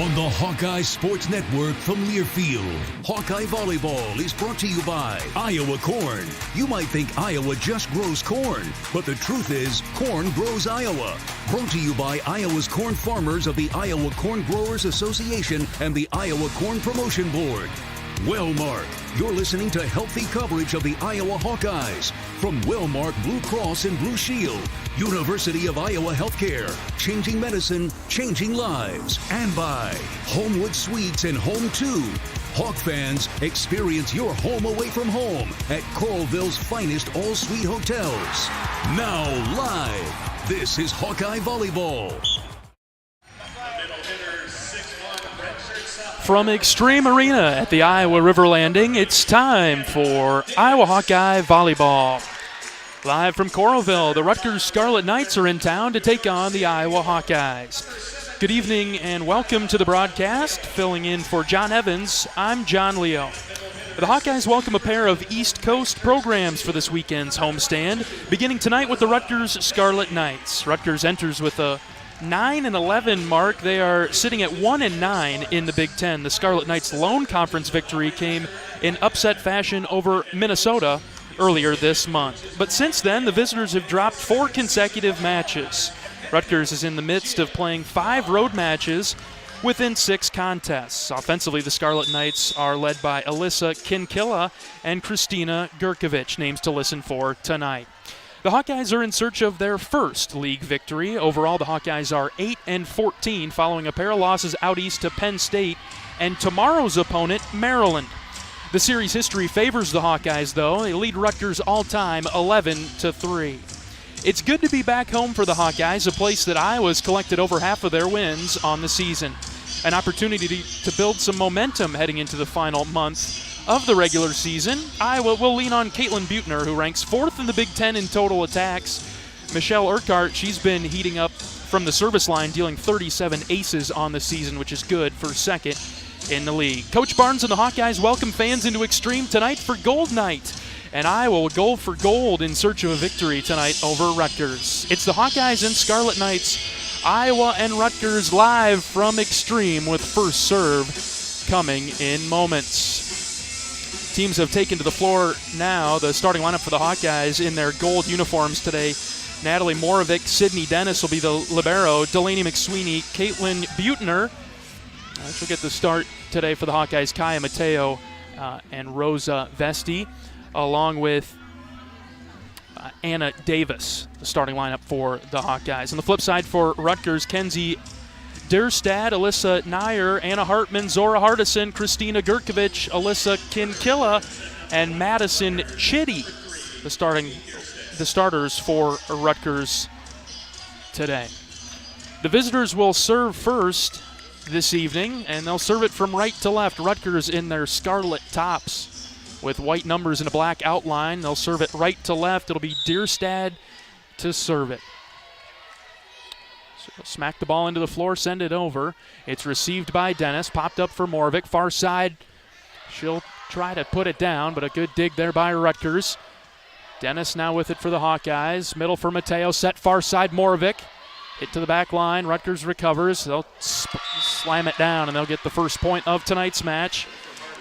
On the Hawkeye Sports Network from Learfield, Hawkeye Volleyball is brought to you by Iowa Corn. You might think Iowa just grows corn, but the truth is, corn grows Iowa. Brought to you by Iowa's corn farmers of the Iowa Corn Growers Association and the Iowa Corn Promotion Board. Wellmark, you're listening to healthy coverage of the Iowa Hawkeyes from Wellmark Blue Cross and Blue Shield, University of Iowa Healthcare, changing medicine, changing lives, and by Homewood Suites and Home 2. Hawk fans, experience your home away from home at Coralville's finest all-suite hotels. Now live, this is Hawkeye Volleyball. From Extreme Arena at the Iowa River Landing, it's time for Iowa Hawkeye Volleyball. Live from Coralville, the Rutgers Scarlet Knights are in town to take on the Iowa Hawkeyes. Good evening and welcome to the broadcast. Filling in for John Evans, I'm John Leo. The Hawkeyes welcome a pair of East Coast programs for this weekend's homestand, beginning tonight with the Rutgers Scarlet Knights. Rutgers enters with a 9-11 mark. They are sitting at 1-9 in the Big Ten. The Scarlet Knights' lone conference victory came in upset fashion over Minnesota earlier this month. But since then, the visitors have dropped 4 consecutive matches. Rutgers is in the midst of playing 5 road matches within 6 contests. Offensively, the Scarlet Knights are led by Alyssa Kinkilla and Christina Gurkovic, names to listen for tonight. The Hawkeyes are in search of their first league victory. Overall, the Hawkeyes are 8-14 following a pair of losses out east to Penn State and tomorrow's opponent, Maryland. The series history favors the Hawkeyes, though. They lead Rutgers all-time 11-3. It's good to be back home for the Hawkeyes, a place that Iowa's collected over half of their wins on the season. An opportunity to build some momentum heading into the final month of the regular season. Iowa will lean on Caitlin Buettner, who ranks 4th in the Big Ten in total attacks. Michelle Urquhart, she's been heating up from the service line, dealing 37 aces on the season, which is good for 2nd in the league. Coach Barnes and the Hawkeyes welcome fans into Extreme tonight for Gold Night. And Iowa will go for gold in search of a victory tonight over Rutgers. It's the Hawkeyes and Scarlet Knights, Iowa and Rutgers live from Extreme with first serve coming in moments. Teams have taken to the floor now. The starting lineup for the Hawkeyes in their gold uniforms today. Natalie Moravec, Sydney Dennis will be the libero. Delaney McSweeney, Caitlin Buettner. She'll get the start today for the Hawkeyes. Kaya Mateo and Rosa Vesti, along with Anna Davis, the starting lineup for the Hawkeyes. On the flip side for Rutgers, Kenzie Derstad, Alyssa Nair, Anna Hartman, Zora Hardison, Christina Gurkovic, Alyssa Kinkilla, and Madison Chitty, the starters for Rutgers today. The visitors will serve first this evening, and they'll serve it from right to left. Rutgers in their scarlet tops with white numbers and a black outline. They'll serve it right to left. It'll be Derstad to serve it. So smack the ball into the floor, send it over. It's received by Dennis, popped up for Moravec. Far side, she'll try to put it down, but a good dig there by Rutgers. Dennis now with it for the Hawkeyes. Middle for Mateo, set far side, Moravec. Hit to the back line, Rutgers recovers. They'll slam it down, and they'll get the first point of tonight's match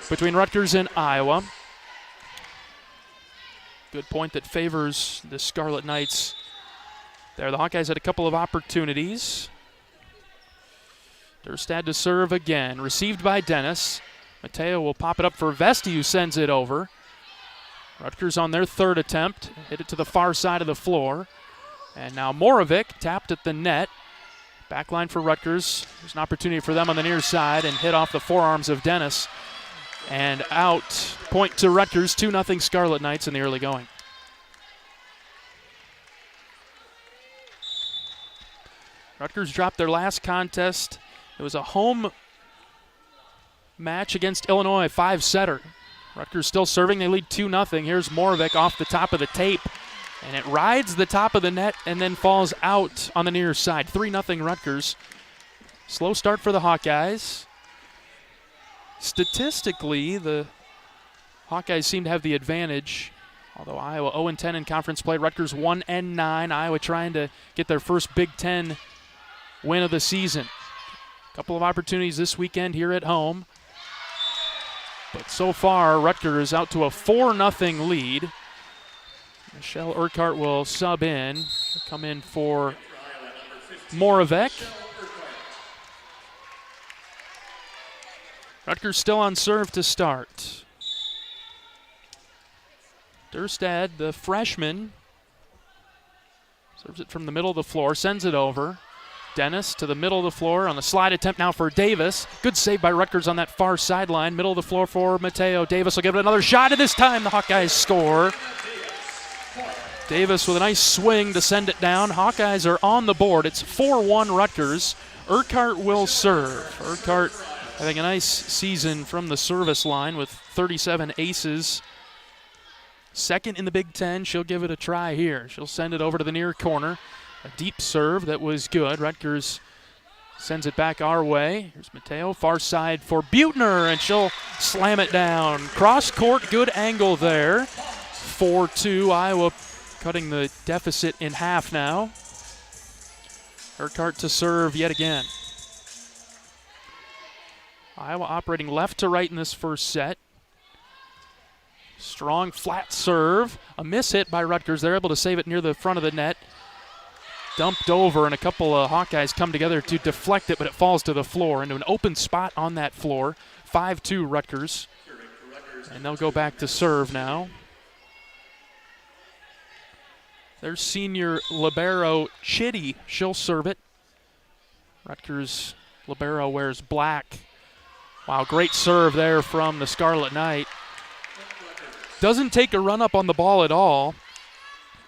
between Rutgers and Iowa. Good point that favors the Scarlet Knights there. The Hawkeyes had a couple of opportunities. Derstad to serve again. Received by Dennis. Mateo will pop it up for Vesti, who sends it over. Rutgers on their 3rd attempt. Hit it to the far side of the floor. And now Moravec tapped at the net. Backline for Rutgers. There's an opportunity for them on the near side and hit off the forearms of Dennis. And out. Point to Rutgers. 2-0 Scarlet Knights in the early going. Rutgers dropped their last contest. It was a home match against Illinois, 5-setter. Rutgers still serving. They lead 2-0. Here's Moravec off the top of the tape. And it rides the top of the net and then falls out on the near side. 3-0 Rutgers. Slow start for the Hawkeyes. Statistically, the Hawkeyes seem to have the advantage. Although Iowa 0-10 in conference play, Rutgers 1-9. Iowa trying to get their first Big Ten win of the season. A couple of opportunities this weekend here at home. But so far, Rutgers out to a 4-0 lead. Michelle Urquhart will sub in. She'll come in for Moravec. Rutgers still on serve to start. Durstad, the freshman, serves it from the middle of the floor, sends it over. Dennis to the middle of the floor on the slide attempt now for Davis. Good save by Rutgers on that far sideline. Middle of the floor for Mateo. Davis will give it another shot, and this time the Hawkeyes score. Davis with a nice swing to send it down. Hawkeyes are on the board. It's 4-1 Rutgers. Urquhart will serve. Urquhart having a nice season from the service line with 37 aces. Second in the Big Ten. She'll give it a try here. She'll send it over to the near corner. A deep serve that was good. Rutgers sends it back our way. Here's Mateo, far side for Buettner, and she'll slam it down. Cross court, good angle there. 4-2, Iowa cutting the deficit in half now. Urquhart to serve yet again. Iowa operating left to right in this first set. Strong flat serve. A miss hit by Rutgers. They're able to save it near the front of the net. Dumped over, and a couple of Hawkeyes come together to deflect it, but it falls to the floor into an open spot on that floor. 5-2 Rutgers. And they'll go back to serve now. There's senior libero Chitty. She'll serve it. Rutgers libero wears black. Wow, great serve there from the Scarlet Knight. Doesn't take a run up on the ball at all.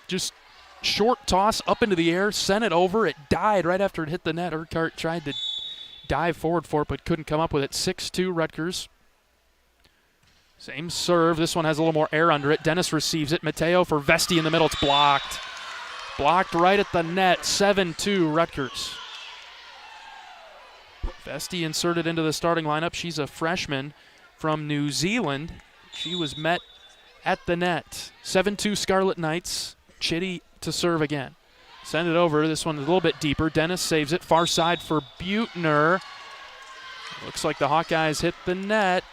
Just short toss up into the air, sent it over. It died right after it hit the net. Urquhart tried to dive forward for it, but couldn't come up with it. 6-2 Rutgers. Same serve. This one has a little more air under it. Dennis receives it. Mateo for Vesti in the middle. It's blocked. Blocked right at the net. 7-2 Rutgers. Vesti inserted into the starting lineup. She's a freshman from New Zealand. She was met at the net. 7-2 Scarlet Knights. Chitty to serve again. Send it over. This one is a little bit deeper. Dennis saves it. Far side for Buettner. Looks like the Hawkeyes hit the net.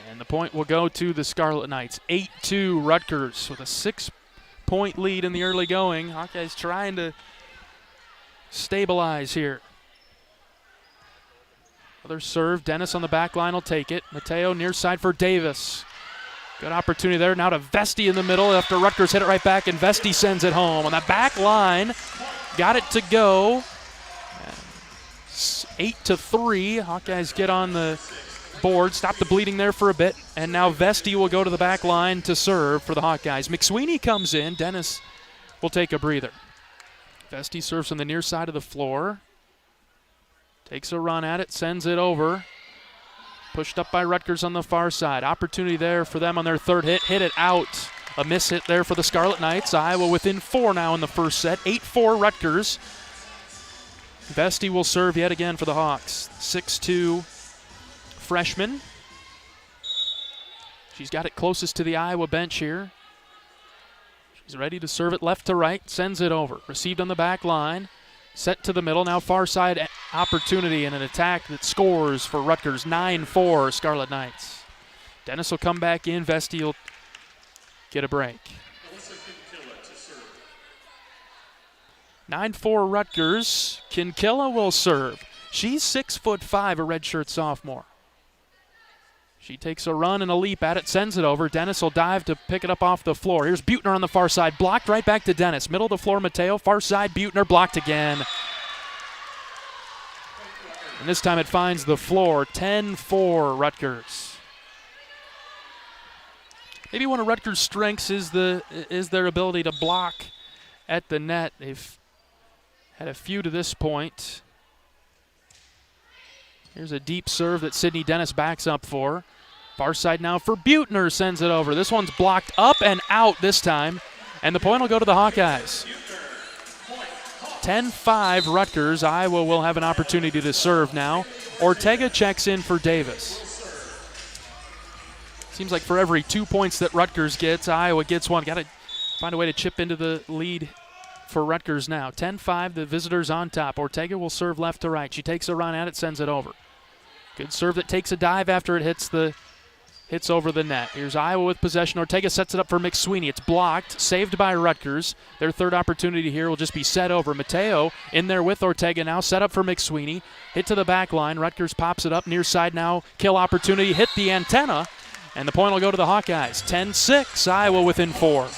And the point will go to the Scarlet Knights. 8-2 Rutgers with a 6-point lead in the early going. Hawkeyes trying to stabilize here. Another serve. Dennis on the back line will take it. Mateo near side for Davis. Good opportunity there. Now to Vesti in the middle after Rutgers hit it right back, and Vesti sends it home. On the back line, got it to go. 8-3. Hawkeyes get on the board. Stop the bleeding there for a bit. And now Vesti will go to the back line to serve for the Hawkeyes. McSweeney comes in. Dennis will take a breather. Vesti serves from the near side of the floor. Takes a run at it, sends it over. Pushed up by Rutgers on the far side. Opportunity there for them on their third hit. Hit it out. A miss hit there for the Scarlet Knights. Iowa within 4 now in the first set. 8-4 Rutgers. Vesti will serve yet again for the Hawks. 6'2" freshman. She's got it closest to the Iowa bench here. She's ready to serve it left to right. Sends it over. Received on the back line. Set to the middle. Now far side opportunity and an attack that scores for Rutgers. 9-4 Scarlet Knights. Dennis will come back in. Vesti will get a break. 9-4 Rutgers. Kinkilla will serve. She's 6'5", a redshirt sophomore. She takes a run and a leap at it, sends it over. Dennis will dive to pick it up off the floor. Here's Buettner on the far side. Blocked right back to Dennis. Middle of the floor, Mateo. Far side, Buettner blocked again. And this time it finds the floor. 10-4 Rutgers. Maybe one of Rutgers' strengths is their ability to block at the net. They've had a few to this point. Here's a deep serve that Sydney Dennis backs up for. Far side now for Buettner, sends it over. This one's blocked up and out this time, and the point will go to the Hawkeyes. 10-5 Rutgers. Iowa will have an opportunity to serve now. Ortega checks in for Davis. Seems like for every 2 points that Rutgers gets, Iowa gets one. Got to find a way to chip into the lead for Rutgers now. 10-5, the visitors on top. Ortega will serve left to right. She takes a run at it, sends it over. Good serve that takes a dive after it hits over the net. Here's Iowa with possession. Ortega sets it up for McSweeney. It's blocked, saved by Rutgers. Their third opportunity here will just be set over. Mateo in there with Ortega now, set up for McSweeney. Hit to the back line. Rutgers pops it up near side now. Kill opportunity, hit the antenna, and the point will go to the Hawkeyes. 10-6, Iowa within 4.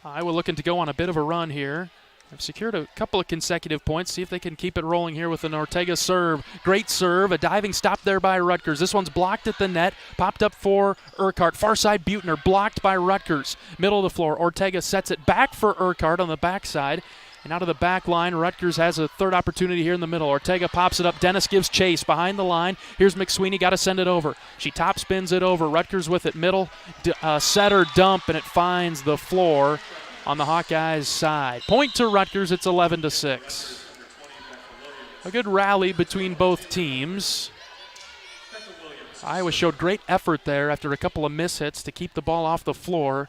Iowa looking to go on a bit of a run here. They've secured a couple of consecutive points. See if they can keep it rolling here with an Ortega serve. Great serve, a diving stop there by Rutgers. This one's blocked at the net, popped up for Urquhart. Far side Buettner, blocked by Rutgers. Middle of the floor, Ortega sets it back for Urquhart on the backside. And out of the back line, Rutgers has a third opportunity here in the middle. Ortega pops it up. Dennis gives chase behind the line. Here's McSweeney, got to send it over. She top spins it over. Rutgers with it middle, setter dump, and it finds the floor on the Hawkeyes side. Point to Rutgers, it's 11-6. A good rally between both teams. Iowa showed great effort there after a couple of mishits to keep the ball off the floor.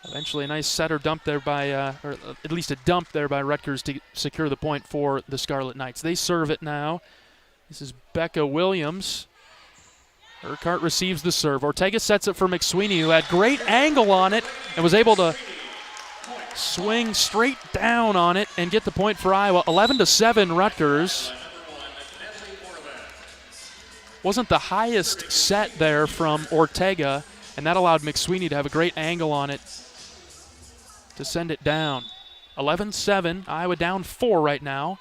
Eventually a nice setter dump there by, or at least a dump there by Rutgers to secure the point for the Scarlet Knights. They serve it now. This is Becca Williams. Urquhart receives the serve. Ortega sets it for McSweeney, who had great angle on it and was able to swing straight down on it and get the point for Iowa. 11-7 Rutgers. Wasn't the highest set there from Ortega, and that allowed McSweeney to have a great angle on it to send it down. 11-7, Iowa down 4 right now.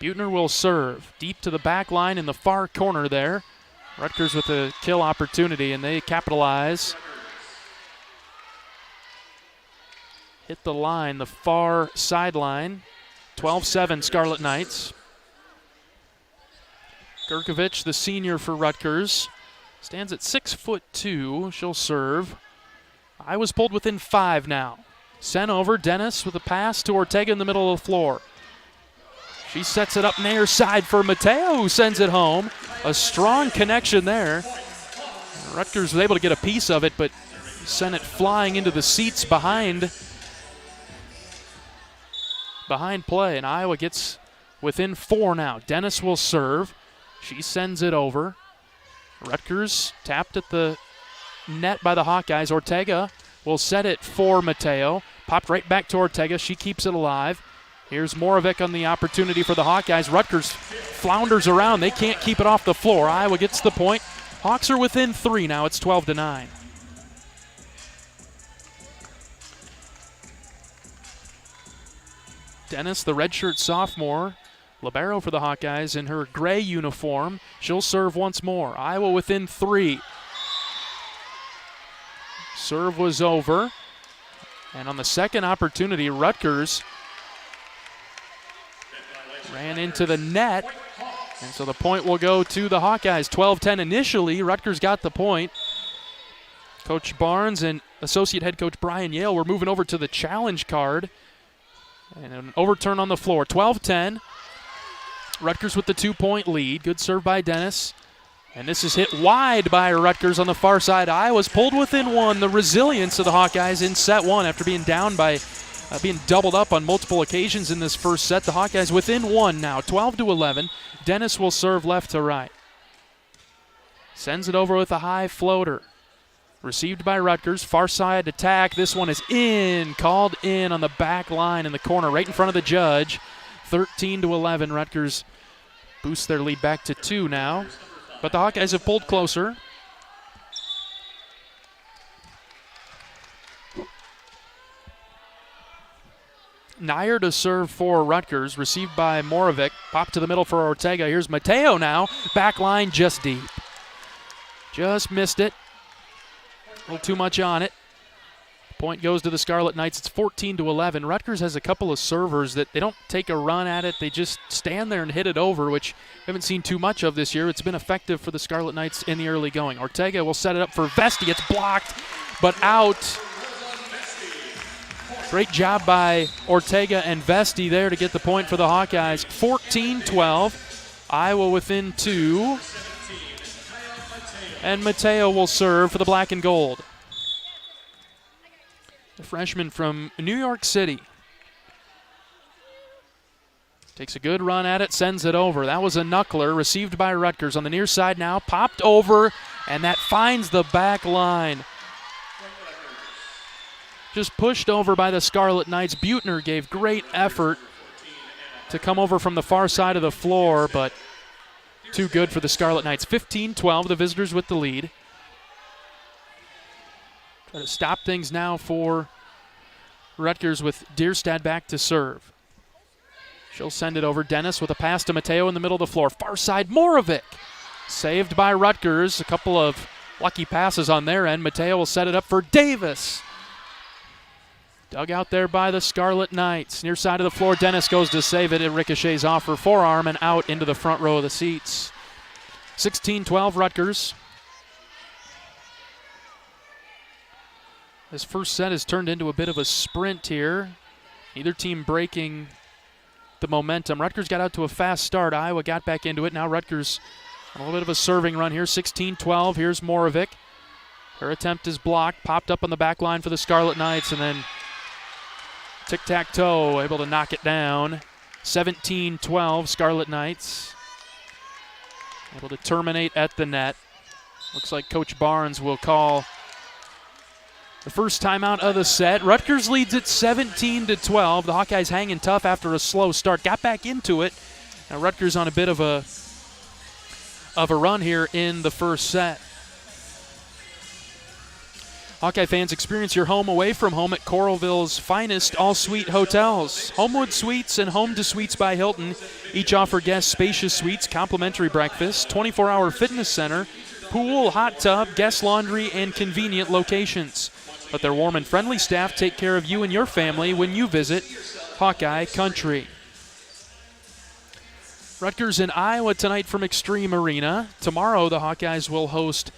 Buettner will serve deep to the back line in the far corner there. Rutgers with a kill opportunity, and they capitalize. Hit the line, the far sideline. 12-7 Scarlet Knights. Gerkovich, the senior for Rutgers, stands at 6'2". She'll serve. Iowa's pulled within 5 now. Sent over, Dennis with a pass to Ortega in the middle of the floor. She sets it up near side for Mateo, who sends it home. A strong connection there. Rutgers was able to get a piece of it, but sent it flying into the seats behind play, and Iowa gets within 4 now. Dennis will serve. She sends it over. Rutgers tapped at the net by the Hawkeyes. Ortega will set it for Mateo. Popped right back to Ortega. She keeps it alive. Here's Moravec on the opportunity for the Hawkeyes. Rutgers flounders around. They can't keep it off the floor. Iowa gets the point. Hawks are within 3 now. It's 12-9. Dennis, the redshirt sophomore, libero for the Hawkeyes in her gray uniform. She'll serve once more. Iowa within 3. Serve was over. And on the second opportunity, Rutgers ran into the net. And so the point will go to the Hawkeyes. 12-10 initially. Rutgers got the point. Coach Barnes and associate head coach Brian Yale were moving over to the challenge card. And an overturn on the floor. 12-10. Rutgers with the 2-point lead. Good serve by Dennis. And this is hit wide by Rutgers on the far side. Iowa's pulled within 1. The resilience of the Hawkeyes in set 1 after being down by being doubled up on multiple occasions in this first set. The Hawkeyes within 1 now. 12-11. Dennis will serve left to right. Sends it over with a high floater. Received by Rutgers. Far side attack. This one is in. Called in on the back line in the corner right in front of the judge. 13-11. Rutgers boosts their lead back to 2 now. But the Hawkeyes have pulled closer. Nyer to serve for Rutgers. Received by Moravec. Pop to the middle for Ortega. Here's Mateo now. Back line just deep. Just missed it. A little too much on it. Point goes to the Scarlet Knights. It's 14-11. Rutgers has a couple of servers that they don't take a run at it. They just stand there and hit it over, which we haven't seen too much of this year. It's been effective for the Scarlet Knights in the early going. Ortega will set it up for Vesti. It's blocked, but out. Great job by Ortega and Vesti there to get the point for the Hawkeyes. 14-12. Iowa within 2. And Mateo will serve for the black and gold. The freshman from New York City. Takes a good run at it, sends it over. That was a knuckler received by Rutgers on the near side now. Popped over, and that finds the back line. Just pushed over by the Scarlet Knights. Buechner gave great effort to come over from the far side of the floor, but too good for the Scarlet Knights. 15-12, the visitors with the lead. Try to stop things now for Rutgers with Dierstad back to serve. She'll send it over. Dennis with a pass to Mateo in the middle of the floor. Far side, Moravec. Saved by Rutgers. A couple of lucky passes on their end. Mateo will set it up for Davis. Dug out there by the Scarlet Knights. Near side of the floor, Dennis goes to save it. It ricochets off her forearm and out into the front row of the seats. 16-12 Rutgers. This first set has turned into a bit of a sprint here. Either team breaking the momentum. Rutgers got out to a fast start. Iowa got back into it. Now Rutgers on a little bit of a serving run here. 16-12. Here's Moravec. Her attempt is blocked. Popped up on the back line for the Scarlet Knights, and then tic-tac-toe able to knock it down. 17-12 Scarlet Knights. Able to terminate at the net. Looks like Coach Barnes will call the first timeout of the set. Rutgers leads it 17-12. The Hawkeyes hanging tough after a slow start. Got back into it. Now Rutgers on a bit of a run here in the first set. Hawkeye fans, experience your home away from home at Coralville's finest all-suite hotels. Homewood Suites and Home to Suites by Hilton each offer guests spacious suites, complimentary breakfast, 24-hour fitness center, pool, hot tub, guest laundry, and convenient locations. Let their warm and friendly staff take care of you and your family when you visit Hawkeye Country. Rutgers in Iowa tonight from Extreme Arena. Tomorrow the Hawkeyes will host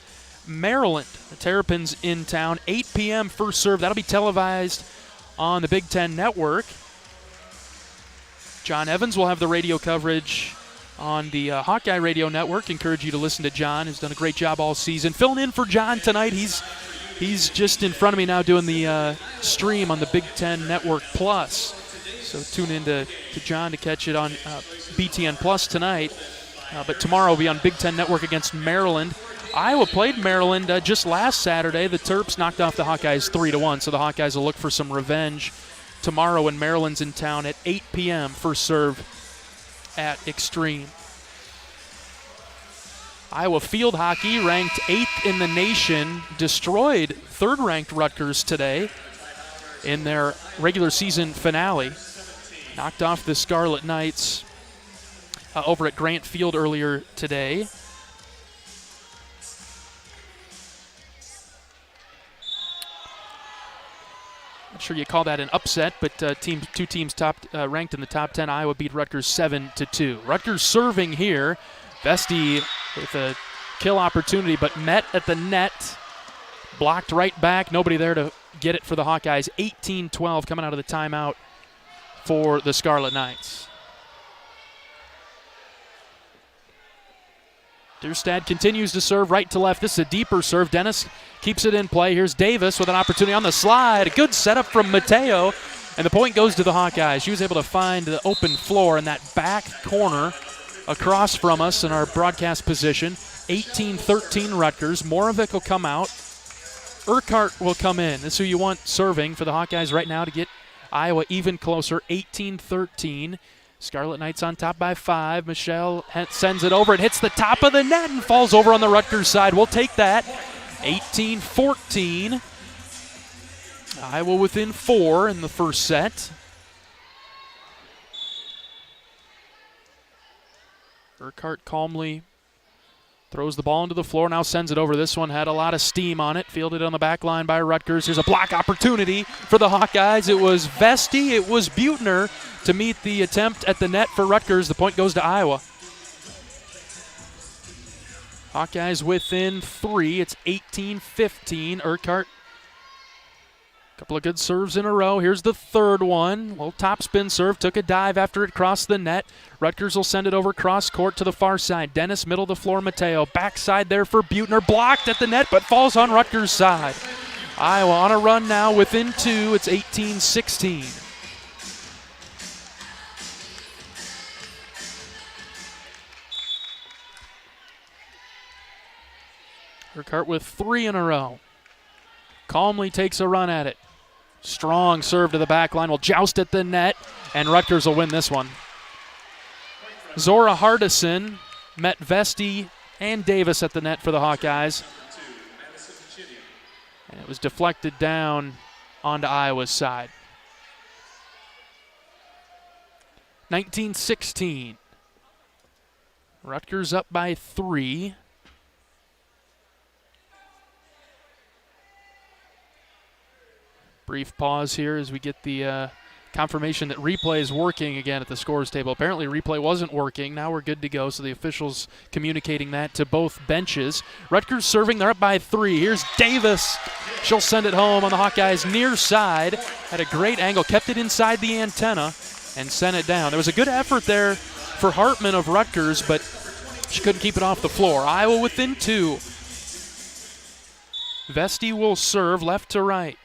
Maryland. The Terrapins in town, 8 p.m. first serve. That'll be televised on the Big Ten Network. John Evans will have the radio coverage on the Hawkeye Radio Network. Encourage you to listen to John, who's done a great job all season. Filling in for John tonight. He's just in front of me now doing the stream on the Big Ten Network Plus. So tune in to John to catch it on BTN Plus tonight. But tomorrow will be on Big Ten Network against Maryland. Iowa played Maryland just last Saturday. The Terps knocked off the Hawkeyes 3-1, so the Hawkeyes will look for some revenge tomorrow when Maryland's in town at 8 p.m. first serve at Extreme. Iowa field hockey, ranked 8th in the nation, destroyed third-ranked Rutgers today in their regular season finale. Knocked off the Scarlet Knights over at Grant Field earlier today. Not sure you call that an upset, but two teams ranked in the top 10. Iowa beat Rutgers 7-2. Rutgers serving here. Vesti with a kill opportunity, but met at the net. Blocked right back. Nobody there to get it for the Hawkeyes. 18-12 coming out of the timeout for the Scarlet Knights. Dierstad continues to serve right to left. This is a deeper serve. Dennis keeps it in play. Here's Davis with an opportunity on the slide. A good setup from Mateo, and the point goes to the Hawkeyes. She was able to find the open floor in that back corner across from us in our broadcast position. 18-13 Rutgers. Moravec will come out. Urquhart will come in. That's who you want serving for the Hawkeyes right now to get Iowa even closer. 18-13. Scarlet Knights on top by 5. Michelle sends it over. It hits the top of the net and falls over on the Rutgers side. We'll take that. 18-14. Iowa within 4 in the first set. Urquhart calmly throws the ball into the floor, now sends it over. This one had a lot of steam on it. Fielded on the back line by Rutgers. Here's a block opportunity for the Hawkeyes. It was Vesti, it was Buechner to meet the attempt at the net for Rutgers. The point goes to Iowa. Hawkeyes within 3. It's 18-15. Urquhart Couple of good serves in a row. Here's the third one. Little topspin serve. Took a dive after it crossed the net. Rutgers will send it over cross court to the far side. Dennis, middle of the floor, Mateo. Backside there for Buettner. Blocked at the net, but falls on Rutgers' side. Iowa on a run now within 2. It's 18-16. Urquhart with 3 in a row. Calmly takes a run at it. Strong serve to the back line. Will joust at the net, and Rutgers will win this one. Zora Hardison met Vesti and Davis at the net for the Hawkeyes. And it was deflected down onto Iowa's side. 19-16. Rutgers up by 3. Brief pause here as we get the confirmation that replay is working again at the scores table. Apparently replay wasn't working. Now we're good to go, so the officials communicating that to both benches. Rutgers serving. They're up by 3. Here's Davis. She'll send it home on the Hawkeyes' near side. Had a great angle. Kept it inside the antenna and sent it down. There was a good effort there for Hartman of Rutgers, but she couldn't keep it off the floor. Iowa within 2. Vesti will serve left to right.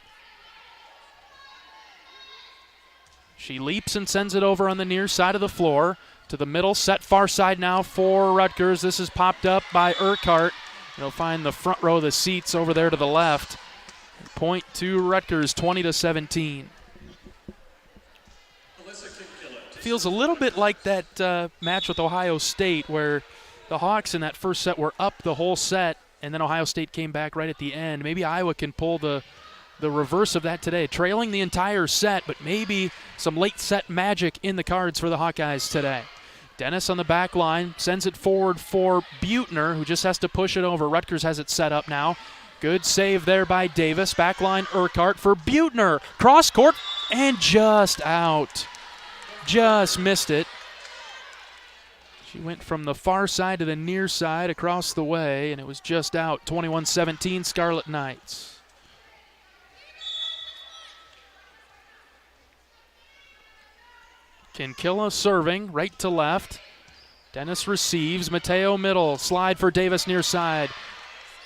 She leaps and sends it over on the near side of the floor to the middle. Set far side now for Rutgers. This is popped up by Urquhart. They'll find the front row of the seats over there to the left. Point to Rutgers, 20-17. Feels a little bit like that match with Ohio State where the Hawks in that first set were up the whole set, and then Ohio State came back right at the end. Maybe Iowa can pull the reverse of that today, trailing the entire set, but maybe some late set magic in the cards for the Hawkeyes today. Dennis on the back line sends it forward for Buettner, who just has to push it over. Rutgers has it set up now. Good save there by Davis. Backline Urquhart for Buettner. Cross court and just out. Just missed it. She went from the far side to the near side across the way, and it was just out. 21-17 Scarlet Knights. Kinkilla serving, right to left. Dennis receives. Mateo middle. Slide for Davis near side.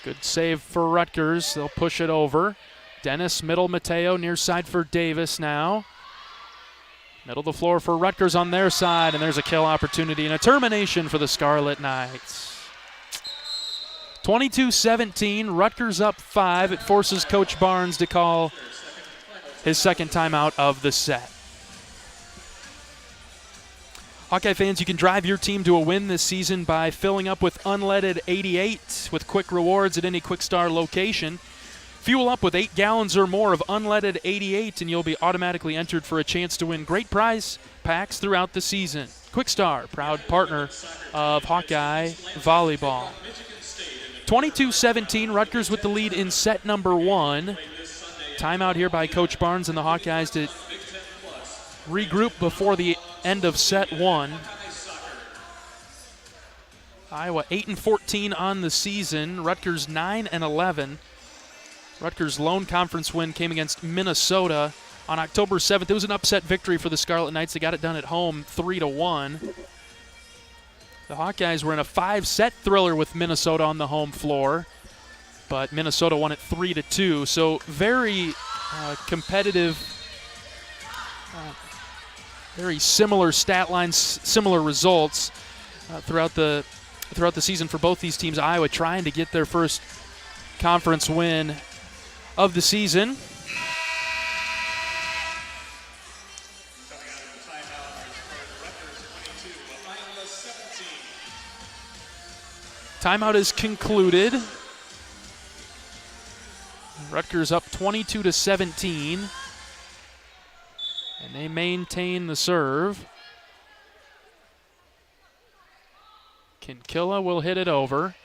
Good save for Rutgers. They'll push it over. Dennis middle. Mateo near side for Davis now. Middle of the floor for Rutgers on their side, and there's a kill opportunity and a termination for the Scarlet Knights. 22-17. Rutgers up 5. It forces Coach Barnes to call his second timeout of the set. Hawkeye fans, you can drive your team to a win this season by filling up with unleaded 88 with quick rewards at any Quick Star location. Fuel up with 8 gallons or more of unleaded 88 and you'll be automatically entered for a chance to win great prize packs throughout the season. Quick Star, proud partner of Hawkeye Volleyball. 22-17, Rutgers with the lead in set number 1. Timeout here by Coach Barnes and the Hawkeyes to regroup before the end of set 1. Iowa 8-14 on the season. Rutgers 9-11. Rutgers' lone conference win came against Minnesota on October 7th. It was an upset victory for the Scarlet Knights. They got it done at home 3-1. The Hawkeyes were in a 5-set thriller with Minnesota on the home floor, but Minnesota won it 3-2. So very competitive. Very similar stat lines, similar results throughout the season for both these teams. Iowa trying to get their first conference win of the season. Timeout is concluded. Rutgers up 22-17. And they maintain the serve. Kinkilla will hit it over.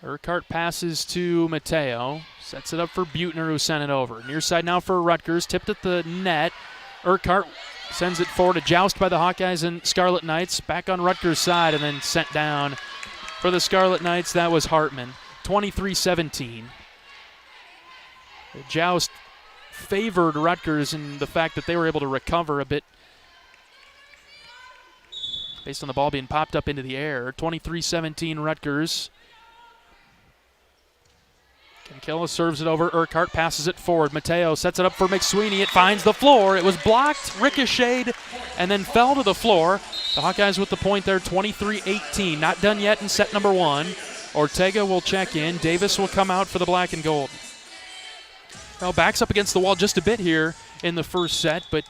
Urquhart passes to Mateo. Sets it up for Buettner, who sent it over. Near side now for Rutgers. Tipped at the net. Urquhart sends it forward. A joust by the Hawkeyes and Scarlet Knights. Back on Rutgers' side and then sent down for the Scarlet Knights. That was Hartman. 23-17. The joust favored Rutgers in the fact that they were able to recover a bit based on the ball being popped up into the air. 23-17 Rutgers. Kinkilla serves it over. Urquhart passes it forward. Mateo sets it up for McSweeney. It finds the floor. It was blocked, ricocheted, and then fell to the floor. The Hawkeyes with the point there, 23-18. Not done yet in set number one. Ortega will check in. Davis will come out for the black and gold. Well, backs up against the wall just a bit here in the first set, but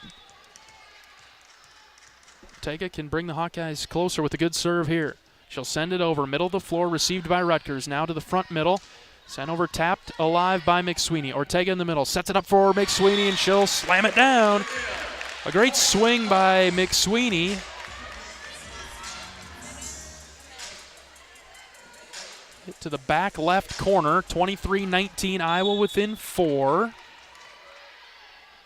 Ortega can bring the Hawkeyes closer with a good serve here. She'll send it over. Middle of the floor, received by Rutgers. Now to the front middle. Sent over, tapped alive by McSweeney. Ortega in the middle, sets it up for McSweeney, and she'll slam it down. A great swing by McSweeney. Hit to the back left corner, 23-19, Iowa within 4.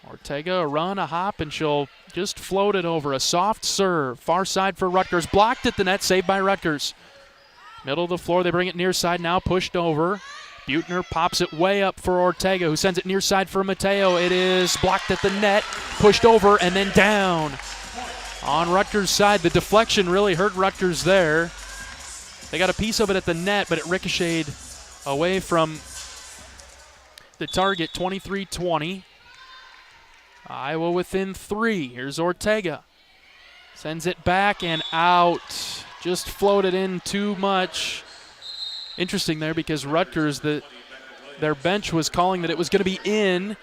Ortega, a run, a hop, and she'll just float it over. A soft serve, far side for Rutgers. Blocked at the net, saved by Rutgers. Middle of the floor, they bring it near side, now pushed over. Buettner pops it way up for Ortega, who sends it near side for Mateo. It is blocked at the net, pushed over, and then down. On Rutgers' side, the deflection really hurt Rutgers there. They got a piece of it at the net, but it ricocheted away from the target, 23-20. Iowa within 3. Here's Ortega. Sends it back and out. Just floated in too much. Interesting there because Rutgers, their bench was calling that it was going to be in.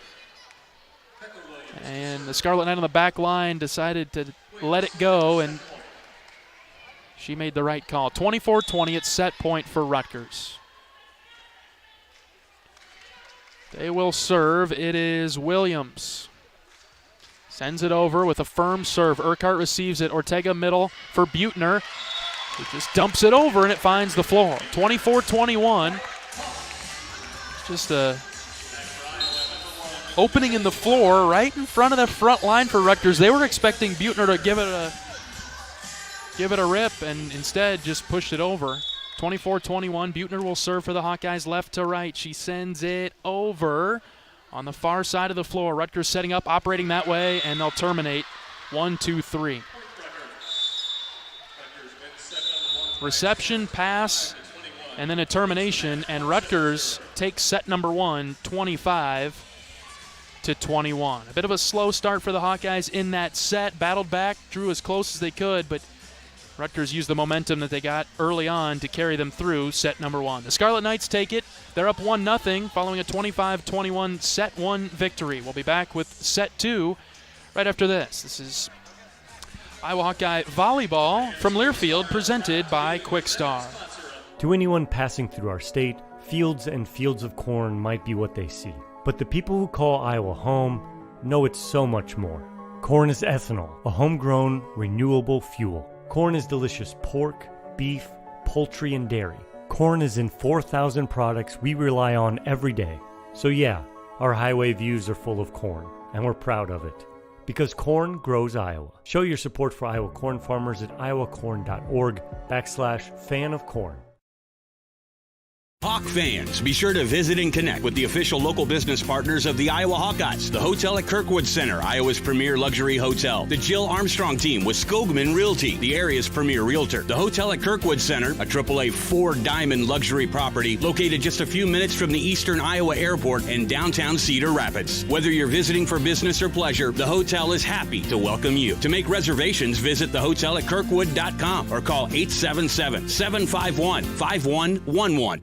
And the Scarlet Knight on the back line decided to let it go, and she made the right call. 24-20, it's set point for Rutgers. They will serve. It is Williams. Sends it over with a firm serve. Urquhart receives it. Ortega middle for Buettner. He just dumps it over, and it finds the floor. 24-21. Just a opening in the floor right in front of the front line for Rutgers. They were expecting Buettner to give it a rip, and instead just pushed it over. 24-21. Buettner will serve for the Hawkeyes left to right. She sends it over on the far side of the floor. Rutgers setting up, operating that way, and they'll terminate 1-2-3. Reception, pass, and then a termination, and Rutgers takes set number 1, 25-21. A bit of a slow start for the Hawkeyes in that set. Battled back, drew as close as they could, but Rutgers used the momentum that they got early on to carry them through set number 1. The Scarlet Knights take it. They're up 1-0 following a 25-21 set 1 victory. We'll be back with set 2 right after this. This is Iowa Hawkeye Volleyball from Learfield, presented by Quickstar. To anyone passing through our state, fields and fields of corn might be what they see. But the people who call Iowa home know it's so much more. Corn is ethanol, a homegrown, renewable fuel. Corn is delicious pork, beef, poultry, and dairy. Corn is in 4,000 products we rely on every day. So yeah, our highway views are full of corn, and we're proud of it. Because corn grows Iowa. Show your support for Iowa corn farmers at iowacorn.org/fan of corn. Hawk fans, be sure to visit and connect with the official local business partners of the Iowa Hawkeyes. The Hotel at Kirkwood Center, Iowa's premier luxury hotel. The Jill Armstrong team with Skogman Realty, the area's premier realtor. The Hotel at Kirkwood Center, a AAA 4-diamond luxury property located just a few minutes from the Eastern Iowa Airport and downtown Cedar Rapids. Whether you're visiting for business or pleasure, the hotel is happy to welcome you. To make reservations, visit thehotelatKirkwood.com or call 877-751-5111.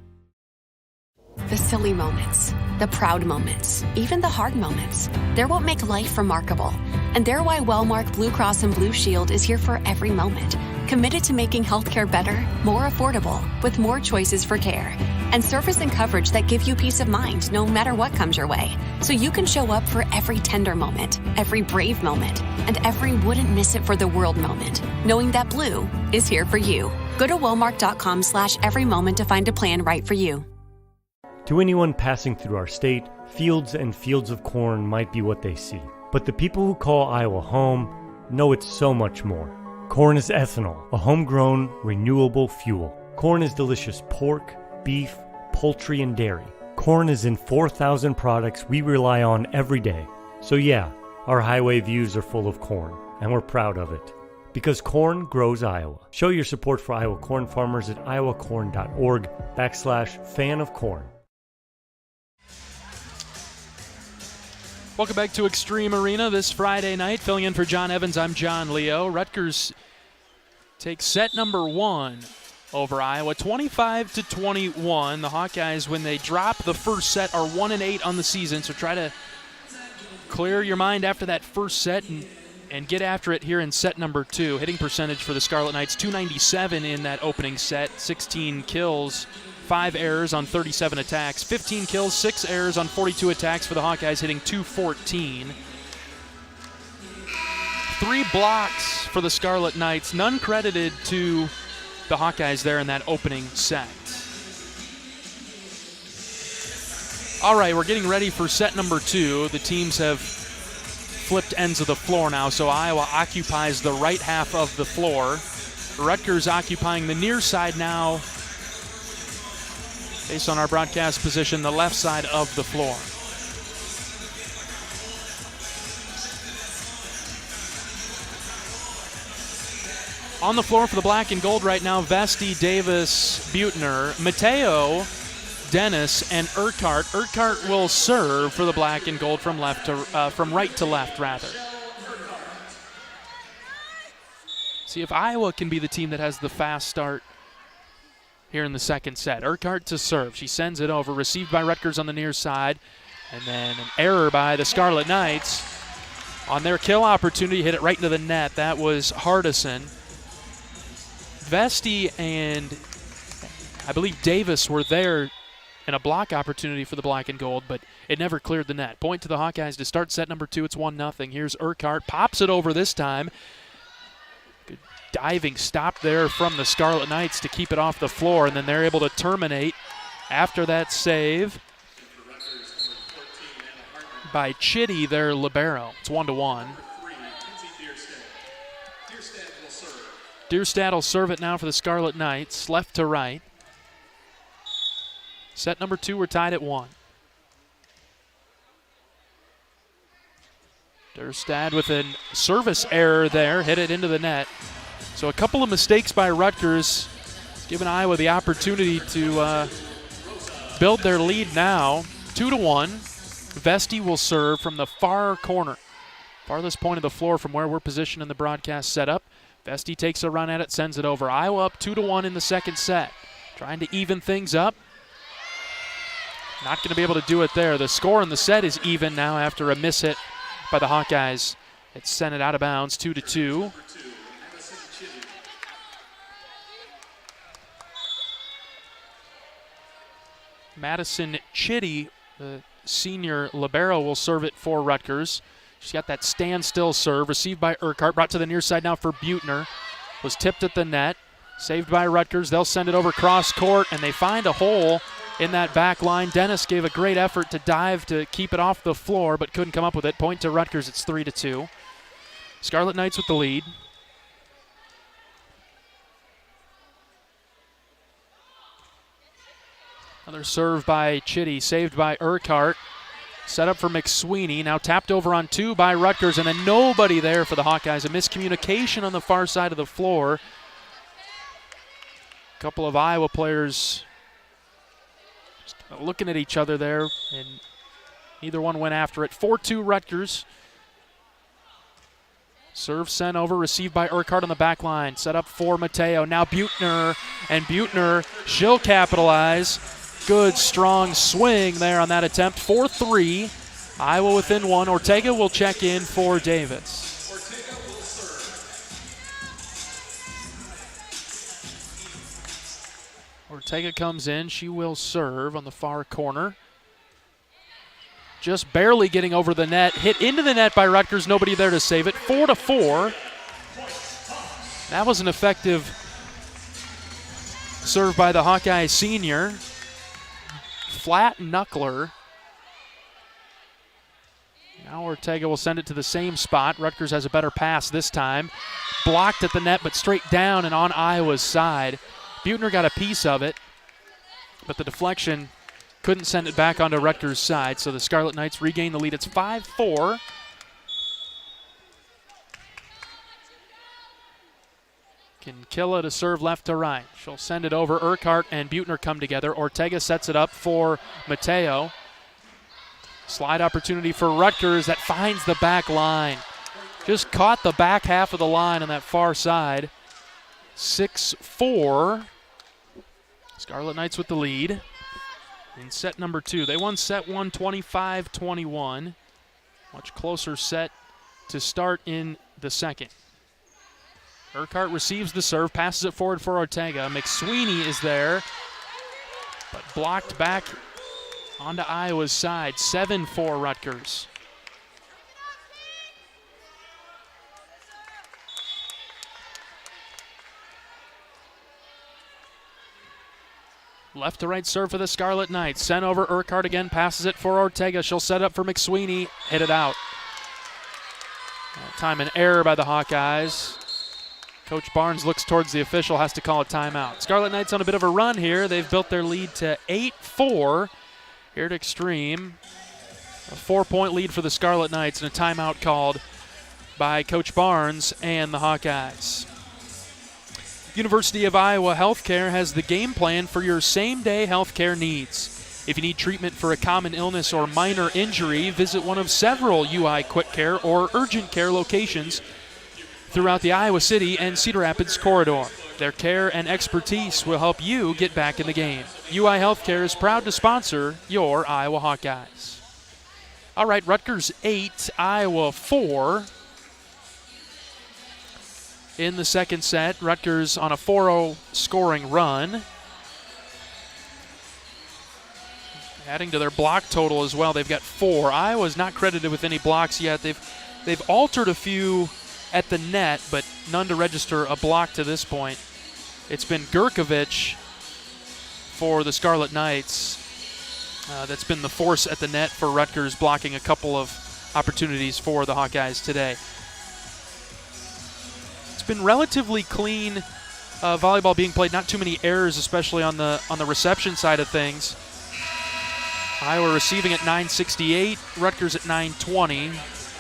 The silly moments, the proud moments, even the hard moments. They're what make life remarkable. And they're why Wellmark Blue Cross and Blue Shield is here for every moment. Committed to making healthcare better, more affordable, with more choices for care. And service and coverage that give you peace of mind no matter what comes your way. So you can show up for every tender moment, every brave moment, and every wouldn't miss it for the world moment, knowing that Blue is here for you. Go to Wellmark.com/every moment to find a plan right for you. To anyone passing through our state, fields and fields of corn might be what they see. But the people who call Iowa home know it's so much more. Corn is ethanol, a homegrown, renewable fuel. Corn is delicious pork, beef, poultry, and dairy. Corn is in 4,000 products we rely on every day. So yeah, our highway views are full of corn, and we're proud of it. Because corn grows Iowa. Show your support for Iowa corn farmers at iowacorn.org/fan of corn. Welcome back to Extreme Arena this Friday night. Filling in for John Evans, I'm John Leo. Rutgers takes set number 1 over Iowa, 25-21. The Hawkeyes, when they drop the first set, are 1-8 on the season. So try to clear your mind after that first set and get after it here in set number 2. Hitting percentage for the Scarlet Knights, .297 in that opening set, 16 kills. 5 errors on 37 attacks, 15 kills, 6 errors on 42 attacks for the Hawkeyes, hitting .214. 3 blocks for the Scarlet Knights, none credited to the Hawkeyes there in that opening set. All right, we're getting ready for set number 2. The teams have flipped ends of the floor now, so Iowa occupies the right half of the floor. Rutgers occupying the near side now, based on our broadcast position, the left side of the floor. On the floor for the black and gold right now, Vesti, Davis, Buettner, Mateo, Dennis, and Urquhart. Urquhart will serve for the black and gold from right to left, rather. See if Iowa can be the team that has the fast start here in the second set. Urquhart to serve. She sends it over. Received by Rutgers on the near side. And then an error by the Scarlet Knights. On their kill opportunity, hit it right into the net. That was Hardison. Vesti and I believe Davis were there in a block opportunity for the black and gold, but it never cleared the net. Point to the Hawkeyes to start set number 2. It's 1-0. Here's Urquhart. Pops it over this time. Good diving stop there from the Scarlet Knights to keep it off the floor, and then they're able to terminate after that save by Chitty, their libero. It's 1-1. Dierstad will serve it now for the Scarlet Knights, left to right. Set number 2, we're tied at 1. Dierstad with a service error there, hit it into the net. So a couple of mistakes by Rutgers, giving Iowa the opportunity to build their lead now. 2-1. Vesti will serve from the far corner, farthest point of the floor from where we're positioned in the broadcast setup. Vesti takes a run at it, sends it over. Iowa up 2-1 in the second set. Trying to even things up. Not going to be able to do it there. The score in the set is even now after a miss hit by the Hawkeyes. It's sent it out of bounds, 2-2. Madison Chitty, the senior libero, will serve it for Rutgers. She's got that standstill serve, received by Urquhart, brought to the near side now for Buettner. Was tipped at the net, saved by Rutgers. They'll send it over cross court, and they find a hole in that back line. Dennis gave a great effort to dive to keep it off the floor, but couldn't come up with it. Point to Rutgers, it's 3-2. Scarlet Knights with the lead. Another serve by Chitty, saved by Urquhart. Set up for McSweeney, now tapped over on 2 by Rutgers, and then nobody there for the Hawkeyes. A miscommunication on the far side of the floor. A couple of Iowa players just looking at each other there, and neither one went after it. 4-2 Rutgers. Serve sent over, received by Urquhart on the back line. Set up for Mateo. Now Buettner, and Buettner, she'll capitalize. Good, strong swing there on that attempt. 4-3. Iowa within 1. Ortega will check in for Davis. Ortega comes in. She will serve on the far corner. Just barely getting over the net. Hit into the net by Rutgers. Nobody there to save it. 4-4. That was an effective serve by the Hawkeye senior. Flat knuckler. Now Ortega will send it to the same spot. Rutgers has a better pass this time. Blocked at the net, but straight down and on Iowa's side. Buettner got a piece of it, but the deflection couldn't send it back onto Rutgers' side, so the Scarlet Knights regain the lead. It's 5-4. Kinkilla to serve left to right. She'll send it over. Urquhart and Buettner come together. Ortega sets it up for Mateo. Slide opportunity for Rutgers that finds the back line. Just caught the back half of the line on that far side. 6-4. Scarlet Knights with the lead in set number 2. They won set 1 25-21. Much closer set to start in the second. Urquhart receives the serve, passes it forward for Ortega. McSweeney is there, but blocked back onto Iowa's side. 7-4 Rutgers. Left to right serve for the Scarlet Knights. Sent over. Urquhart again, passes it for Ortega. She'll set up for McSweeney. Hit it out. That time an error by the Hawkeyes. Coach Barnes looks towards the official, has to call a timeout. Scarlet Knights on a bit of a run here. They've built their lead to 8-4 here at Extreme. A 4-point lead for the Scarlet Knights and a timeout called by Coach Barnes and the Hawkeyes. University of Iowa Healthcare has the game plan for your same-day healthcare needs. If you need treatment for a common illness or minor injury, visit one of several UI Quick Care or Urgent Care locations throughout the Iowa City and Cedar Rapids corridor. Their care and expertise will help you get back in the game. UI Healthcare is proud to sponsor your Iowa Hawkeyes. All right, Rutgers 8, Iowa 4. In the second set, Rutgers on a 4-0 scoring run. Adding to their block total as well, they've got 4. Iowa's not credited with any blocks yet. They've altered a few at the net, but none to register a block to this point. It's been Gurkovich for the Scarlet Knights that's been the force at the net for Rutgers, blocking a couple of opportunities for the Hawkeyes today. It's been relatively clean volleyball being played, not too many errors, especially on the reception side of things. Iowa receiving at 968, Rutgers at 920,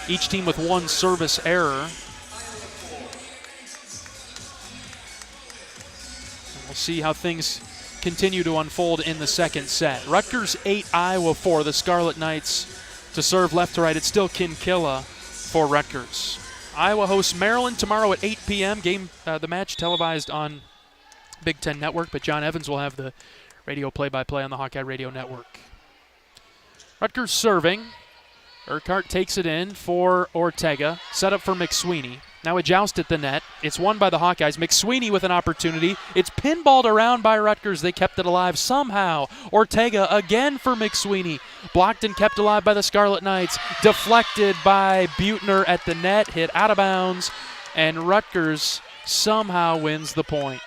each team with 1 service error. We'll see how things continue to unfold in the second set. Rutgers 8, Iowa 4. The Scarlet Knights to serve left to right. It's still Kinkilla for Rutgers. Iowa hosts Maryland tomorrow at 8 p.m. The match televised on Big Ten Network, but John Evans will have the radio play-by-play on the Hawkeye Radio Network. Rutgers serving. Urquhart takes it in for Ortega. Set up for McSweeney. Now a joust at the net. It's won by the Hawkeyes. McSweeney with an opportunity. It's pinballed around by Rutgers. They kept it alive somehow. Ortega again for McSweeney. Blocked and kept alive by the Scarlet Knights. Deflected by Buettner at the net. Hit out of bounds. And Rutgers somehow wins the point.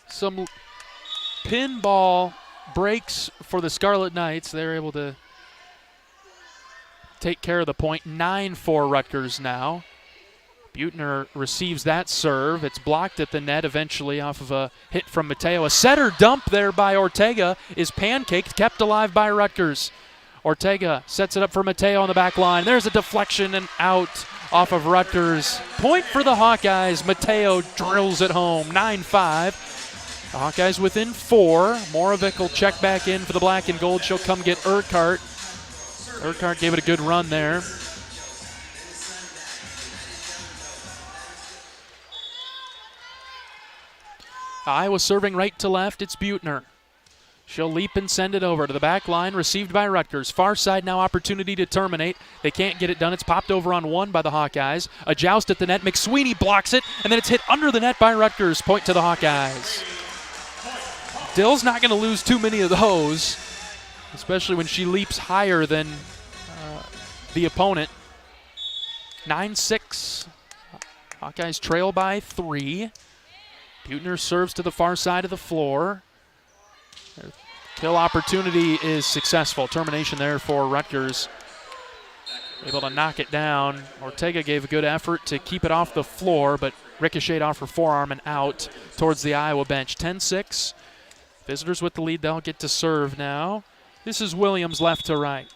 Some pinball breaks for the Scarlet Knights. They're able to take care of the point. 9-4 Rutgers now. Buettner receives that serve. It's blocked at the net eventually off of a hit from Mateo. A setter dump there by Ortega is pancaked, kept alive by Rutgers. Ortega sets it up for Mateo on the back line. There's a deflection and out off of Rutgers. Point for the Hawkeyes. Mateo drills it home. 9-5. The Hawkeyes within 4. Moravec will check back in for the black and gold. She'll come get Urquhart. Urquhart gave it a good run there. Iowa serving right to left. It's Buettner. She'll leap and send it over to the back line, received by Rutgers. Far side now, opportunity to terminate. They can't get it done. It's popped over on 1 by the Hawkeyes. A joust at the net. McSweeney blocks it, and then it's hit under the net by Rutgers. Point to the Hawkeyes. Dill's not going to lose too many of those, especially when she leaps higher than the opponent. 9-6. Hawkeyes trail by 3. Buettner serves to the far side of the floor. Kill opportunity is successful. Termination there for Rutgers. able to knock it down. Ortega gave a good effort to keep it off the floor, but ricocheted off her forearm and out towards the Iowa bench. 10-6. Visitors with the lead. They'll get to serve now. This is Williams left to right.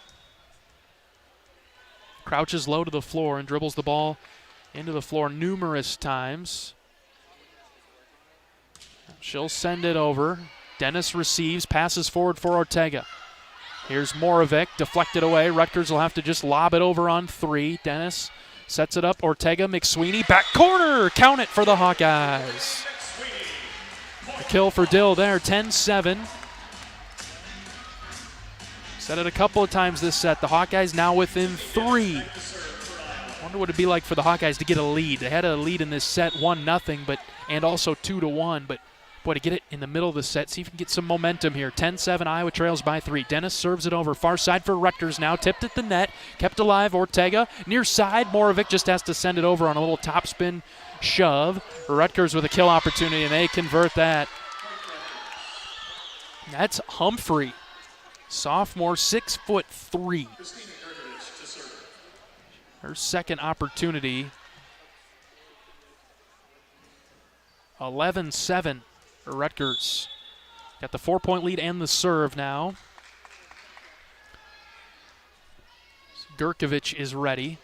Crouches low to the floor and dribbles the ball into the floor numerous times. She'll send it over. Dennis receives, passes forward for Ortega. Here's Moravec, deflected away. Rutgers will have to just lob it over on 3. Dennis sets it up. Ortega, McSweeney, back corner. Count it for the Hawkeyes. A kill for Dill there, 10-7. Said it a couple of times this set. The Hawkeyes now within 3. Wonder what it'd be like for the Hawkeyes to get a lead. They had a lead in this set, 1-0, and also 2-1. But boy, to get it in the middle of the set, see if you can get some momentum here. 10-7, Iowa trails by 3. Dennis serves it over. Far side for Rutgers now. Tipped at the net. Kept alive, Ortega. Near side, Moravec just has to send it over on a little topspin shove. Rutgers with a kill opportunity, and they convert that. That's Humphrey. Sophomore, 6'3". Her second opportunity. 11-7 for Rutgers. Got the 4-point lead and the serve now. Gurkovich is ready.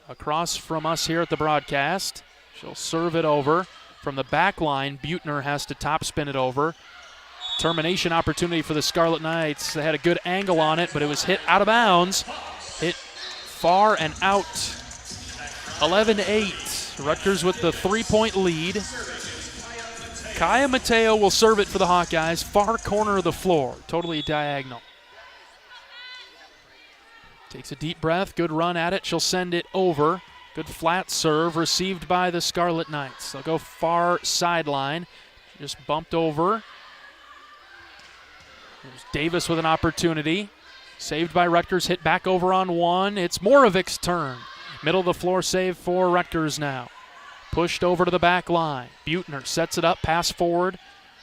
Across from us here at the broadcast. She'll serve it over. From the back line, Buettner has to topspin it over. Termination opportunity for the Scarlet Knights. They had a good angle on it, but it was hit out of bounds. Hit far and out. 11-8. Rutgers with the 3-point lead. Kaya Mateo will serve it for the Hawkeyes. Far corner of the floor. Totally diagonal. Takes a deep breath. Good run at it. She'll send it over. Good flat serve received by the Scarlet Knights. They'll go far sideline. Just bumped over. There's Davis with an opportunity. Saved by Rutgers, hit back over on 1. It's Moravec's turn. Middle of the floor save for Rutgers now. Pushed over to the back line. Buettner sets it up, pass forward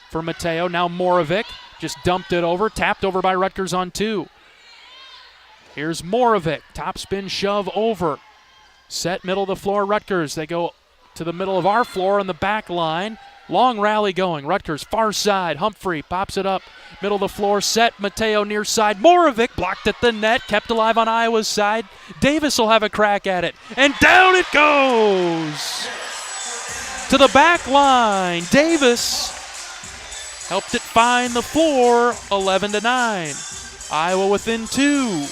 for Mateo. Now Moravec just dumped it over, tapped over by Rutgers on 2. Here's Moravec, top spin shove over. Set middle of the floor, Rutgers. They go to the middle of our floor on the back line. Long rally going. Rutgers far side. Humphrey pops it up. Middle of the floor set. Mateo near side. Moravec blocked at the net. Kept alive on Iowa's side. Davis will have a crack at it. And down it goes. To the back line. Davis helped it find the floor. 11-9. Iowa within 2.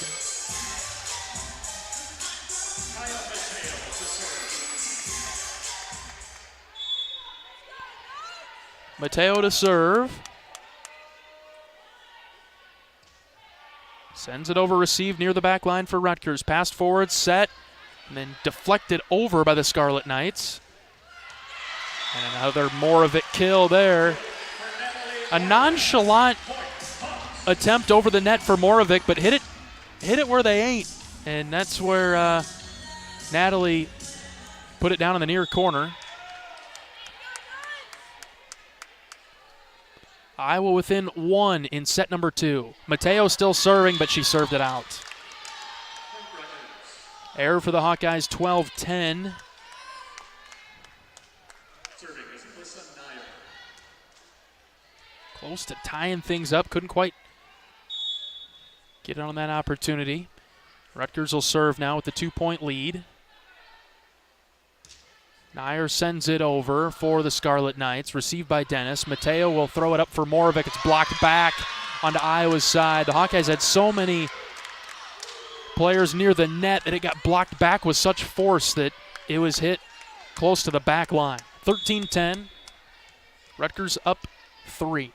Mateo to serve. Sends it over, received near the back line for Rutgers. Passed forward, set, and then deflected over by the Scarlet Knights. And another Moravec kill there. A nonchalant attempt over the net for Moravec, but hit it where they ain't. And that's where Natalie put it down in the near corner. Iowa within 1 in set number 2. Mateo still serving, but she served it out. Error for the Hawkeyes, 12-10. Close to tying things up. Couldn't quite get on that opportunity. Rutgers will serve now with the 2-point lead. Nair sends it over for the Scarlet Knights. Received by Dennis. Mateo will throw it up for Moravec. It's blocked back onto Iowa's side. The Hawkeyes had so many players near the net that it got blocked back with such force that it was hit close to the back line. 13-10. Rutgers up 3.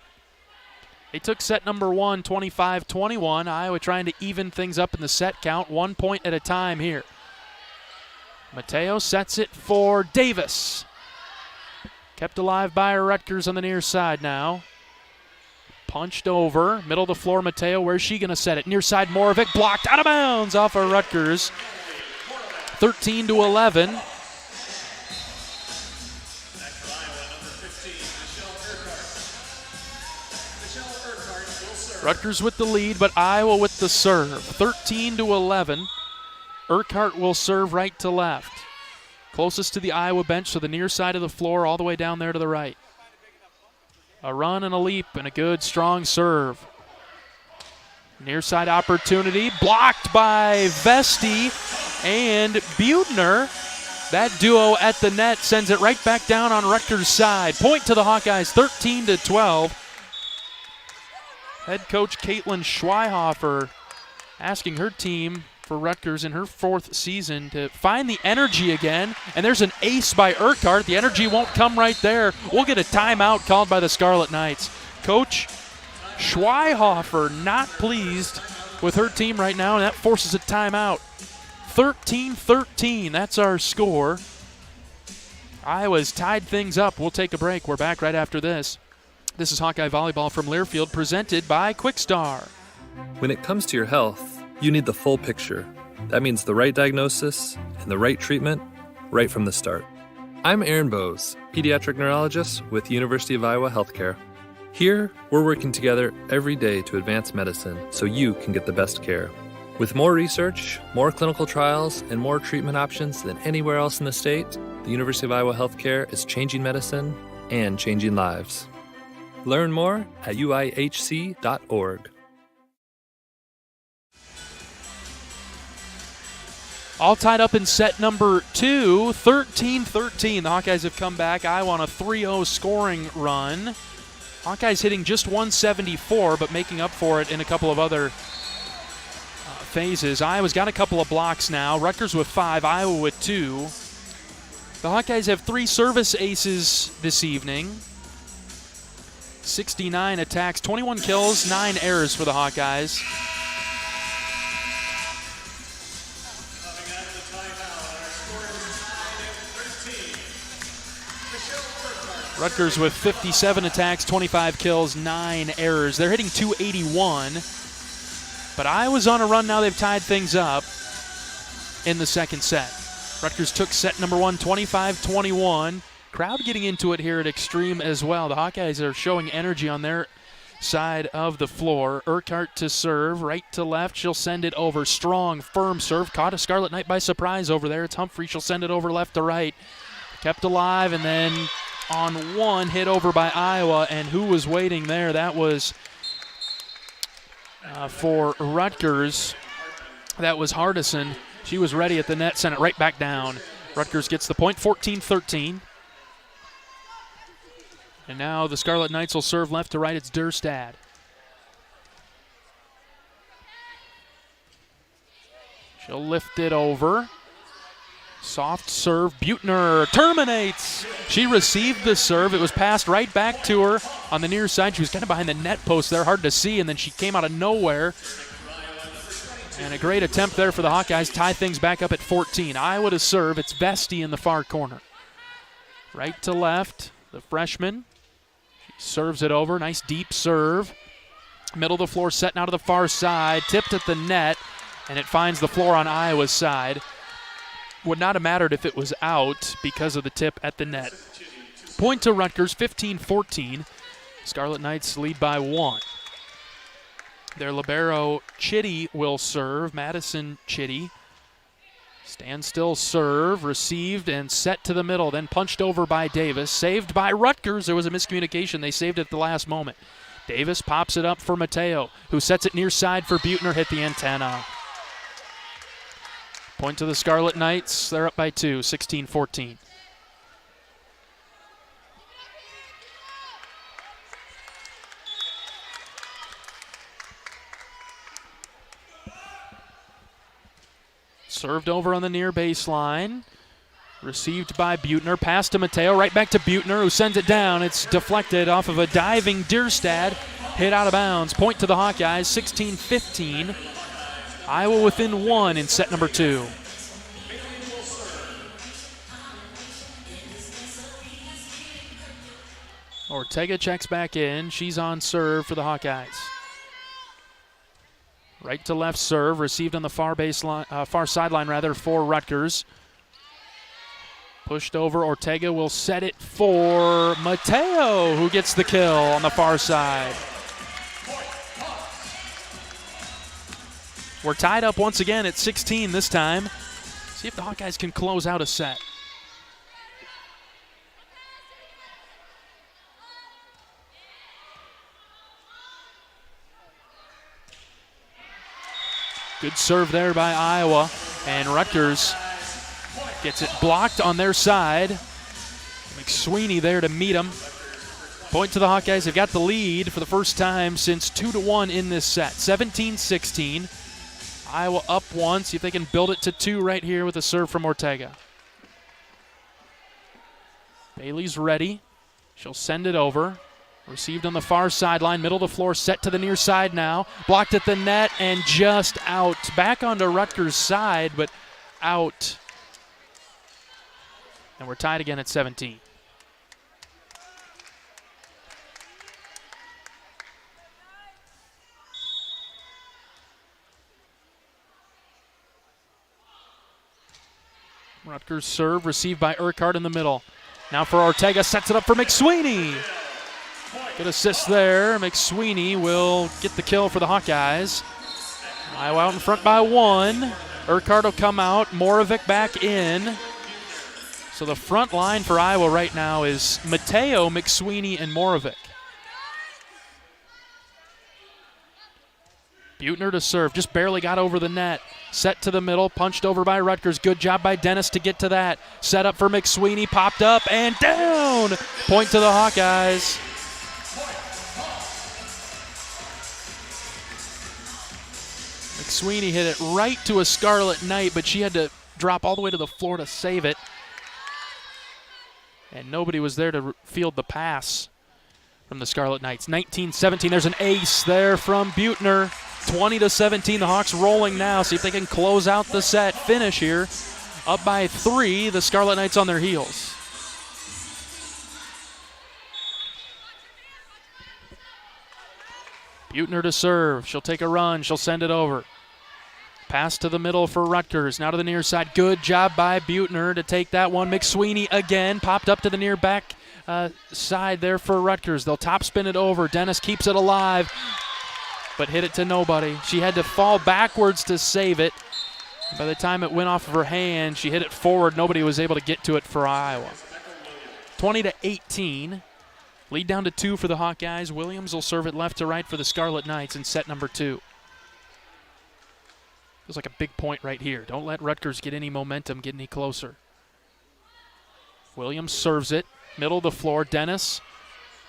They took set number 1, 25-21. Iowa trying to even things up in the set count, 1 point at a time here. Mateo sets it for Davis. Kept alive by Rutgers on the near side now. Punched over. Middle of the floor, Mateo. Where's she going to set it? Near side, Moravec blocked out of bounds off of Rutgers. 13-11. Rutgers with the lead, but Iowa with the serve. 13-11. Urquhart will serve right to left. Closest to the Iowa bench, so the near side of the floor all the way down there to the right. A run and a leap and a good, strong serve. Near side opportunity, blocked by Vesti and Buettner. That duo at the net sends it right back down on Rutgers' side. Point to the Hawkeyes, 13-12. Head coach Caitlin Schweihofer asking her team for Rutgers in her 4th season to find the energy again. And there's an ace by Urquhart. The energy won't come right there. We'll get a timeout called by the Scarlet Knights. Coach Schweihofer not pleased with her team right now, and that forces a timeout. 13-13, that's our score. Iowa's tied things up. We'll take a break. We're back right after this. This is Hawkeye Volleyball from Learfield, presented by Quickstar. When it comes to your health, you need the full picture. That means the right diagnosis and the right treatment right from the start. I'm Aaron Bose, pediatric neurologist with University of Iowa Healthcare. Here, we're working together every day to advance medicine so you can get the best care. With more research, more clinical trials, and more treatment options than anywhere else in the state, the University of Iowa Healthcare is changing medicine and changing lives. Learn more at uihc.org. All tied up in set number 2, 13-13. The Hawkeyes have come back. Iowa on a 3-0 scoring run. Hawkeyes hitting just 174, but making up for it in a couple of other phases. Iowa's got a couple of blocks now. Rutgers with 5, Iowa with 2. The Hawkeyes have 3 service aces this evening. 69 attacks, 21 kills, 9 errors for the Hawkeyes. Rutgers with 57 attacks, 25 kills, 9 errors. They're hitting .281. But Iowa's on a run now. They've tied things up in the second set. Rutgers took set number 1, 25-21. Crowd getting into it here at Extreme as well. The Hawkeyes are showing energy on their side of the floor. Urquhart to serve, right to left. She'll send it over. Strong, firm serve. Caught a Scarlet Knight by surprise over there. It's Humphrey. She'll send it over left to right. Kept alive, and then on one, hit over by Iowa. And who was waiting there? That was for Rutgers. That was Hardison. She was ready at the net, sent it right back down. Rutgers gets the point, 14-13. And now the Scarlet Knights will serve left to right. It's Durstad. She'll lift it over. Soft serve. Buettner terminates. She received the serve. It was passed right back to her on the near side. She was kind of behind the net post there, hard to see, and then she came out of nowhere. And a great attempt there for the Hawkeyes. Tie things back up at 14. Iowa to serve. It's Vesti in the far corner. Right to left, the freshman. She serves it over. Nice deep serve. Middle of the floor set now to the far side. Tipped at the net, and it finds the floor on Iowa's side. Would not have mattered if it was out because of the tip at the net. Point to Rutgers, 15-14. Scarlet Knights lead by 1. Their libero, Chitty, will serve. Madison Chitty. Standstill serve, received and set to the middle, then punched over by Davis. Saved by Rutgers. There was a miscommunication. They saved it at the last moment. Davis pops it up for Mateo, who sets it near side for Buettner. Hit the antenna. Point to the Scarlet Knights. They're up by 2, 16-14. Served over on the near baseline. Received by Buettner. Pass to Mateo. Right back to Buettner, who sends it down. It's deflected off of a diving Durstad. Hit out of bounds. Point to the Hawkeyes, 16-15. Iowa within 1 in set number 2. Ortega checks back in. She's on serve for the Hawkeyes. Right to left serve, received on the far sideline for Rutgers. Pushed over. Ortega will set it for Mateo, who gets the kill on the far side. We're tied up once again at 16 this time. See if the Hawkeyes can close out a set. Good serve there by Iowa, and Rutgers gets it blocked on their side. McSweeney there to meet him. Point to the Hawkeyes. They've got the lead for the first time since 2-1 in this set. 17-16. Iowa up one. See if they can build it to 2 right here with a serve from Ortega. Bailey's ready. She'll send it over. Received on the far sideline, middle of the floor, set to the near side now. Blocked at the net and just out. Back onto Rutgers' side, but out. And we're tied again at 17. Rutgers serve, received by Urquhart in the middle. Now for Ortega, sets it up for McSweeney. Good assist there. McSweeney will get the kill for the Hawkeyes. Iowa out in front by 1. Urquhart will come out. Moravec back in. So the front line for Iowa right now is Mateo, McSweeney, and Moravec. Buechner to serve. Just barely got over the net. Set to the middle. Punched over by Rutgers. Good job by Dennis to get to that. Set up for McSweeney. Popped up and down. Point to the Hawkeyes. McSweeney hit it right to a Scarlet Knight, but she had to drop all the way to the floor to save it. And nobody was there to field the pass from the Scarlet Knights. 19-17, there's an ace there from Buechner. 20-17, the Hawks rolling now. See if they can close out the set, finish here. Up by 3, the Scarlet Knights on their heels. Buechner to serve. She'll take a run. She'll send it over. Pass to the middle for Rutgers. Now to the near side. Good job by Buechner to take that one. McSweeney again. Popped up to the near back side there for Rutgers. They'll top spin it over. Dennis keeps it alive, but hit it to nobody. She had to fall backwards to save it. By the time it went off of her hand, she hit it forward. Nobody was able to get to it for Iowa. 20-18. Lead down to 2 for the Hawkeyes. Williams will serve it left to right for the Scarlet Knights in set number 2. Feels like a big point right here. Don't let Rutgers get any momentum, get any closer. Williams serves it. Middle of the floor. Dennis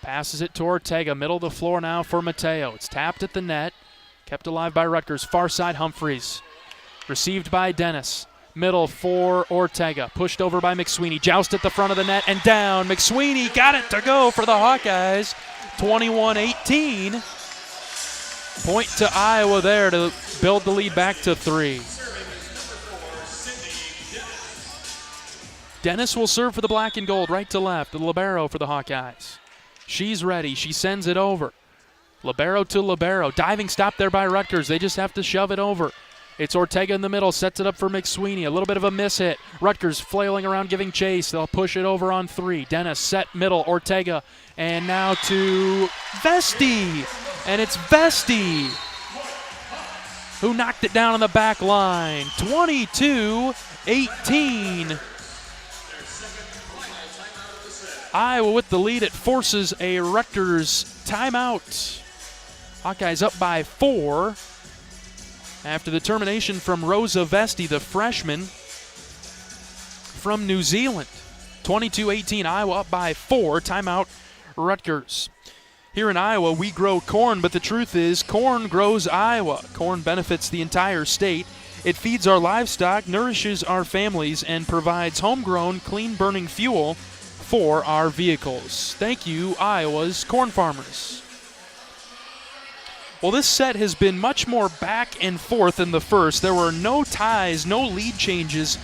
passes it to Ortega. Middle of the floor now for Mateo. It's tapped at the net. Kept alive by Rutgers. Far side Humphreys. Received by Dennis. Middle for Ortega. Pushed over by McSweeney. Joust at the front of the net and down. McSweeney got it to go for the Hawkeyes. 21-18. Point to Iowa there to build the lead back to 3. Dennis will serve for the black and gold, right to left. The libero for the Hawkeyes. She's ready. She sends it over. Libero to libero. Diving stop there by Rutgers. They just have to shove it over. It's Ortega in the middle, sets it up for McSweeney. A little bit of a miss hit. Rutgers flailing around giving chase. They'll push it over on 3. Dennis set middle, Ortega. And now to Vesti. And it's Vesti who knocked it down on the back line. 22-18. Iowa with the lead. It forces a Rutgers timeout. Hawkeyes up by 4. After the termination from Rosa Vesti, the freshman from New Zealand. 22-18, Iowa up by 4. Timeout, Rutgers. Here in Iowa, we grow corn, but the truth is corn grows Iowa. Corn benefits the entire state. It feeds our livestock, nourishes our families, and provides homegrown, clean-burning fuel for our vehicles. Thank you, Iowa's corn farmers. Well, this set has been much more back and forth than the first. There were no ties, no lead changes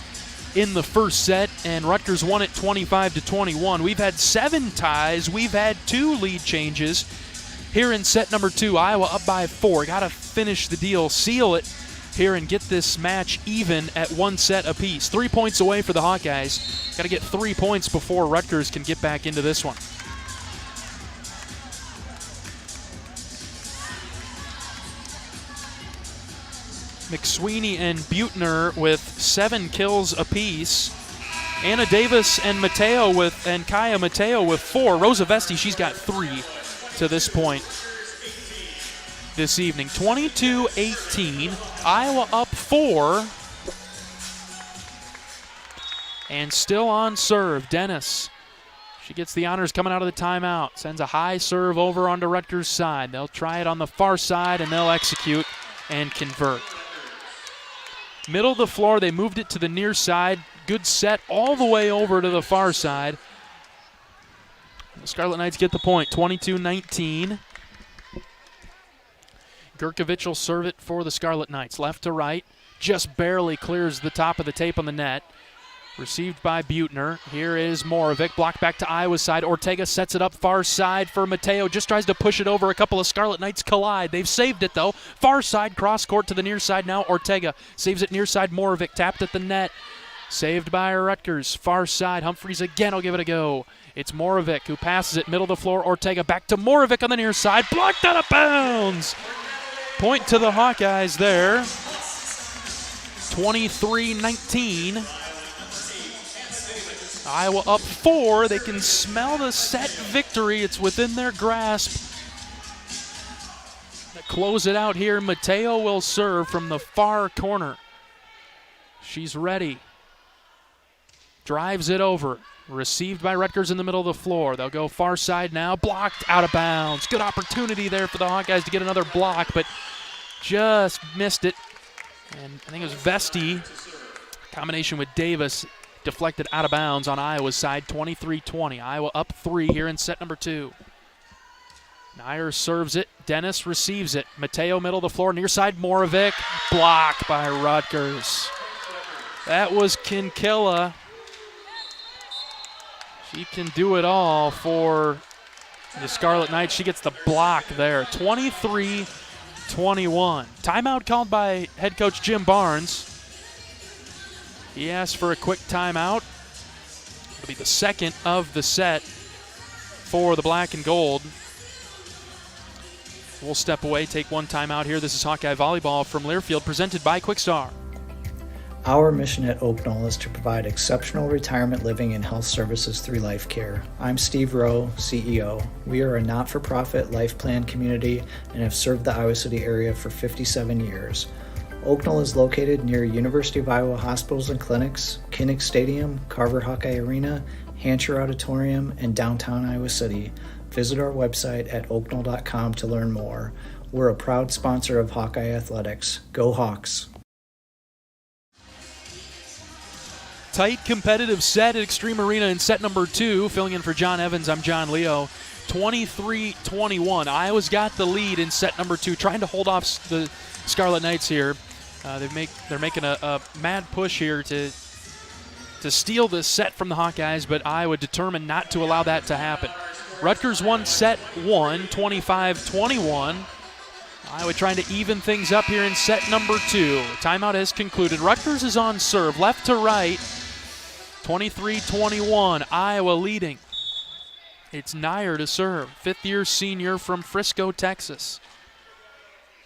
in the first set, and Rutgers won it 25-21. We've had 7 ties. We've had 2 lead changes. Here in set number 2, Iowa up by 4. Got to finish the deal, seal it here, and get this match even at 1 set apiece. 3 points away for the Hawkeyes. Got to get 3 points before Rutgers can get back into this one. McSweeney and Buettner with 7 kills apiece. Anna Davis and Kaya Mateo with 4. Rosa Vesti, she's got 3 to this point this evening. 22-18. Iowa up 4. And still on serve, Dennis. She gets the honors coming out of the timeout. Sends a high serve over onto Rutgers' side. They'll try it on the far side, and they'll execute and convert. Middle of the floor, they moved it to the near side. Good set all the way over to the far side. The Scarlet Knights get the point, 22-19. Gurkovich will serve it for the Scarlet Knights. Left to right, just barely clears the top of the tape on the net. Received by Buettner. Here is Moravec. Blocked back to Iowa's side. Ortega sets it up far side for Mateo. Just tries to push it over. A couple of Scarlet Knights collide. They've saved it, though. Far side, cross court to the near side now. Ortega saves it near side. Moravec tapped at the net. Saved by Rutgers. Far side. Humphreys again will give it a go. It's Moravec who passes it. Middle of the floor. Ortega back to Moravec on the near side. Blocked out of bounds. Point to the Hawkeyes there. 23-19. Iowa up 4. They can smell the set victory. It's within their grasp. They close it out here. Mateo will serve from the far corner. She's ready. Drives it over. Received by Rutgers in the middle of the floor. They'll go far side now. Blocked out of bounds. Good opportunity there for the Hawkeyes to get another block, but just missed it. And I think it was Vesti, combination with Davis, deflected out of bounds on Iowa's side, 23-20. Iowa up 3 here in set number 2. Nair serves it. Dennis receives it. Mateo middle of the floor, near side Moravec. Blocked by Rutgers. That was Kinkilla. She can do it all for the Scarlet Knights. She gets the block there. 23-21. Timeout called by head coach Jim Barnes. He asked for a quick timeout. It'll be the second of the set for the black and gold. We'll step away, take one timeout here. This is Hawkeye Volleyball from Learfield, presented by Quickstar. Our mission at Oak Knoll is to provide exceptional retirement living and health services through life care. I'm Steve Rowe, CEO. We are a not-for-profit life plan community and have served the Iowa City area for 57 years. Oak Knoll is located near University of Iowa hospitals and clinics, Kinnick Stadium, Carver Hawkeye Arena, Hancher Auditorium, and downtown Iowa City. Visit our website at oakknoll.com to learn more. We're a proud sponsor of Hawkeye Athletics. Go Hawks! Tight competitive set at Extreme Arena in set number 2. Filling in for John Evans, I'm John Leo. 23-21. Iowa's got the lead in set number 2, trying to hold off the Scarlet Knights here. They're making a mad push here to steal this set from the Hawkeyes, but Iowa determined not to allow that to happen. Rutgers won set 1, 25-21. Iowa trying to even things up here in set number 2. Timeout has concluded. Rutgers is on serve, left to right. 23-21, Iowa leading. It's Nair to serve, fifth-year senior from Frisco, Texas.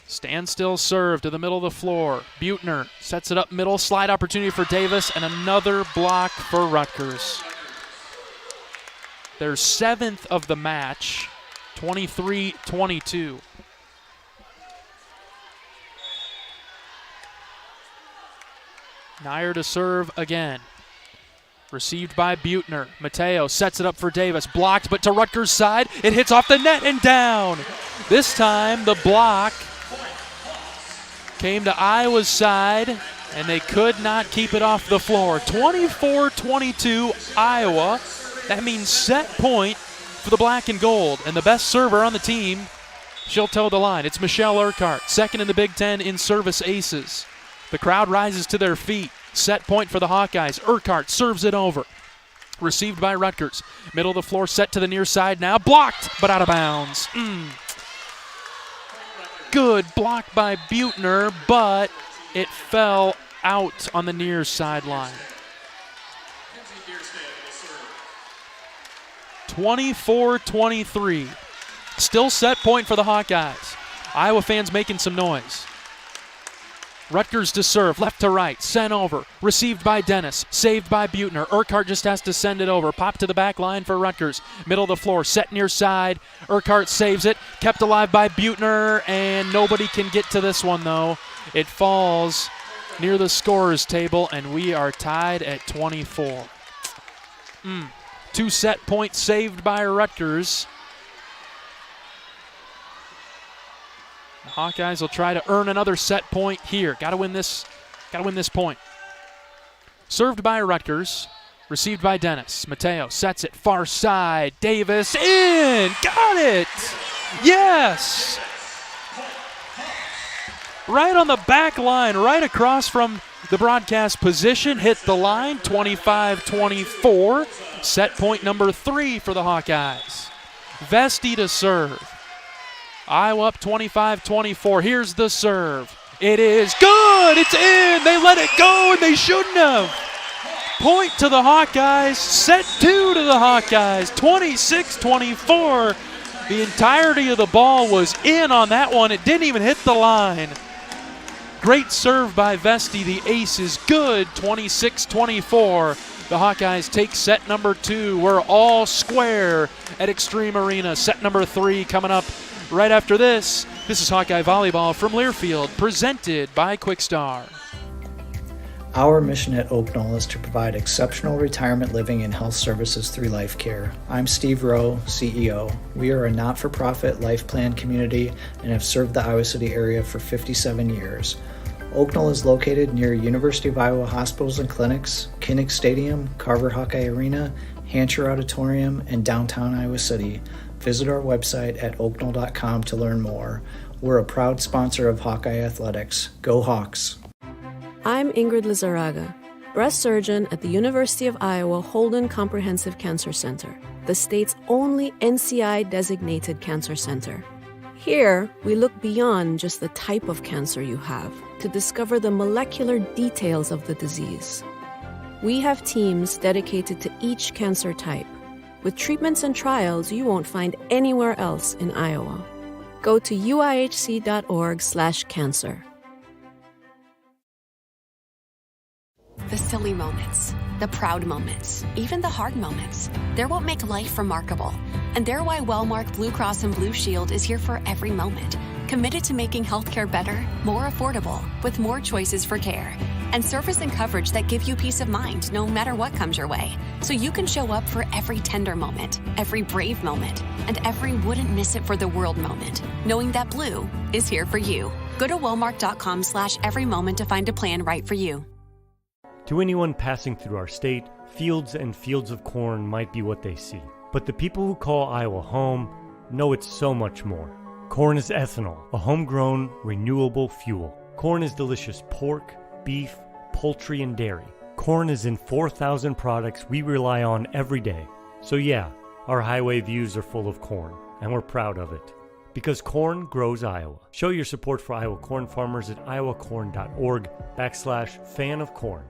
Standstill serve to the middle of the floor. Buettner sets it up middle, slide opportunity for Davis, and another block for Rutgers. Their 7th of the match, 23-22. Nair to serve again. Received by Buettner. Mateo sets it up for Davis. Blocked, but to Rutgers' side. It hits off the net and down. This time the block came to Iowa's side, and they could not keep it off the floor. 24-22 Iowa. That means set point for the black and gold. And the best server on the team, she'll toe the line. It's Michelle Urquhart, second in the Big Ten in service aces. The crowd rises to their feet. Set point for the Hawkeyes. Urquhart serves it over. Received by Rutgers. Middle of the floor, set to the near side now. Blocked, but out of bounds. Good block by Buettner, but it fell out on the near sideline. 24-23. Still set point for the Hawkeyes. Iowa fans making some noise. Rutgers to serve, left to right, sent over, received by Dennis, saved by Buettner. Urquhart just has to send it over, pop to the back line for Rutgers. Middle of the floor, set near side. Urquhart saves it, kept alive by Buettner, and nobody can get to this one though. It falls near the scorer's table, and we are tied at 24. 2 set points saved by Rutgers. The Hawkeyes will try to earn another set point here. Got to win this point. Served by Rutgers, received by Dennis. Mateo sets it far side. Davis in. Got it. Yes. Right on the back line, right across from the broadcast position. Hit the line. 25-24. Set point number 3 for the Hawkeyes. Vesti to serve. Iowa up 25-24. Here's the serve. It is good. It's in. They let it go, and they shouldn't have. Point to the Hawkeyes. Set 2 to the Hawkeyes. 26-24. The entirety of the ball was in on that one. It didn't even hit the line. Great serve by Vesti. The ace is good. 26-24. The Hawkeyes take set number 2. We're all square at Extreme Arena. Set number 3 coming up right after this. This is Hawkeye Volleyball from Learfield, presented by Quickstar. Our mission at Oak Knoll is to provide exceptional retirement living and health services through life care. I'm Steve Rowe, CEO. We are a not-for-profit life plan community and have served the Iowa City area for 57 years. Oak Knoll is located near University of Iowa hospitals and clinics, Kinnick Stadium, Carver Hawkeye Arena, Hancher Auditorium, and downtown Iowa City. Visit our website at oaknoll.com to learn more. We're a proud sponsor of Hawkeye Athletics. Go Hawks! I'm Ingrid Lizarraga, breast surgeon at the University of Iowa Holden Comprehensive Cancer Center, the state's only NCI-designated cancer center. Here, we look beyond just the type of cancer you have to discover the molecular details of the disease. We have teams dedicated to each cancer type, with treatments and trials you won't find anywhere else in Iowa. Go to uihc.org/cancer. The silly moments, the proud moments, even the hard moments. They're what make life remarkable. And they're why Wellmark Blue Cross and Blue Shield is here for every moment. Committed to making healthcare better, more affordable, with more choices for care. And service and coverage that give you peace of mind no matter what comes your way. So you can show up for every tender moment, every brave moment, and every wouldn't miss it for the world moment, knowing that Blue is here for you. Go to wellmark.com/every moment to find a plan right for you. To anyone passing through our state, fields and fields of corn might be what they see. But the people who call Iowa home know it's so much more. Corn is ethanol, a homegrown, renewable fuel. Corn is delicious pork, beef, poultry, and dairy. Corn is in 4,000 products we rely on every day. So yeah, our highway views are full of corn, and we're proud of it. Because corn grows Iowa. Show your support for Iowa corn farmers at iowacorn.org/fan of corn.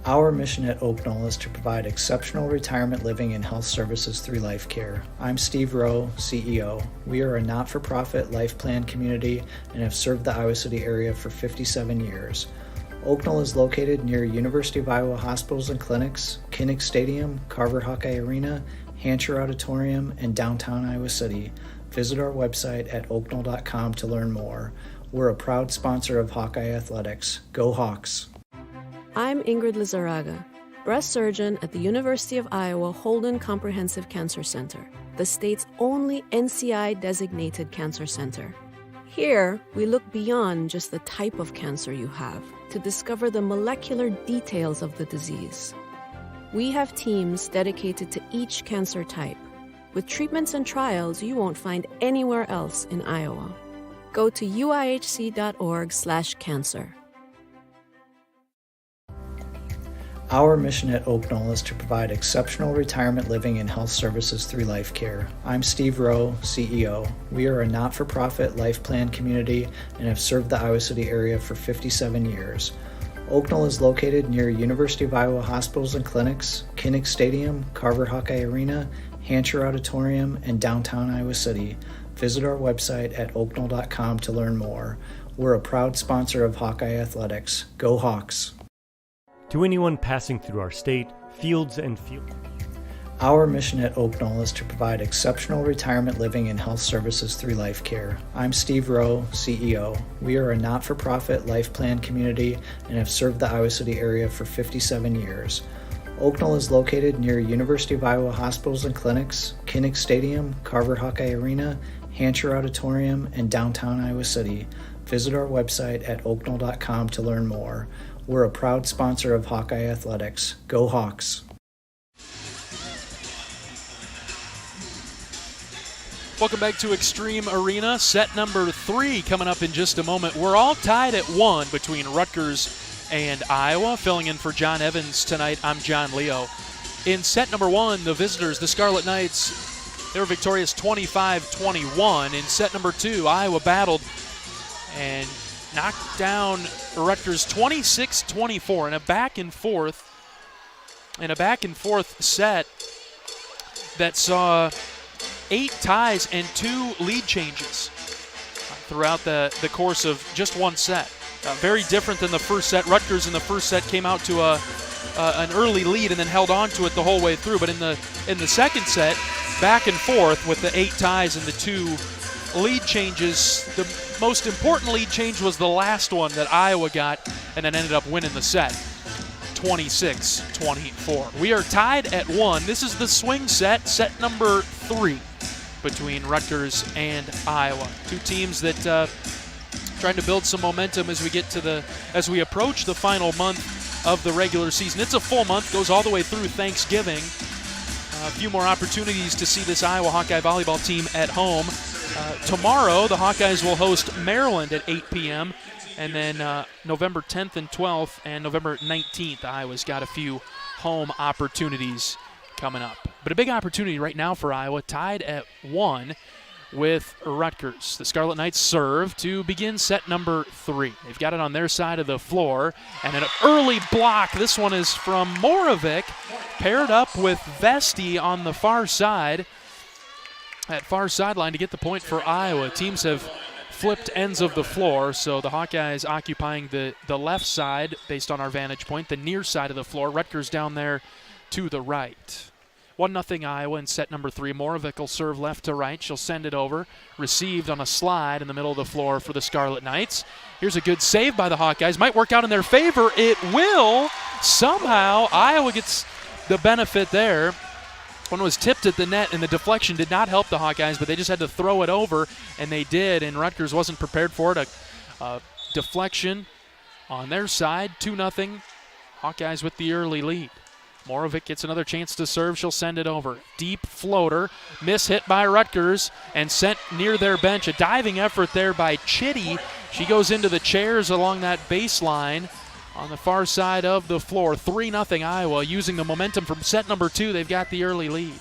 Our mission at Oak Knoll is to provide exceptional retirement living and health services through life care. I'm Steve Rowe, CEO. We are a not-for-profit life plan community and have served the Iowa City area for 57 years. Oak Knoll is located near University of Iowa hospitals and clinics, Kinnick Stadium, Carver Hawkeye Arena, Hancher Auditorium, and downtown Iowa City. Visit our website at oaknoll.com to learn more. We're a proud sponsor of Hawkeye Athletics. Go Hawks! I'm Ingrid Lizarraga, breast surgeon at the University of Iowa Holden Comprehensive Cancer Center, the state's only NCI-designated cancer center. Here, we look beyond just the type of cancer you have to discover the molecular details of the disease. We have teams dedicated to each cancer type, with treatments and trials you won't find anywhere else in Iowa. Go to uihc.org/cancer. Our mission at Oak Knoll is to provide exceptional retirement living and health services through life care. I'm Steve Rowe, CEO. We are a not-for-profit life plan community and have served the Iowa City area for 57 years. Oak Knoll is located near University of Iowa hospitals and clinics, Kinnick Stadium, Carver Hawkeye Arena, Hancher Auditorium, and downtown Iowa City. Visit our website at oaknoll.com to learn more. We're a proud sponsor of Hawkeye Athletics. Go Hawks! To anyone passing through our state, fields and fields. Our mission at Oak Knoll is to provide exceptional retirement living and health services through life care. I'm Steve Rowe, CEO. We are a not-for-profit life plan community and have served the Iowa City area for 57 years. Oak Knoll is located near University of Iowa hospitals and clinics, Kinnick Stadium, Carver Hawkeye Arena, Hancher Auditorium, and downtown Iowa City. Visit our website at oakknoll.com to learn more. We're a proud sponsor of Hawkeye Athletics. Go Hawks! Welcome back to Extreme Arena. Set number 3 coming up in just a moment. We're all tied at 1 between Rutgers and Iowa. Filling in for John Evans tonight, I'm John Leo. In set number 1, the visitors, the Scarlet Knights, they were victorious 25-21. In set number 2, Iowa battled and knocked down Rutgers 26-24 in a back and forth set that saw 8 ties and 2 lead changes throughout the course of just one set. Very different than the first set. Rutgers in the first set came out to an early lead and then held on to it the whole way through. But in the second set, back and forth with the 8 ties and the 2 lead changes. The most important lead change was the last one that Iowa got and then ended up winning the set, 26-24. We are tied at 1. This is the swing set, set number 3. Between Rutgers and Iowa, 2 teams that trying to build some momentum as we approach the final month of the regular season. It's a full month, goes all the way through Thanksgiving. A few more opportunities to see this Iowa Hawkeye volleyball team at home. Tomorrow, the Hawkeyes will host Maryland at 8 p.m. And then November 10th and 12th and November 19th, Iowa's got a few home opportunities coming up. But a big opportunity right now for Iowa, tied at 1 with Rutgers. The Scarlet Knights serve to begin set number 3. They've got it on their side of the floor, and an early block. This one is from Moravec, paired up with Vesti on the far side. That far sideline to get the point for Iowa. Teams have flipped ends of the floor, so the Hawkeyes occupying the left side based on our vantage point, the near side of the floor. Rutgers down there to the right. 1-0 Iowa in set number 3. Moravec will serve left to right. She'll send it over. Received on a slide in the middle of the floor for the Scarlet Knights. Here's a good save by the Hawkeyes. Might work out in their favor. It will. Somehow Iowa gets the benefit there. One was tipped at the net, and the deflection did not help the Hawkeyes, but they just had to throw it over, and they did, and Rutgers wasn't prepared for it. A deflection on their side, 2-0. Hawkeyes with the early lead. Moravec gets another chance to serve. She'll send it over. Deep floater. Miss hit by Rutgers and sent near their bench. A diving effort there by Chitty. She goes into the chairs along that baseline on the far side of the floor. 3-0 Iowa. Using the momentum from set number 2, they've got the early lead.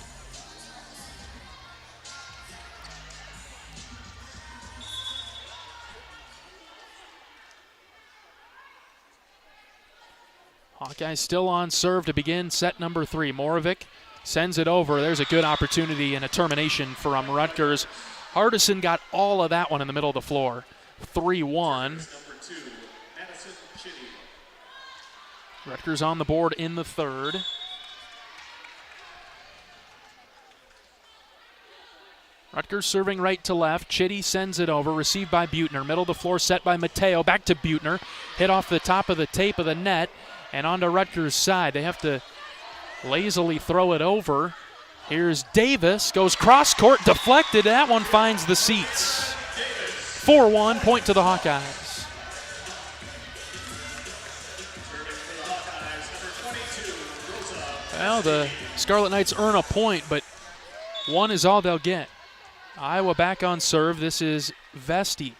Hawkeyes still on serve to begin set number 3. Moravec sends it over. There's a good opportunity and a termination from Rutgers. Hardison got all of that one in the middle of the floor. 3-1. Rutgers on the board in the third. Rutgers serving right to left. Chitty sends it over. Received by Buettner. Middle of the floor set by Mateo. Back to Buettner. Hit off the top of the tape of the net and onto Rutgers' side. They have to lazily throw it over. Here's Davis. Goes cross-court. Deflected. That one finds the seats. 4-1. Point to the Hawkeyes. Well, the Scarlet Knights earn a point, but one is all they'll get. Iowa back on serve. This is Vesti.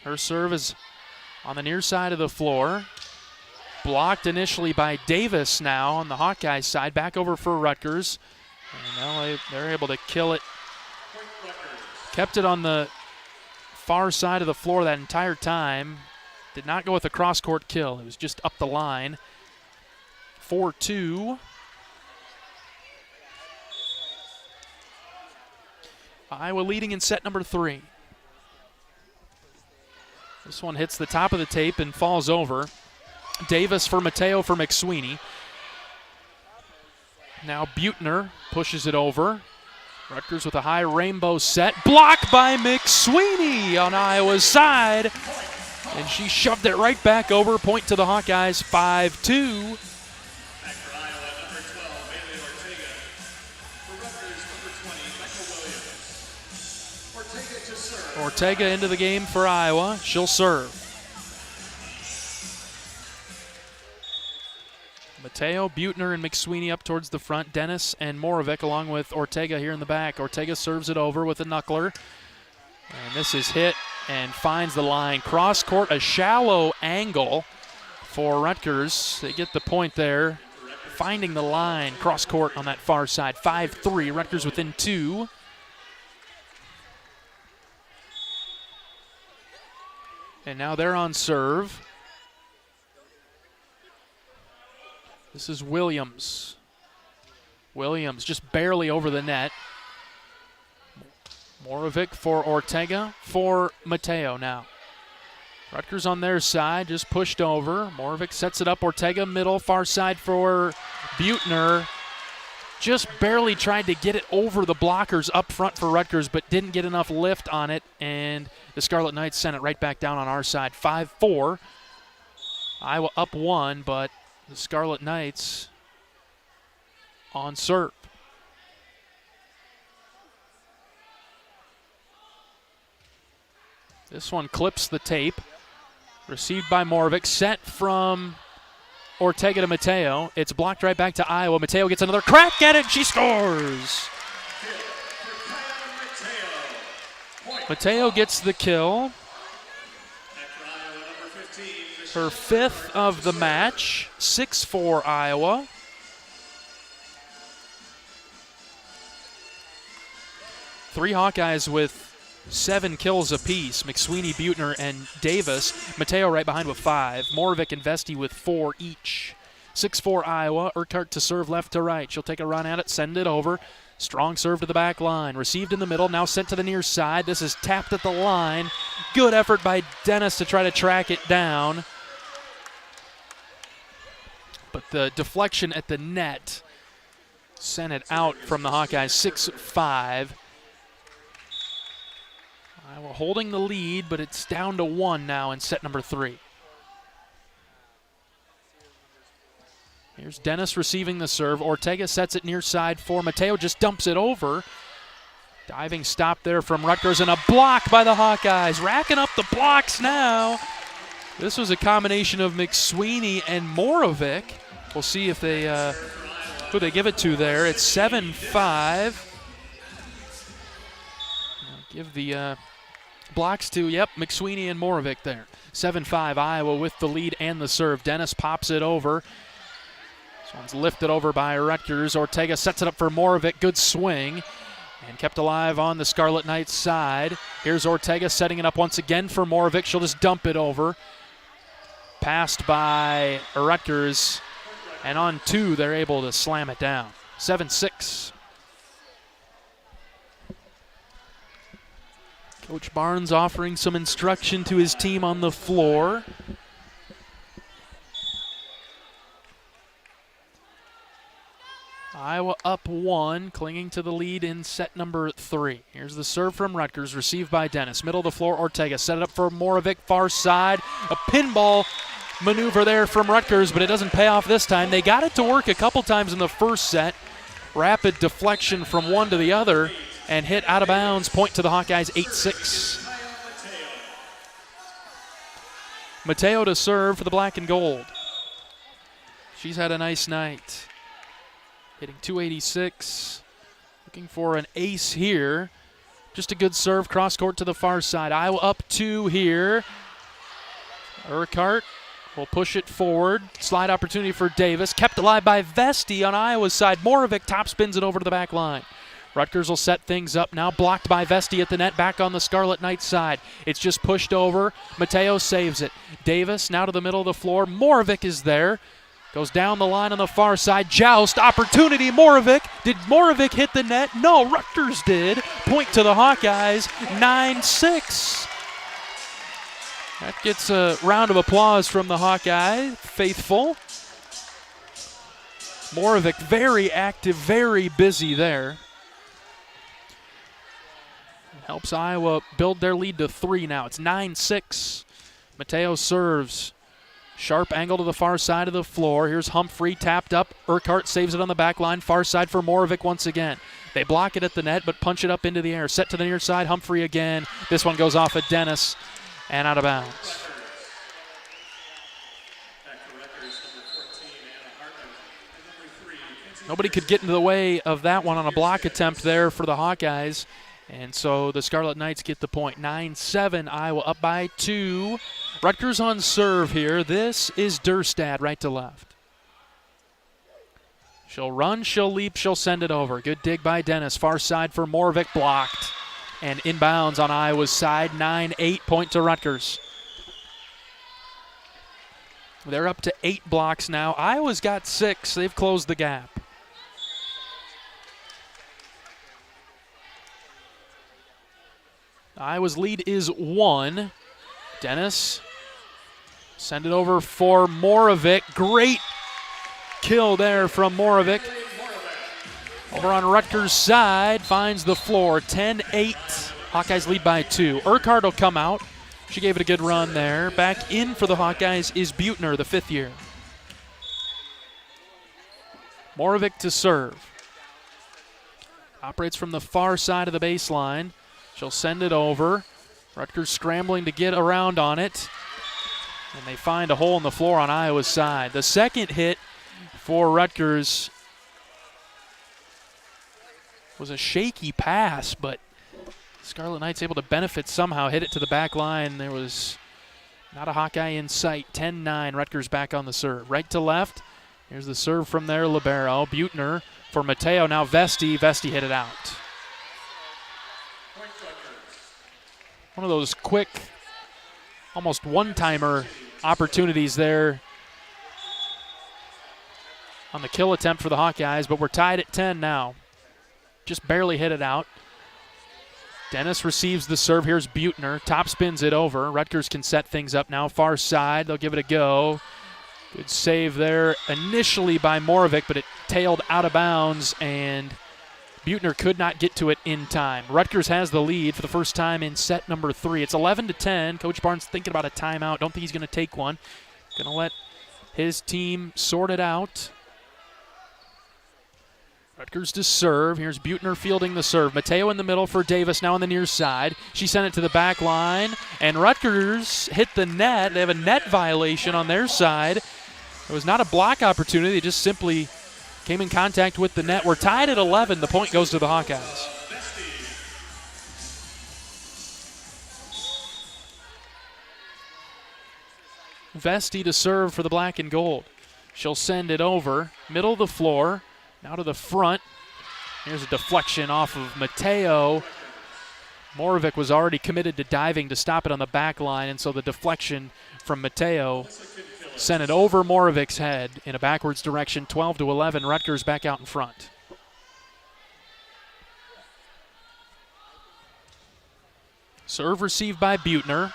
Her serve is on the near side of the floor. Blocked initially by Davis now on the Hawkeyes side. Back over for Rutgers. And now they're able to kill it. Kept it on the far side of the floor that entire time. Did not go with a cross-court kill. It was just up the line. 4-2. Iowa leading in set number 3. This one hits the top of the tape and falls over. Davis for Mateo for McSweeney. Now Buettner pushes it over. Rutgers with a high rainbow set. Blocked by McSweeney on Iowa's side. And she shoved it right back over. Point to the Hawkeyes, 5-2. Ortega into the game for Iowa. She'll serve. Mateo, Buettner, and McSweeney up towards the front. Dennis and Moravec along with Ortega here in the back. Ortega serves it over with a knuckler. And this is hit and finds the line. Cross court, a shallow angle for Rutgers. They get the point there. Finding the line, cross court on that far side. 5-3, Rutgers within 2. And now they're on serve. This is Williams. Williams just barely over the net. Moravec for Ortega for Mateo now. Rutgers on their side, just pushed over. Moravec sets it up. Ortega middle, far side for Buettner. Just barely tried to get it over the blockers up front for Rutgers, but didn't get enough lift on it, and the Scarlet Knights sent it right back down on our side. 5-4. Iowa up 1, but the Scarlet Knights on serve. This one clips the tape. Received by Moravec. Set from Ortega to Mateo. It's blocked right back to Iowa. Mateo gets another crack at it. She scores. Mateo gets the kill. Her 5th of the match. 6-4 Iowa. Three Hawkeyes with 7 kills apiece. McSweeney, Buettner, and Davis. Mateo right behind with 5. Moravec and Vesti with 4 each. 6-4 Iowa. Urquhart to serve left to right. She'll take a run at it, send it over. Strong serve to the back line. Received in the middle, now sent to the near side. This is tapped at the line. Good effort by Dennis to try to track it down. But the deflection at the net sent it out from the Hawkeyes. 6-5. Iowa holding the lead, but it's down to 1 now in set number 3. Here's Dennis receiving the serve. Ortega sets it near side for Mateo, just dumps it over. Diving stop there from Rutgers, and a block by the Hawkeyes. Racking up the blocks now. This was a combination of McSweeney and Moravec. We'll see if they who they give it to there. It's 7-5. Give the blocks to, McSweeney and Moravec there. 7-5, Iowa with the lead and the serve. Dennis pops it over. This one's lifted over by Rutgers. Ortega sets it up for Moravec. Good swing. And kept alive on the Scarlet Knights side. Here's Ortega setting it up once again for Moravec. She'll just dump it over. Passed by Rutgers. And on 2, they're able to slam it down. 7-6. Coach Barnes offering some instruction to his team on the floor. Iowa up 1, clinging to the lead in set number 3. Here's the serve from Rutgers, received by Dennis. Middle of the floor, Ortega set it up for Moravec, far side. A pinball maneuver there from Rutgers, but it doesn't pay off this time. They got it to work a couple times in the first set. Rapid deflection from one to the other. And hit out of bounds, point to the Hawkeyes, 8-6. Mateo to serve for the black and gold. She's had a nice night. Hitting 286. Looking for an ace here. Just a good serve, cross court to the far side. Iowa up 2 here. Urquhart will push it forward. Slide opportunity for Davis. Kept alive by Vesti on Iowa's side. Moravec top spins it over to the back line. Rutgers will set things up now, blocked by Vesti at the net, back on the Scarlet Knights side. It's just pushed over. Mateo saves it. Davis now to the middle of the floor. Moravec is there. Goes down the line on the far side. Joust opportunity. Moravec. Did Moravec hit the net? No, Rutgers did. Point to the Hawkeyes, 9-6. That gets a round of applause from the Hawkeye faithful. Moravec very active, very busy there. Helps Iowa build their lead to 3 now. It's 9-6. Mateo serves. Sharp angle to the far side of the floor. Here's Humphrey tapped up. Urquhart saves it on the back line. Far side for Moravec once again. They block it at the net, but punch it up into the air. Set to the near side. Humphrey again. This one goes off at Dennis and out of bounds. Nobody could get into the way of that one on a block attempt there for the Hawkeyes. And so the Scarlet Knights get the point. 9-7, Iowa up by 2. Rutgers on serve here. This is Durstad right to left. She'll run, she'll leap, she'll send it over. Good dig by Dennis. Far side for Moravec, blocked. And inbounds on Iowa's side. 9-8, point to Rutgers. They're up to 8 blocks now. Iowa's got 6. They've closed the gap. Iowa's lead is 1. Dennis, send it over for Moravec. Great kill there from Moravec. Over on Rutgers' side, finds the floor. 10-8. Hawkeyes lead by 2. Urquhart will come out. She gave it a good run there. Back in for the Hawkeyes is Buettner, the 5th year. Moravec to serve. Operates from the far side of the baseline. She'll send it over. Rutgers scrambling to get around on it. And they find a hole in the floor on Iowa's side. The second hit for Rutgers was a shaky pass, but Scarlet Knights able to benefit somehow. Hit it to the back line. There was not a Hawkeye in sight. 10-9, Rutgers back on the serve. Right to left. Here's the serve from their libero. Buettner for Mateo. Now Vesti. Vesti hit it out. One of those quick, almost one-timer opportunities there on the kill attempt for the Hawkeyes, but we're tied at 10 now. Just barely hit it out. Dennis receives the serve. Here's Buettner. Top spins it over. Rutgers can set things up now. Far side. They'll give it a go. Good save there initially by Moravec, but it tailed out of bounds, and Buettner could not get to it in time. Rutgers has the lead for the first time in set number 3. It's 11-10. Coach Barnes thinking about a timeout. Don't think he's going to take one. Going to let his team sort it out. Rutgers to serve. Here's Buettner fielding the serve. Mateo in the middle for Davis, now on the near side. She sent it to the back line, and Rutgers hit the net. They have a net violation on their side. It was not a block opportunity. They just simply came in contact with the net. We're tied at 11. The point goes to the Hawkeyes. Vesti to serve for the black and gold. She'll send it over. Middle of the floor. Now to the front. Here's a deflection off of Mateo. Moravec was already committed to diving to stop it on the back line, and so the deflection from Mateo sent it over Moravec's head in a backwards direction. 12-11, Rutgers back out in front. Serve received by Buettner.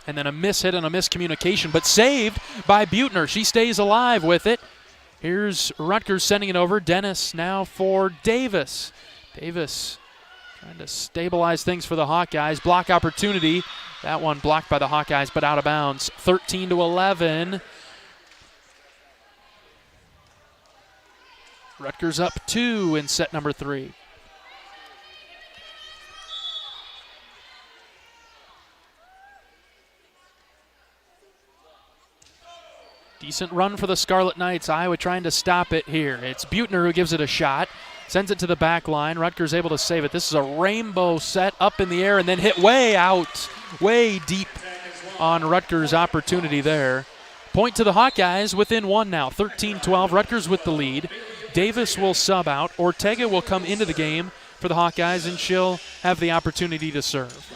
And then a miss hit and a miscommunication, but saved by Buettner. She stays alive with it. Here's Rutgers sending it over. Dennis now for Davis. Davis trying to stabilize things for the Hawkeyes. Block opportunity. That one blocked by the Hawkeyes, but out of bounds. 13-11. Rutgers up 2 in set number 3. Decent run for the Scarlet Knights. Iowa trying to stop it here. It's Buettner who gives it a shot. Sends it to the back line. Rutgers able to save it. This is a rainbow set up in the air and then hit way out, way deep on Rutgers' opportunity there. Point to the Hawkeyes, within 1 now. 13-12, Rutgers with the lead. Davis will sub out. Ortega will come into the game for the Hawkeyes, and she'll have the opportunity to serve.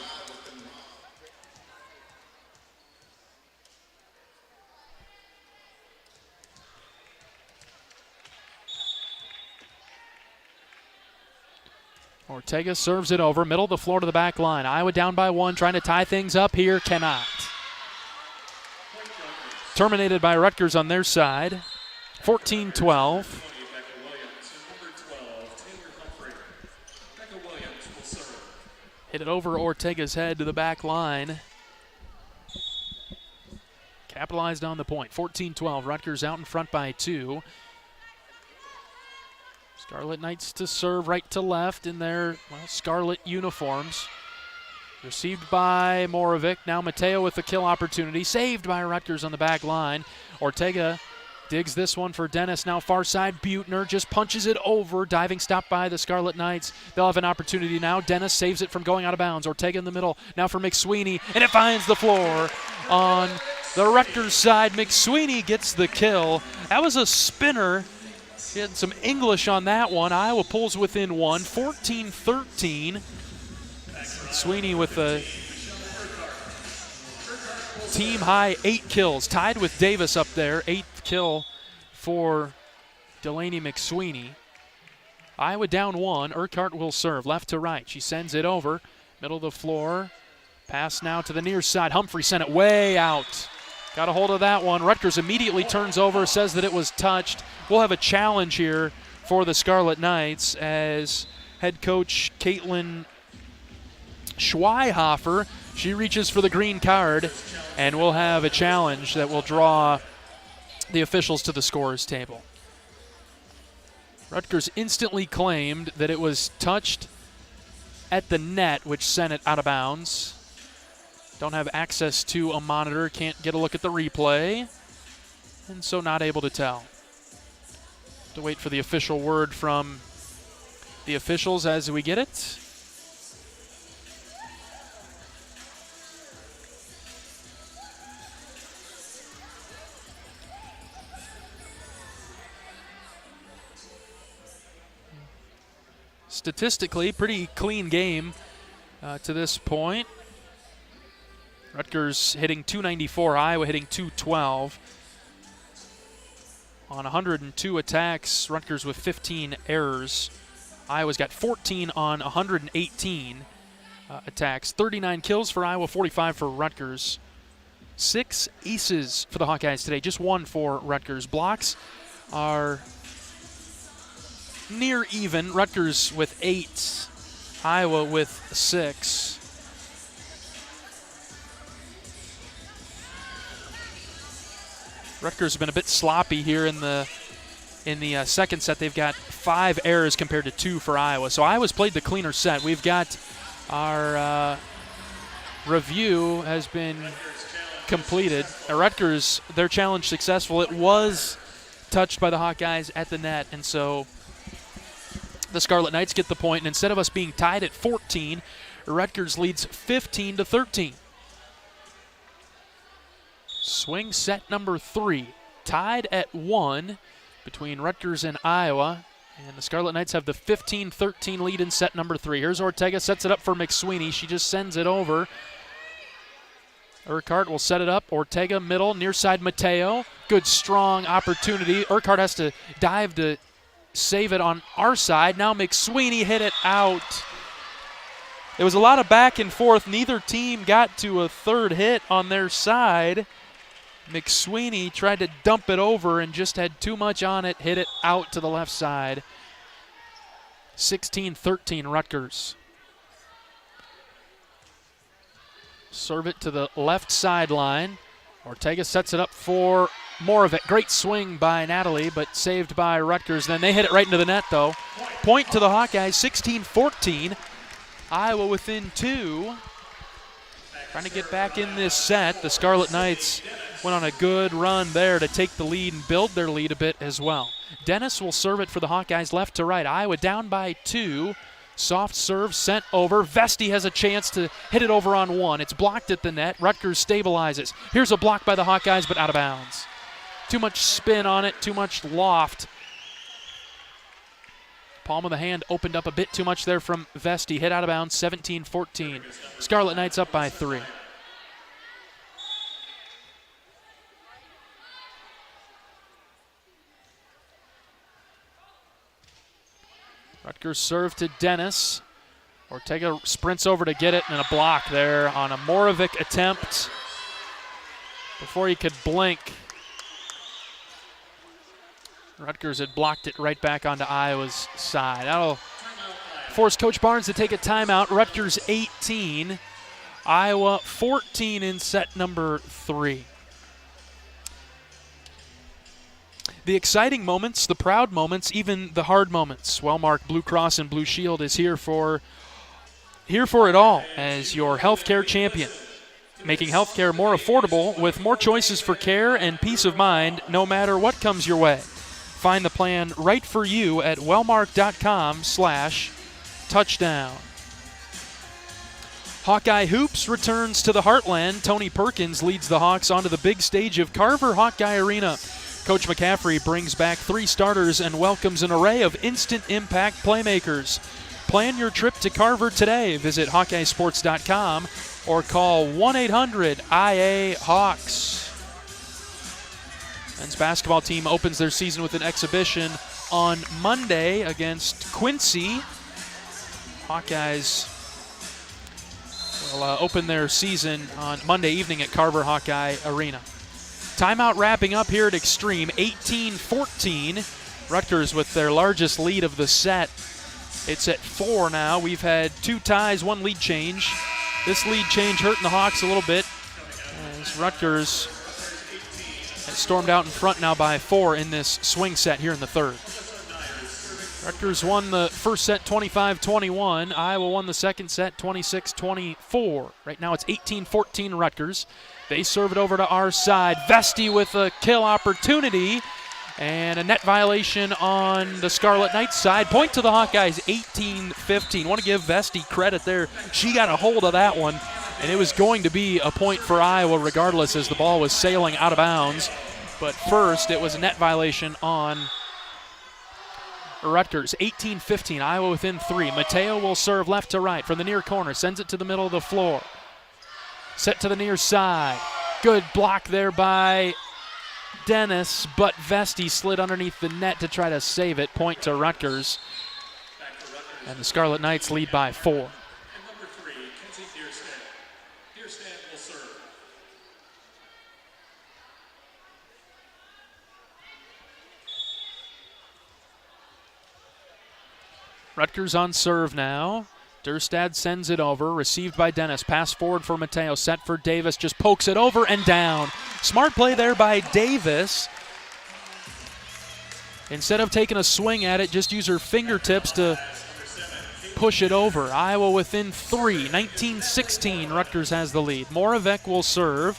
Ortega serves it over, middle of the floor to the back line. Iowa down by 1, trying to tie things up here, cannot. Terminated by Rutgers on their side, 14-12. Hit it over Ortega's head to the back line. Capitalized on the point, 14-12. Rutgers out in front by 2. Scarlet Knights to serve right to left in their scarlet uniforms. Received by Moravec. Now Mateo with the kill opportunity. Saved by Rutgers on the back line. Ortega digs this one for Dennis. Now far side, Buettner just punches it over. Diving stop by the Scarlet Knights. They'll have an opportunity now. Dennis saves it from going out of bounds. Ortega in the middle. Now for McSweeney. And it finds the floor on the Rutgers side. McSweeney gets the kill. That was a spinner. He had some English on that one. Iowa pulls within 1, 14-13. Sweeney with a team-high 8 kills, tied with Davis up there. 8th kill for Delaney McSweeney. Iowa down 1. Urquhart will serve left to right. She sends it over, middle of the floor. Pass now to the near side. Humphrey sent it way out. Got a hold of that one. Rutgers immediately turns over, says that it was touched. We'll have a challenge here for the Scarlet Knights as head coach Caitlin Schweihofer, she reaches for the green card, and we'll have a challenge that will draw the officials to the scorer's table. Rutgers instantly claimed that it was touched at the net, which sent it out of bounds. Don't have access to a monitor, can't get a look at the replay, and so not able to tell. To wait for the official word from the officials as we get it. Statistically, pretty clean game to this point. Rutgers hitting .294, Iowa hitting .212. On 102 attacks, Rutgers with 15 errors. Iowa's got 14 on 118 attacks. 39 kills for Iowa, 45 for Rutgers. 6 aces for the Hawkeyes today, just 1 for Rutgers. Blocks are near even. Rutgers with 8, Iowa with 6. Rutgers have been a bit sloppy here in the second set. They've got 5 errors compared to 2 for Iowa. So Iowa's played the cleaner set. We've got our review has been completed. Rutgers, their challenge successful. It was touched by the Hawkeyes at the net, and so the Scarlet Knights get the point. And instead of us being tied at 14, Rutgers leads 15-13. Swing set number 3, tied at 1 between Rutgers and Iowa. And the Scarlet Knights have the 15-13 lead in set number 3. Here's Ortega, sets it up for McSweeney. She just sends it over. Urquhart will set it up. Ortega middle, near side Mateo. Good strong opportunity. Urquhart has to dive to save it on our side. Now McSweeney hit it out. It was a lot of back and forth. Neither team got to a third hit on their side. McSweeney tried to dump it over and just had too much on it, hit it out to the left side. 16-13 Rutgers. Serve it to the left sideline. Ortega sets it up for Moravec. Great swing by Natalie, but saved by Rutgers. Then they hit it right into the net, though. Point to the Hawkeyes, 16-14. Iowa within 2. Trying to get back in this set. The Scarlet Knights went on a good run there to take the lead and build their lead a bit as well. Dennis will serve it for the Hawkeyes left to right. Iowa down by 2. Soft serve sent over. Vesti has a chance to hit it over on 1. It's blocked at the net. Rutgers stabilizes. Here's a block by the Hawkeyes, but out of bounds. Too much spin on it, too much loft. Palm of the hand opened up a bit too much there from Vesti. Hit out of bounds, 17-14. Scarlet Knights up by 3. Rutgers serve to Dennis. Ortega sprints over to get it, and a block there on a Moravec attempt. Before he could blink, Rutgers had blocked it right back onto Iowa's side. That'll force Coach Barnes to take a timeout. Rutgers 18, Iowa 14 in set number 3. The exciting moments, the proud moments, even the hard moments. Wellmark Blue Cross and Blue Shield is here for it all as your healthcare champion, making healthcare more affordable with more choices for care and peace of mind no matter what comes your way. Find the plan right for you at wellmark.com/touchdown. Hawkeye Hoops returns to the Heartland. Tony Perkins leads the Hawks onto the big stage of Carver Hawkeye Arena. Coach McCaffrey brings back 3 starters and welcomes an array of instant impact playmakers. Plan your trip to Carver today. Visit HawkeyeSports.com or call 1-800-IA-HAWKS. Men's basketball team opens their season with an exhibition on Monday against Quincy. Hawkeyes will open their season on Monday evening at Carver Hawkeye Arena. Timeout wrapping up here at Extreme, 18-14. Rutgers with their largest lead of the set. It's at 4 now. We've had 2 ties, 1 lead change. This lead change hurting the Hawks a little bit as Rutgers has stormed out in front now by 4 in this swing set here in the third. Rutgers won the first set 25-21. Iowa won the second set 26-24. Right now it's 18-14 Rutgers. They serve it over to our side. Vesti with a kill opportunity and a net violation on the Scarlet Knights side. Point to the Hawkeyes, 18-15. Want to give Vesti credit there. She got a hold of that one, and it was going to be a point for Iowa regardless as the ball was sailing out of bounds. But first, it was a net violation on Rutgers. 18-15, Iowa within 3. Mateo will serve left to right from the near corner, sends it to the middle of the floor. Set to the near side. Good block there by Dennis, but Vesti slid underneath the net to try to save it. Point to Rutgers. And the Scarlet Knights lead by 4. Rutgers on serve now. Durstad sends it over, received by Dennis. Pass forward for Mateo, set for Davis, just pokes it over and down. Smart play there by Davis. Instead of taking a swing at it, just use her fingertips to push it over. Iowa within 3, 19-16, Rutgers has the lead. Moravec will serve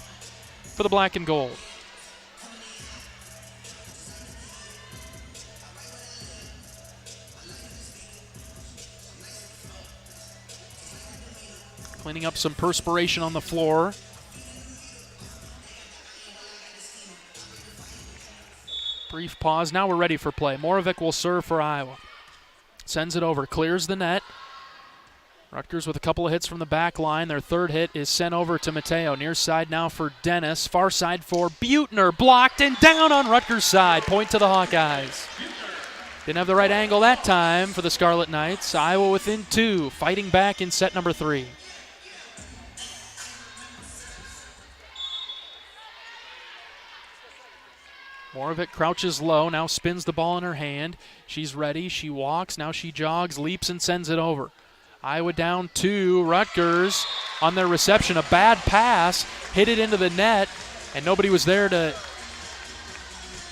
for the black and gold. Cleaning up some perspiration on the floor. Brief pause. Now we're ready for play. Moravec will serve for Iowa. Sends it over. Clears the net. Rutgers with a couple of hits from the back line. Their third hit is sent over to Mateo. Near side now for Dennis. Far side for Buettner. Blocked and down on Rutgers' side. Point to the Hawkeyes. Didn't have the right angle that time for the Scarlet Knights. Iowa within 2. Fighting back in set number 3. Moravec crouches low, now spins the ball in her hand. She's ready, she walks, now she jogs, leaps and sends it over. Iowa down 2, Rutgers on their reception. A bad pass, hit it into the net, and nobody was there to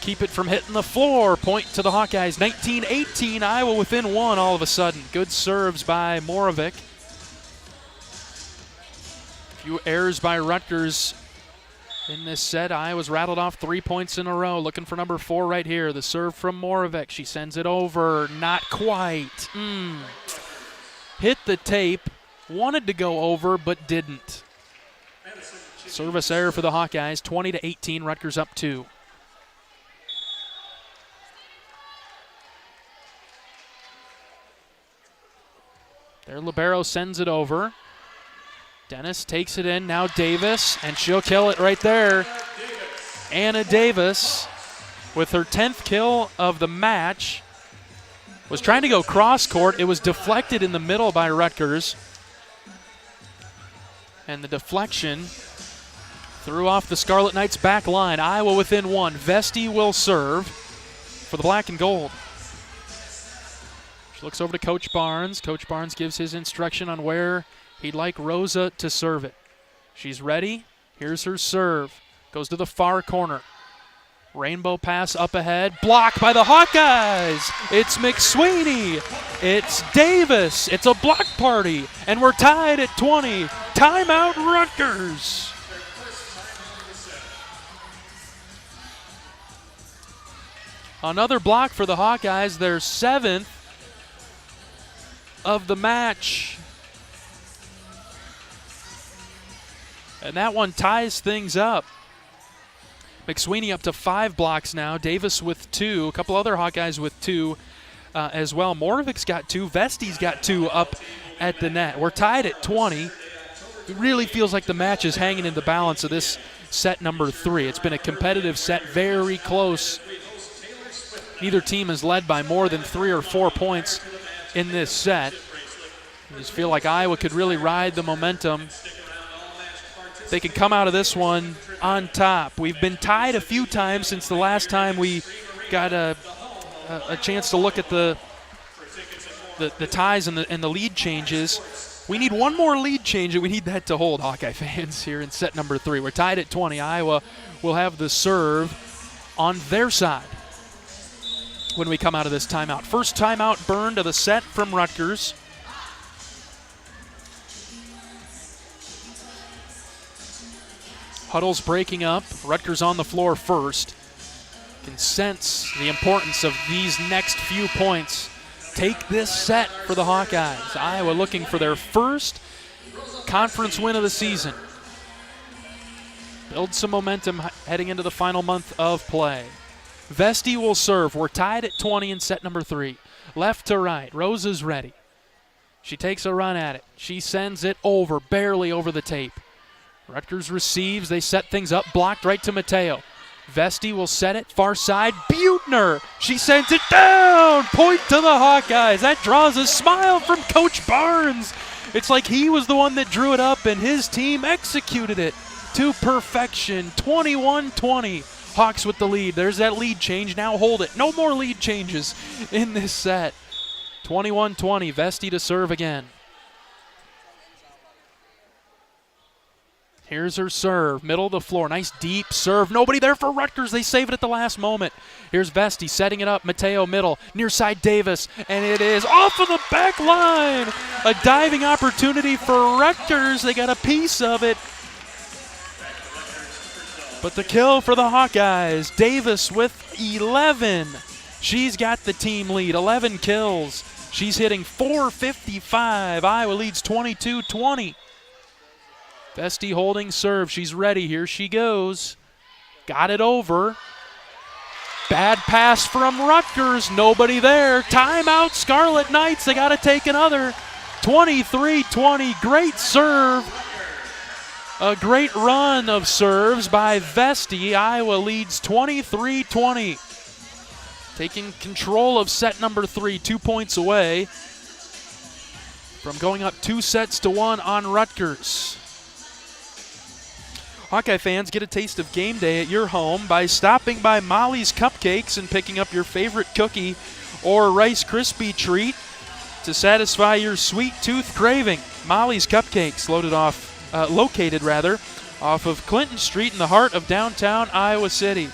keep it from hitting the floor. Point to the Hawkeyes, 19-18, Iowa within 1 all of a sudden. Good serves by Moravec. A few errors by Rutgers in this set. Iowa's rattled off 3 points in a row. Looking for number 4 right here. The serve from Moravec. She sends it over. Not quite. Hit the tape. Wanted to go over, but didn't. Service error for the Hawkeyes. 20-18. Rutgers up 2. Their libero sends it over. Dennis takes it in, now Davis, and she'll kill it right there. Anna Davis with her 10th kill of the match. was trying to go cross court. It was deflected in the middle by Rutgers. And the deflection threw off the Scarlet Knights back line. Iowa within one. Vesti will serve for the black and gold. She looks over to Coach Barnes. Coach Barnes gives his instruction on where he'd like Rosa to serve it. She's ready. Here's her serve. Goes to the far corner. Rainbow pass up ahead. Blocked by the Hawkeyes. It's McSweeney. It's Davis. It's a block party. And we're tied at 20. Timeout Rutgers. Another block for the Hawkeyes. Their 7th of the match. And that one ties things up. McSweeney up to 5 blocks now. Davis with 2. A couple other Hawkeyes with 2 as well. Moravic's got 2. Vesti's got 2 up at the net. We're tied at 20. It really feels like the match is hanging in the balance of this set number 3. It's been a competitive set, very close. Neither team has led by more than 3 or 4 points in this set. I just feel like Iowa could really ride the momentum. They can come out of this one on top. We've been tied a few times since the last time we got a chance to look at the ties and the lead changes. We need one more lead change, and we need that to hold, Hawkeye fans, here in set number 3. We're tied at 20. Iowa will have the serve on their side when we come out of this timeout. First timeout burned of the set from Rutgers. Huddles breaking up. Rutgers on the floor first. Can sense the importance of these next few points. Take this set for the Hawkeyes. Iowa looking for their first conference win of the season. Build some momentum heading into the final month of play. Vesti will serve. We're tied at 20 in set number 3. Left to right. Rosa's ready. She takes a run at it. She sends it over, barely over the tape. Rutgers receives. They set things up. Blocked right to Mateo. Vesti will set it. Far side. Butner. She sends it down. Point to the Hawkeyes. That draws a smile from Coach Barnes. It's like he was the one that drew it up and his team executed it to perfection. 21-20. Hawks with the lead. There's that lead change. Now hold it. No more lead changes in this set. 21-20. Vesti to serve again. Here's her serve, middle of the floor. Nice deep serve. Nobody there for Rutgers. They save it at the last moment. Here's Vesti setting it up. Mateo middle, near side Davis, and it is off of the back line. A diving opportunity for Rutgers. They got a piece of it. But the kill for the Hawkeyes. Davis with 11. She's got the team lead, 11 kills. She's hitting .455. Iowa leads 22-20. Vesti holding serve. She's ready. Here she goes. Got it over. Bad pass from Rutgers. Nobody there. Timeout, Scarlet Knights. They got to take another. 23-20. Great serve. A great run of serves by Vesti. Iowa leads 23-20. Taking control of set number 3. 2 points away from going up 2-1 on Rutgers. Hawkeye fans, get a taste of game day at your home by stopping by Molly's Cupcakes and picking up your favorite cookie or Rice Krispie treat to satisfy your sweet tooth craving. Molly's Cupcakes, located off of Clinton Street in the heart of downtown Iowa City.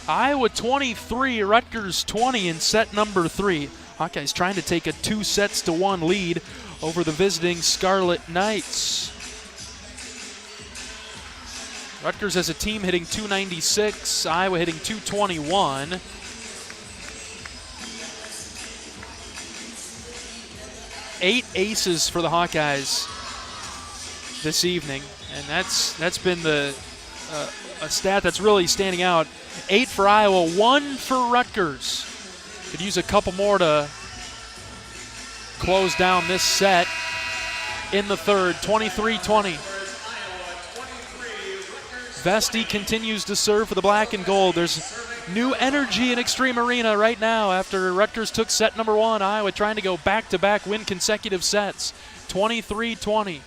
Iowa 23, Rutgers 20 in set number 3. Hawkeyes trying to take a 2-1 lead over the visiting Scarlet Knights. Rutgers as a team hitting .296, Iowa hitting .221. Eight aces for the Hawkeyes this evening, and that's been a stat that's really standing out. 8 for Iowa, 1 for Rutgers. Could use a couple more to close down this set in the third. 23-20. Vesti continues to serve for the black and gold. There's new energy in Extreme Arena right now after Rutgers took set number 1. Iowa trying to go back-to-back, win consecutive sets, 23-20.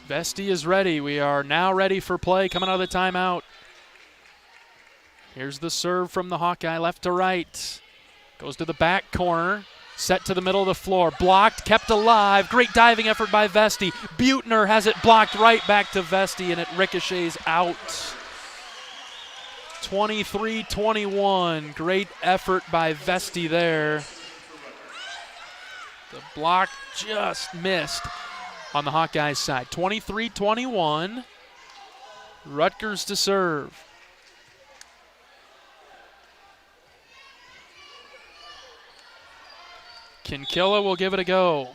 Vesti is ready. We are now ready for play coming out of the timeout. Here's the serve from the Hawkeye, left to right. Goes to the back corner. Set to the middle of the floor. Blocked, kept alive. Great diving effort by Vesti. Buettner has it blocked right back to Vesti, and it ricochets out. 23-21. Great effort by Vesti there. The block just missed on the Hawkeyes side. 23-21. Rutgers to serve. Kinkilla will give it a go.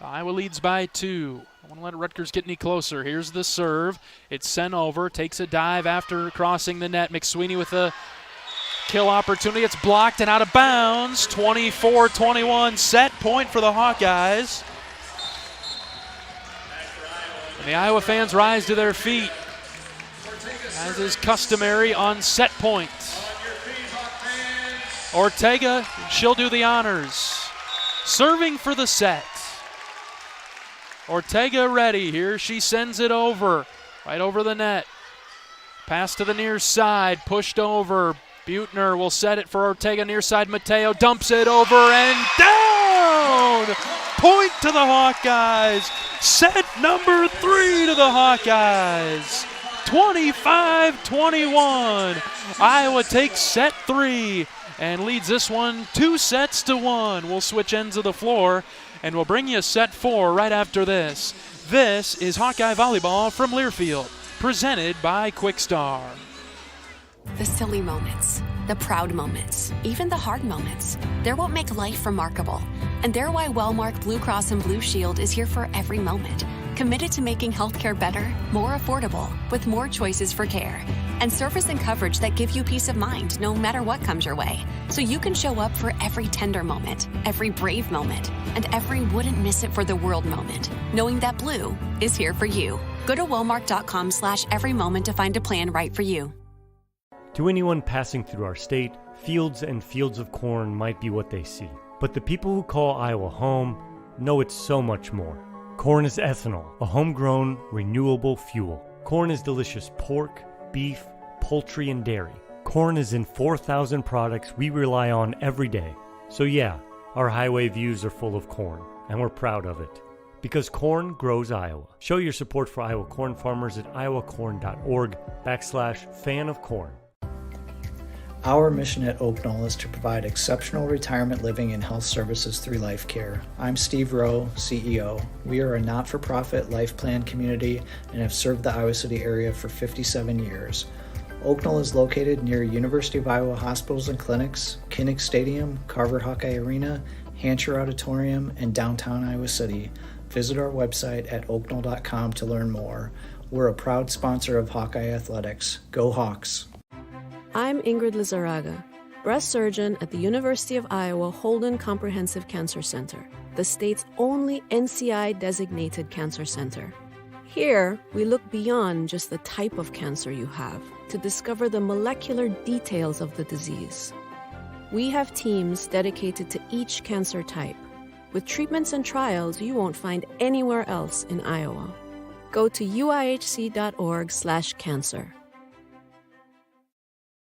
Iowa leads by 2. I want to let Rutgers get any closer. Here's the serve. It's sent over. Takes a dive after crossing the net. McSweeney with a kill opportunity. It's blocked and out of bounds. 24-21. Set point for the Hawkeyes. And the Iowa fans rise to their feet, as is customary on set point. Ortega, she'll do the honors. Serving for the set. Ortega ready. Here she sends it over. Right over the net. Pass to the near side. Pushed over. Buettner will set it for Ortega. Near side Mateo dumps it over and down! Point to the Hawkeyes. Set number 3 to the Hawkeyes. 25-21. Iowa takes set 3 and leads this one 2-1. We'll switch ends of the floor, and we'll bring you set 4 right after this. This is Hawkeye Volleyball from Learfield, presented by Quickstar. The silly moments, the proud moments, even the hard moments, they're what make life remarkable. And they're why Wellmark Blue Cross and Blue Shield is here for every moment. Committed to making healthcare better, more affordable, with more choices for care. And service and coverage that give you peace of mind no matter what comes your way. So you can show up for every tender moment, every brave moment, and every wouldn't miss it for the world moment, knowing that Blue is here for you. Go to wellmark.com/every moment to find a plan right for you. To anyone passing through our state, fields and fields of corn might be what they see. But the people who call Iowa home know it's so much more. Corn is ethanol, a homegrown, renewable fuel. Corn is delicious pork, beef, poultry, and dairy. Corn is in 4,000 products we rely on every day. So yeah, our highway views are full of corn, and we're proud of it. Because corn grows Iowa. Show your support for Iowa corn farmers at iowacorn.org/fan of corn. Our mission at Oak Knoll is to provide exceptional retirement living and health services through life care. I'm Steve Rowe, CEO. We are a not-for-profit life plan community and have served the Iowa City area for 57 years. Oak Knoll is located near University of Iowa hospitals and clinics, Kinnick Stadium, Carver Hawkeye Arena, Hancher Auditorium, and downtown Iowa City. Visit our website at oakknoll.com to learn more. We're a proud sponsor of Hawkeye Athletics. Go Hawks! I'm Ingrid Lizarraga, breast surgeon at the University of Iowa Holden Comprehensive Cancer Center, the state's only NCI-designated cancer center. Here, we look beyond just the type of cancer you have to discover the molecular details of the disease. We have teams dedicated to each cancer type, with treatments and trials you won't find anywhere else in Iowa. Go to uihc.org/cancer.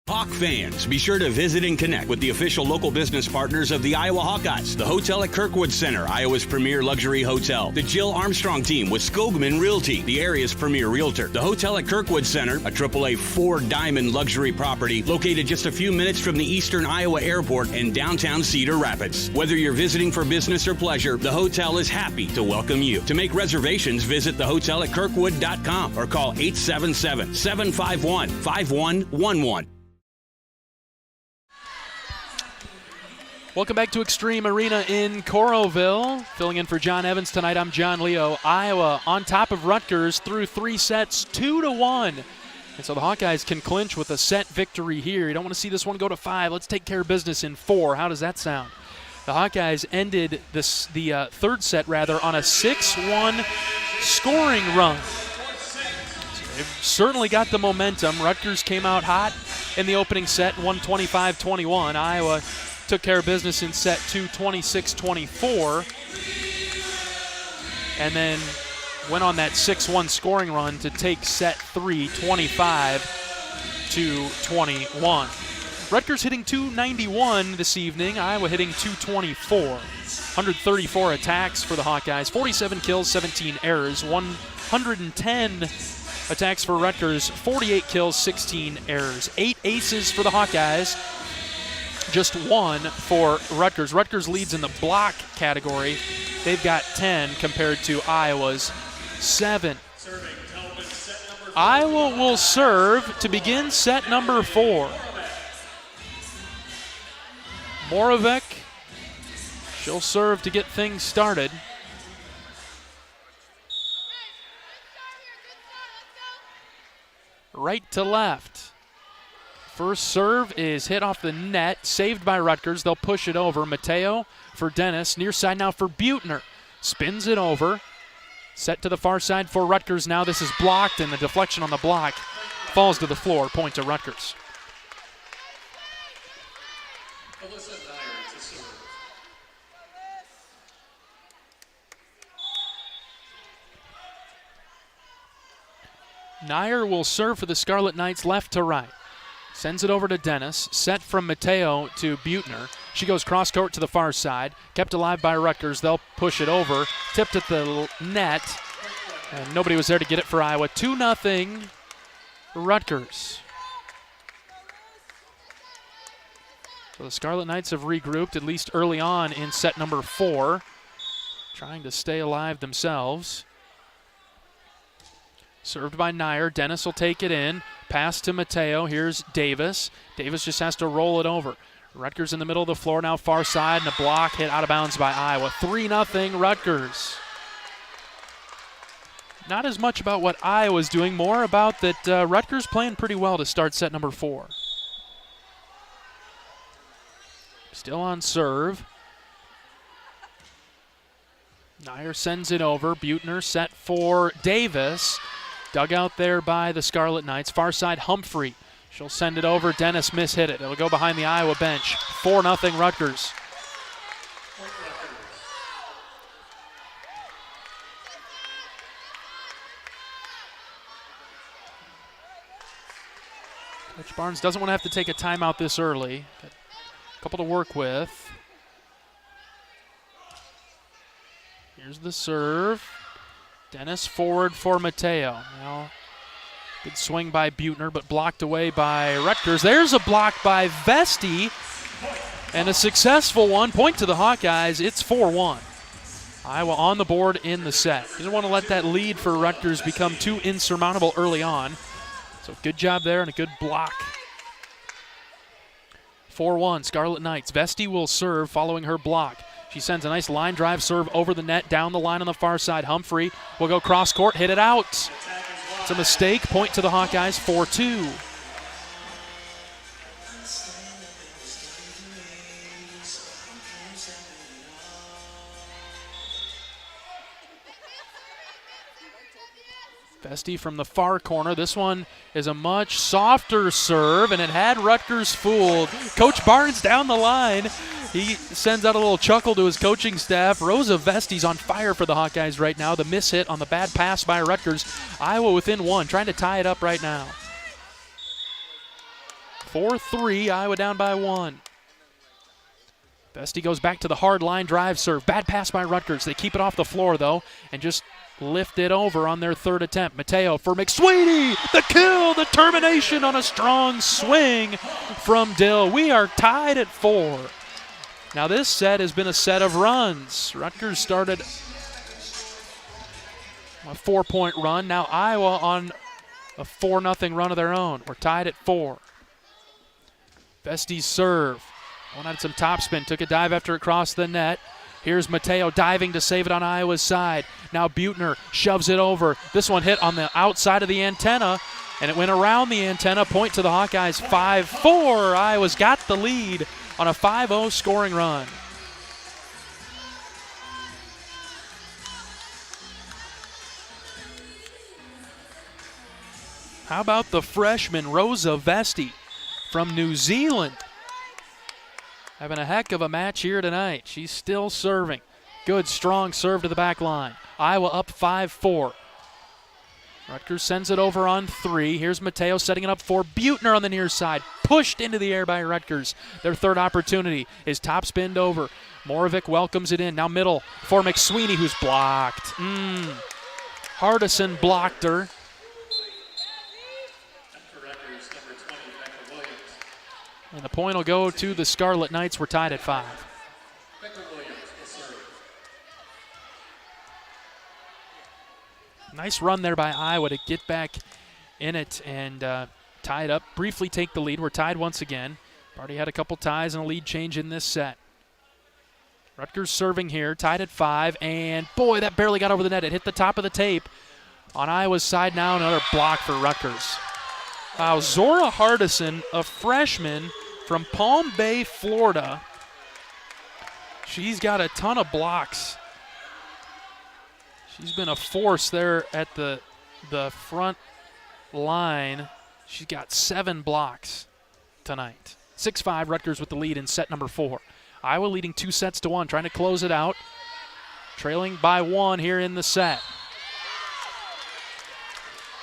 Hawk fans, be sure to visit and connect with the official local business partners of the Iowa Hawkeyes, the hotel at Kirkwood Center, Iowa's premier luxury hotel, the Jill Armstrong team with Skogman Realty, the area's premier realtor, the hotel at Kirkwood Center, a AAA 4-diamond luxury property located just a few minutes from the Eastern Iowa Airport and downtown Cedar Rapids. Whether you're visiting for business or pleasure, the hotel is happy to welcome you. To make reservations, visit thehotelatKirkwood.com or call 877-751-5111. Welcome back to Extreme Arena in Coralville. Filling in for John Evans tonight, I'm John Leo. Iowa on top of Rutgers through 3 sets, 2-1. And so the Hawkeyes can clinch with a set victory here. You don't want to see this one go to 5. Let's take care of business in 4. How does that sound? The Hawkeyes ended the third set on a 6-1 scoring run. So they've certainly got the momentum. Rutgers came out hot in the opening set, won 25-21. Iowa took care of business in set 2, 26-24. And then went on that 6-1 scoring run to take set 3, 25-21. Rutgers hitting 291 this evening. Iowa hitting 224. 134 attacks for the Hawkeyes. 47 kills, 17 errors. 110 attacks for Rutgers. 48 kills, 16 errors. 8 aces for the Hawkeyes. Just 1 for Rutgers. Rutgers leads in the block category. They've got 10 compared to Iowa's 7. Iowa will serve to begin set number 4. Moravec, she'll serve to get things started. Right to left. First serve is hit off the net, saved by Rutgers. They'll push it over. Mateo for Dennis. Near side now for Buettner. Spins it over. Set to the far side for Rutgers now. This is blocked, and the deflection on the block falls to the floor. Point to Rutgers. Nair will serve for the Scarlet Knights left to right. Sends it over to Dennis. Set from Mateo to Buettner. She goes cross court to the far side. Kept alive by Rutgers. They'll push it over. Tipped at the net. And nobody was there to get it for Iowa. 2-0 Rutgers. So the Scarlet Knights have regrouped, at least early on in set number 4. Trying to stay alive themselves. Served by Nair. Dennis will take it in. Pass to Mateo. Here's Davis. Davis just has to roll it over. Rutgers in the middle of the floor now, far side, and a block hit out of bounds by Iowa. 3-0 Rutgers. Not as much about what Iowa's doing, more about that Rutgers playing pretty well to start set number 4. Still on serve. Nair sends it over. Buettner set for Davis. Dug out there by the Scarlet Knights. Far side, Humphrey. She'll send it over. Dennis mishit it. It'll go behind the Iowa bench. 4-0 Rutgers. Coach Barnes doesn't want to have to take a timeout this early. Got a couple to work with. Here's the serve. Dennis forward for Mateo. Now, good swing by Buettner, but blocked away by Rutgers. There's a block by Vesti, and a successful one. Point to the Hawkeyes. It's 4-1. Iowa on the board in the set. Didn't want to let that lead for Rutgers become too insurmountable early on. So good job there and a good block. 4-1, Scarlet Knights. Vesti will serve following her block. She sends a nice line drive serve over the net, down the line on the far side. Humphrey will go cross court, hit it out. It's a mistake. Point to the Hawkeyes, 4-2. Vesti from the far corner. This one is a much softer serve, and it had Rutgers fooled. Coach Barnes down the line. He sends out a little chuckle to his coaching staff. Rosa Vesti's on fire for the Hawkeyes right now. The miss hit on the bad pass by Rutgers. Iowa within 1, trying to tie it up right now. 4-3, Iowa down by 1. Vesti goes back to the hard line drive serve. Bad pass by Rutgers. They keep it off the floor, though, and just lift it over on their third attempt. Mateo for McSweeney. The kill, the termination on a strong swing from Dill. We are tied at 4. Now this set has been a set of runs. Rutgers started a 4-point run. Now Iowa on a 4-0 run of their own. We're tied at 4. Vesti's serve. One had some topspin. Took a dive after it crossed the net. Here's Mateo diving to save it on Iowa's side. Now Buettner shoves it over. This one hit on the outside of the antenna, and it went around the antenna. Point to the Hawkeyes, 5-4. Iowa's got the lead on a 5-0 scoring run. How about the freshman Rosa Vesti from New Zealand? Having a heck of a match here tonight. She's still serving. Good, strong serve to the back line. Iowa up 5-4. Rutgers sends it over on 3. Here's Mateo setting it up for Buettner on the near side. Pushed into the air by Rutgers. Their third opportunity is top spinned over. Moravec welcomes it in. Now middle for McSweeney, who's blocked. Hardison blocked her. And the point will go to the Scarlet Knights. We're tied at 5. Nice run there by Iowa to get back in it and tie it up. Briefly take the lead. We're tied once again. Already had a couple ties and a lead change in this set. Rutgers serving here, tied at 5. And boy, that barely got over the net. It hit the top of the tape. On Iowa's side now, another block for Rutgers. Wow, Zora Hardison, a freshman from Palm Bay, Florida. She's got a ton of blocks. She's been a force there at the front line. She's got 7 blocks tonight. 6-5, Rutgers with the lead in set number 4. Iowa leading 2-1, trying to close it out. Trailing by 1 here in the set.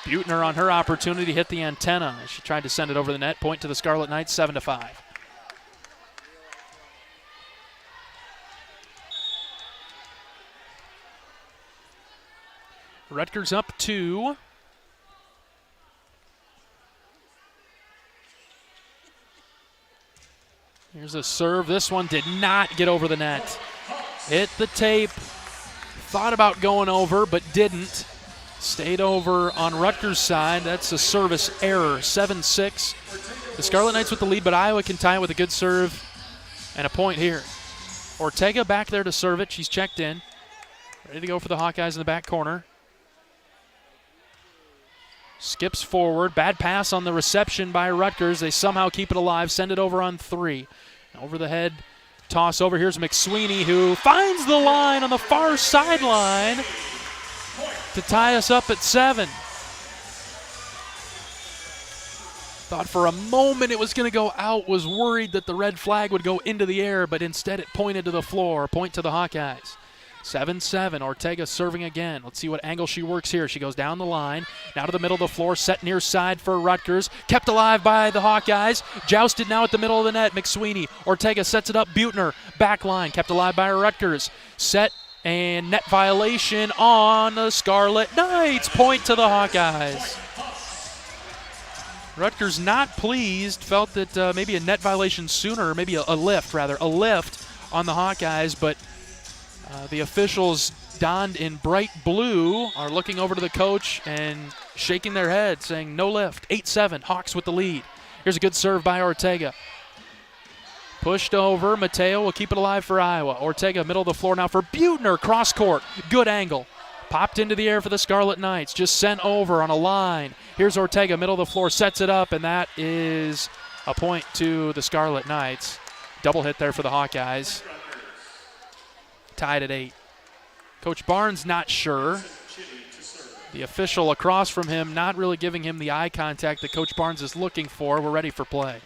Buettner on her opportunity hit the antenna. She tried to send it over the net. Point to the Scarlet Knights, 7-5. Rutgers up 2. Here's a serve. This one did not get over the net. Hit the tape. Thought about going over, but didn't. Stayed over on Rutgers' side. That's a service error, 7-6. The Scarlet Knights with the lead, but Iowa can tie it with a good serve and a point here. Ortega back there to serve it. She's checked in. Ready to go for the Hawkeyes in the back corner. Skips forward. Bad pass on the reception by Rutgers. They somehow keep it alive. Send it over on 3. Over the head. Toss over. Here's McSweeney, who finds the line on the far sideline to tie us up at 7. Thought for a moment it was going to go out. Was worried that the red flag would go into the air, but instead it pointed to the floor. Point to the Hawkeyes. 7-7. Ortega serving again. Let's see what angle she works here. She goes down the line, now to the middle of the floor, set near side for Rutgers. Kept alive by the Hawkeyes. Jousted now at the middle of the net. McSweeney. Ortega sets it up. Buettner. Back line. Kept alive by Rutgers. Set and net violation on the Scarlet Knights. Point to the Hawkeyes. Rutgers not pleased. Felt that maybe a net violation sooner, maybe a lift on the Hawkeyes, but the officials donned in bright blue are looking over to the coach and shaking their head, saying no lift. 8-7, Hawks with the lead. Here's a good serve by Ortega. Pushed over. Mateo will keep it alive for Iowa. Ortega, middle of the floor now for Buettner. Cross court. Good angle. Popped into the air for the Scarlet Knights. Just sent over on a line. Here's Ortega, middle of the floor, sets it up, and that is a point to the Scarlet Knights. Double hit there for the Hawkeyes. Tied at 8. Coach Barnes not sure. The official across from him not really giving him the eye contact that Coach Barnes is looking for. We're ready for play.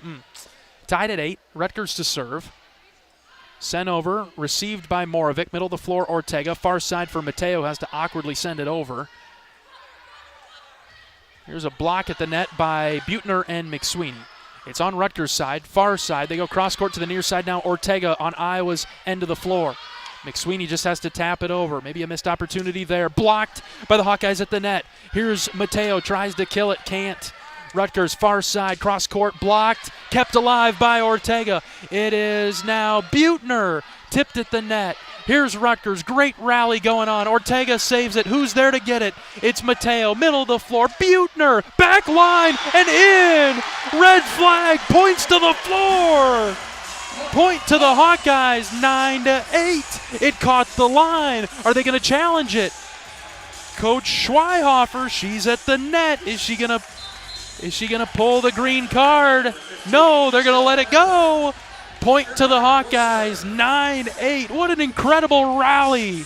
Tied at 8. Rutgers to serve. Sent over. Received by Moravec. Middle of the floor, Ortega. Far side for Mateo. Has to awkwardly send it over. Here's a block at the net by Buettner and McSweeney. It's on Rutgers' side. Far side. They go cross court to the near side now. Ortega on Iowa's end of the floor. McSweeney just has to tap it over. Maybe a missed opportunity there. Blocked by the Hawkeyes at the net. Here's Mateo. Tries to kill it. Can't. Rutgers far side. Cross court. Blocked. Kept alive by Ortega. It is now Buettner. Tipped at the net. Here's Rutgers. Great rally going on. Ortega saves it. Who's there to get it? It's Mateo. Middle of the floor. Buettner. Back line and in. Red flag. Points to the floor. Point to the Hawkeyes, 9-8. It caught the line. Are they going to challenge it? Coach Schweihofer, she's at the net. Is she going to pull the green card? No, they're going to let it go. Point to the Hawkeyes, 9-8. What an incredible rally.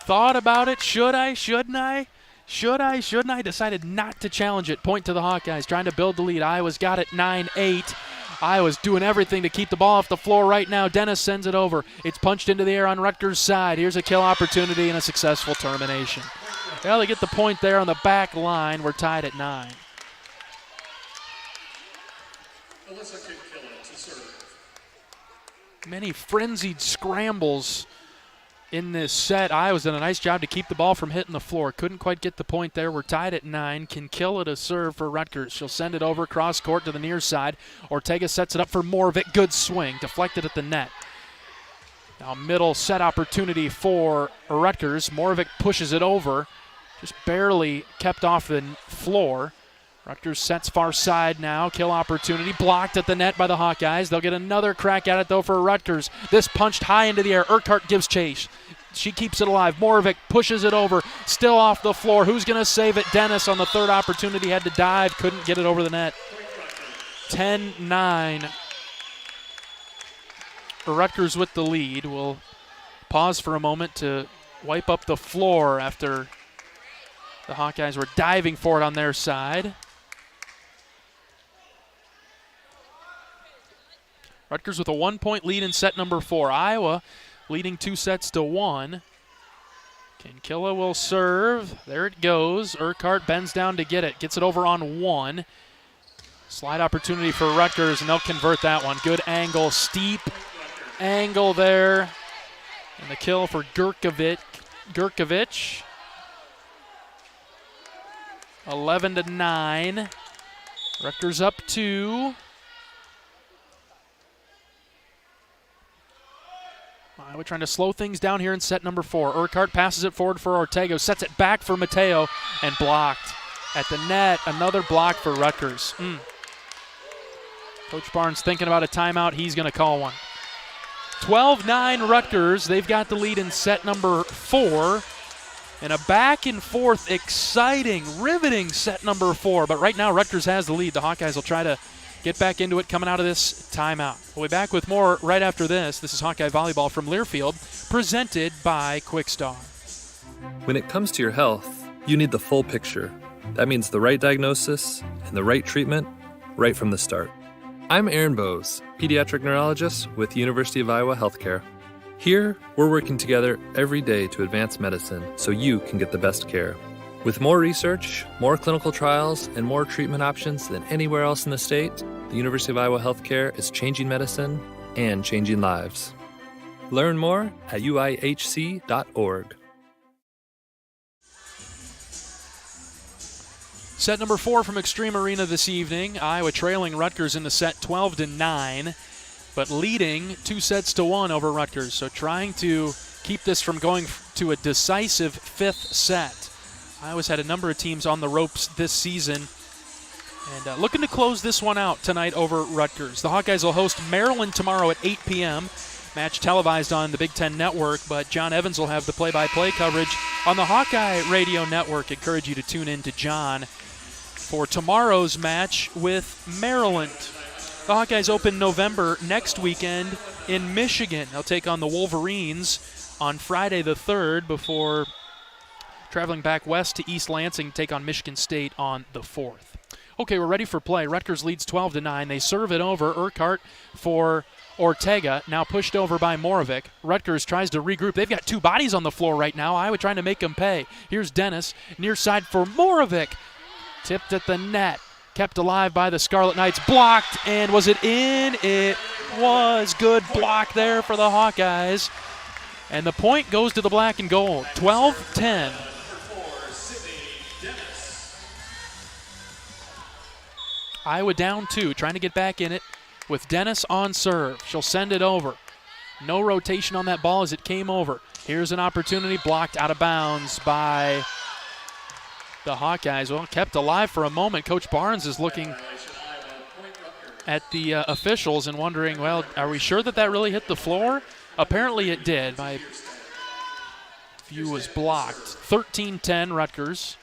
thought about it. Should I? Shouldn't I? Should I? Shouldn't I? Decided not to challenge it. Point to the Hawkeyes, trying to build the lead. Iowa's got it 9-8. Iowa's doing everything to keep the ball off the floor right now. Dennis sends it over. It's punched into the air on Rutgers' side. Here's a kill opportunity and a successful termination. Well, they get the point there on the back line. We're tied at 9. Many frenzied scrambles in this set. Iowa's done a nice job to keep the ball from hitting the floor. Couldn't quite get the point there. We're tied at 9. Kinkill a serve for Rutgers. She'll send it over cross court to the near side. Ortega sets it up for Moravec. Good swing. Deflected at the net. Now middle set opportunity for Rutgers. Moravec pushes it over. Just barely kept off the floor. Rutgers sets far side now. Kill opportunity. Blocked at the net by the Hawkeyes. They'll get another crack at it, though, for Rutgers. This punched high into the air. Urquhart gives chase. She keeps it alive. Moravec pushes it over. Still off the floor. Who's going to save it? Dennis on the third opportunity had to dive. Couldn't get it over the net. 10-9. Rutgers with the lead. We'll pause for a moment to wipe up the floor after the Hawkeyes were diving for it on their side. Rutgers with a 1-point lead in set number 4. Iowa leading 2-1. Kinkilla will serve. There it goes. Urquhart bends down to get it. Gets it over on 1. Slide opportunity for Rutgers, and they'll convert that one. Good angle, steep angle there. And the kill for Gurkovic. 11-9. Rutgers up 2. We're trying to slow things down here in set number 4. Urquhart passes it forward for Ortega, sets it back for Mateo, and blocked. At the net, another block for Rutgers. Coach Barnes thinking about a timeout. He's going to call one. 12-9 Rutgers. They've got the lead in set number 4. And a back and forth, exciting, riveting set number 4. But right now, Rutgers has the lead. The Hawkeyes will try to get back into it coming out of this timeout. We'll be back with more right after this. This is Hawkeye Volleyball from Learfield, presented by Quickstar. When it comes to your health, you need the full picture. That means the right diagnosis and the right treatment right from the start. I'm Aaron Bowes, pediatric neurologist with University of Iowa Healthcare. Here, we're working together every day to advance medicine so you can get the best care. With more research, more clinical trials, and more treatment options than anywhere else in the state, the University of Iowa Healthcare is changing medicine and changing lives. Learn more at uihc.org. Set number 4 from Extreme Arena this evening. Iowa trailing Rutgers in the set 12-9, but leading 2-1 over Rutgers. So trying to keep this from going to a decisive 5th set. Iowa's had a number of teams on the ropes this season, and looking to close this one out tonight over Rutgers. The Hawkeyes will host Maryland tomorrow at 8 p.m. Match televised on the Big Ten Network, but John Evans will have the play-by-play coverage on the Hawkeye Radio Network. Encourage you to tune in to John for tomorrow's match with Maryland. The Hawkeyes open November next weekend in Michigan. They'll take on the Wolverines on Friday the 3rd before traveling back west to East Lansing to take on Michigan State on the 4th. Okay, we're ready for play. Rutgers leads 12-9. They serve it over. Urquhart for Ortega, now pushed over by Moravec. Rutgers tries to regroup. They've got 2 bodies on the floor right now. Iowa trying to make them pay. Here's Dennis, near side for Moravec. Tipped at the net. Kept alive by the Scarlet Knights. Blocked, and was it in? It was. Good block there for the Hawkeyes. And the point goes to the black and gold. 12-10. Iowa down 2, trying to get back in it with Dennis on serve. She'll send it over. No rotation on that ball as it came over. Here's an opportunity, blocked out of bounds by the Hawkeyes. Well, kept alive for a moment. Coach Barnes is looking at the officials and wondering, well, are we sure that that really hit the floor? Apparently it did. My view was blocked. 13-10 Rutgers.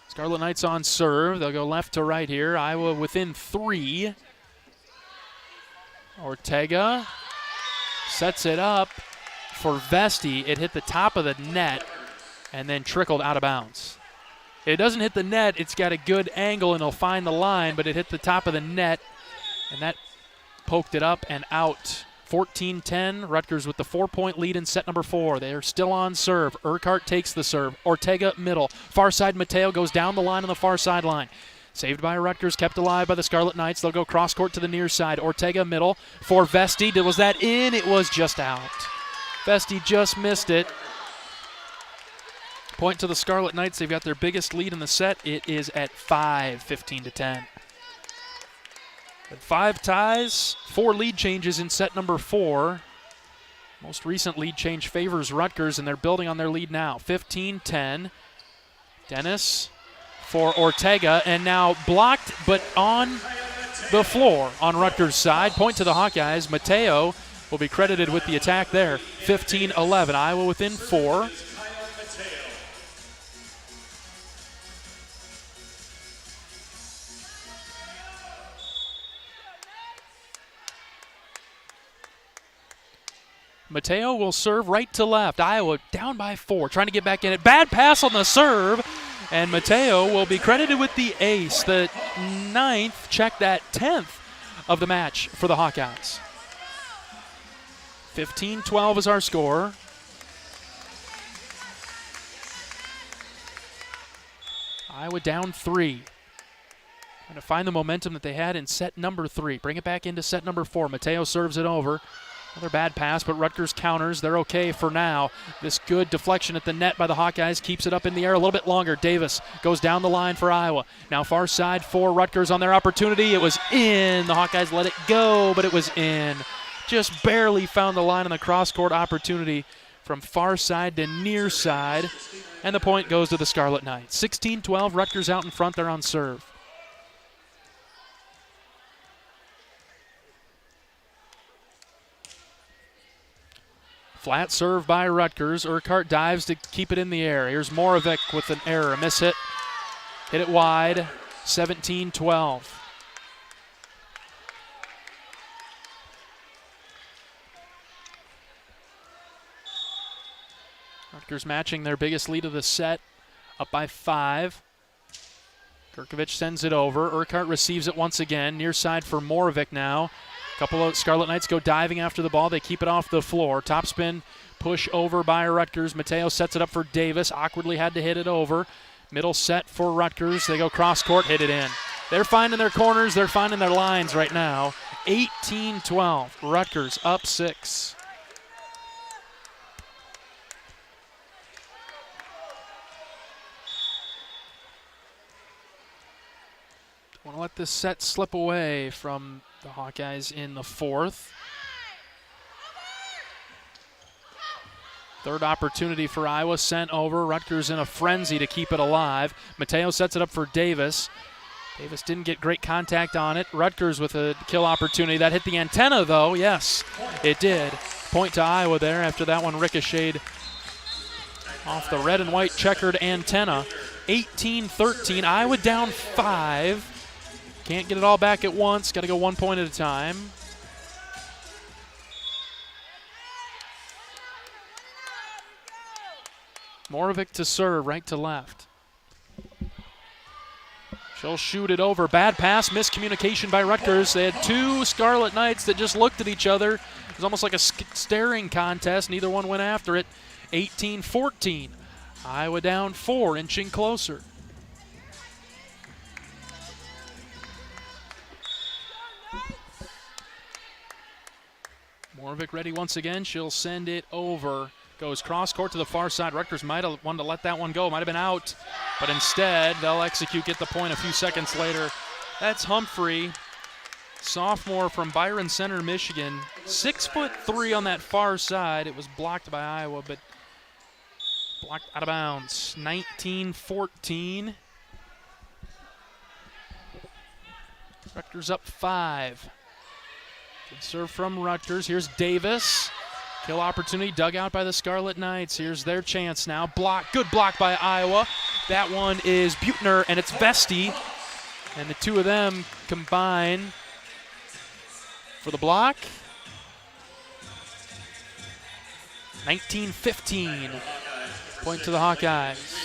Scarlet Knights on serve. They'll go left to right here. Iowa within 3. Ortega sets it up for Vesti. It hit the top of the net and then trickled out of bounds. It doesn't hit the net. It's got a good angle and it'll find the line, but it hit the top of the net and that poked it up and out. 14-10, Rutgers with the 4-point lead in set number 4. They are still on serve. Urquhart takes the serve. Ortega middle. Far side Mateo goes down the line on the far sideline. Saved by Rutgers, kept alive by the Scarlet Knights. They'll go cross court to the near side. Ortega middle for Vesti. Was that in? It was just out. Vesti just missed it. Point to the Scarlet Knights. They've got their biggest lead in the set. It is at 5, 15-10. 5 ties, 4 lead changes in set number 4. Most recent lead change favors Rutgers, and they're building on their lead now. 15-10. Dennis for Ortega, and now blocked, but on the floor on Rutgers' side. Point to the Hawkeyes. Mateo will be credited with the attack there. 15-11. Iowa within 4. Mateo will serve right to left. Iowa down by 4, trying to get back in it. Bad pass on the serve, and Mateo will be credited with the ace. The 9th, check that, 10th of the match for the Hawkeyes. 15-12 is our score. Iowa down 3. Trying to find the momentum that they had in set number 3. Bring it back into set number 4. Mateo serves it over. Another bad pass, but Rutgers counters. They're okay for now. This good deflection at the net by the Hawkeyes keeps it up in the air a little bit longer. Davis goes down the line for Iowa. Now far side for Rutgers on their opportunity. It was in. The Hawkeyes let it go, but it was in. Just barely found the line on the cross-court opportunity from far side to near side. And the point goes to the Scarlet Knights. 16-12, Rutgers out in front. They're on serve. Flat serve by Rutgers. Urquhart dives to keep it in the air. Here's Moravec with an error. A miss hit. Hit it wide. 17-12. Rutgers matching their biggest lead of the set. Up by 5. Kirkovich sends it over. Urquhart receives it once again. Near side for Moravec now. A couple of Scarlet Knights go diving after the ball. They keep it off the floor. Topspin push over by Rutgers. Mateo sets it up for Davis. Awkwardly had to hit it over. Middle set for Rutgers. They go cross court, hit it in. They're finding their corners. They're finding their lines right now. 18-12. Rutgers up 6. Want to let this set slip away from the Hawkeyes in the 4th. Third opportunity for Iowa sent over. Rutgers in a frenzy to keep it alive. Mateo sets it up for Davis. Davis didn't get great contact on it. Rutgers with a kill opportunity. That hit the antenna, though. Yes, it did. Point to Iowa there after that one ricocheted off the red and white checkered antenna. 18-13. Iowa down 5. Can't get it all back at once. Got to go 1 point at a time. Moravec to serve, right to left. She'll shoot it over. Bad pass, miscommunication by Rutgers. They had 2 Scarlet Knights that just looked at each other. It was almost like a staring contest. Neither one went after it. 18-14. Iowa down 4, inching closer. Moravec ready once again. She'll send it over. Goes cross court to the far side. Rutgers might have wanted to let that one go. Might have been out. But instead, they'll execute, get the point a few seconds later. That's Humphrey, sophomore from Byron Center, Michigan. 6'3" on that far side. It was blocked by Iowa, but blocked out of bounds. 19-14. Rutgers up 5. Good serve from Rutgers. Here's Davis. Kill opportunity dug out by the Scarlet Knights. Here's their chance now. Block. Good block by Iowa. That one is Buechner, and it's Vesti. And the two of them combine for the block. 19-15. Point to the Hawkeyes.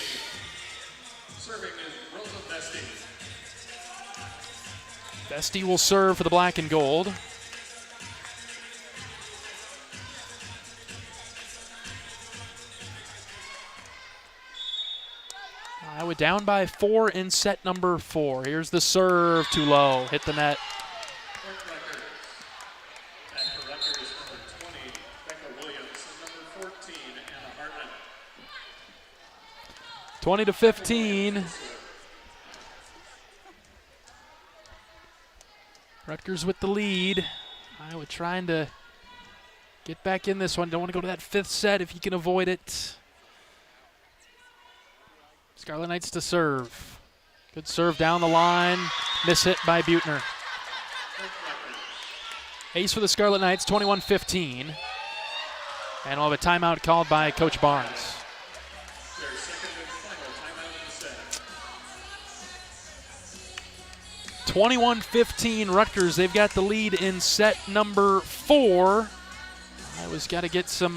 Vesti will serve for the black and gold. Iowa down by 4 in set number 4. Here's the serve, too low, hit the net. 20-15. Rutgers with the lead. Iowa trying to get back in this one. Don't want to go to that 5th set if you can avoid it. Scarlet Knights to serve. Good serve down the line. Miss hit by Buettner. Ace for the Scarlet Knights, 21-15. And we'll have a timeout called by Coach Barnes. 21-15 Rutgers. They've got the lead in set number 4. Iowa's got to get some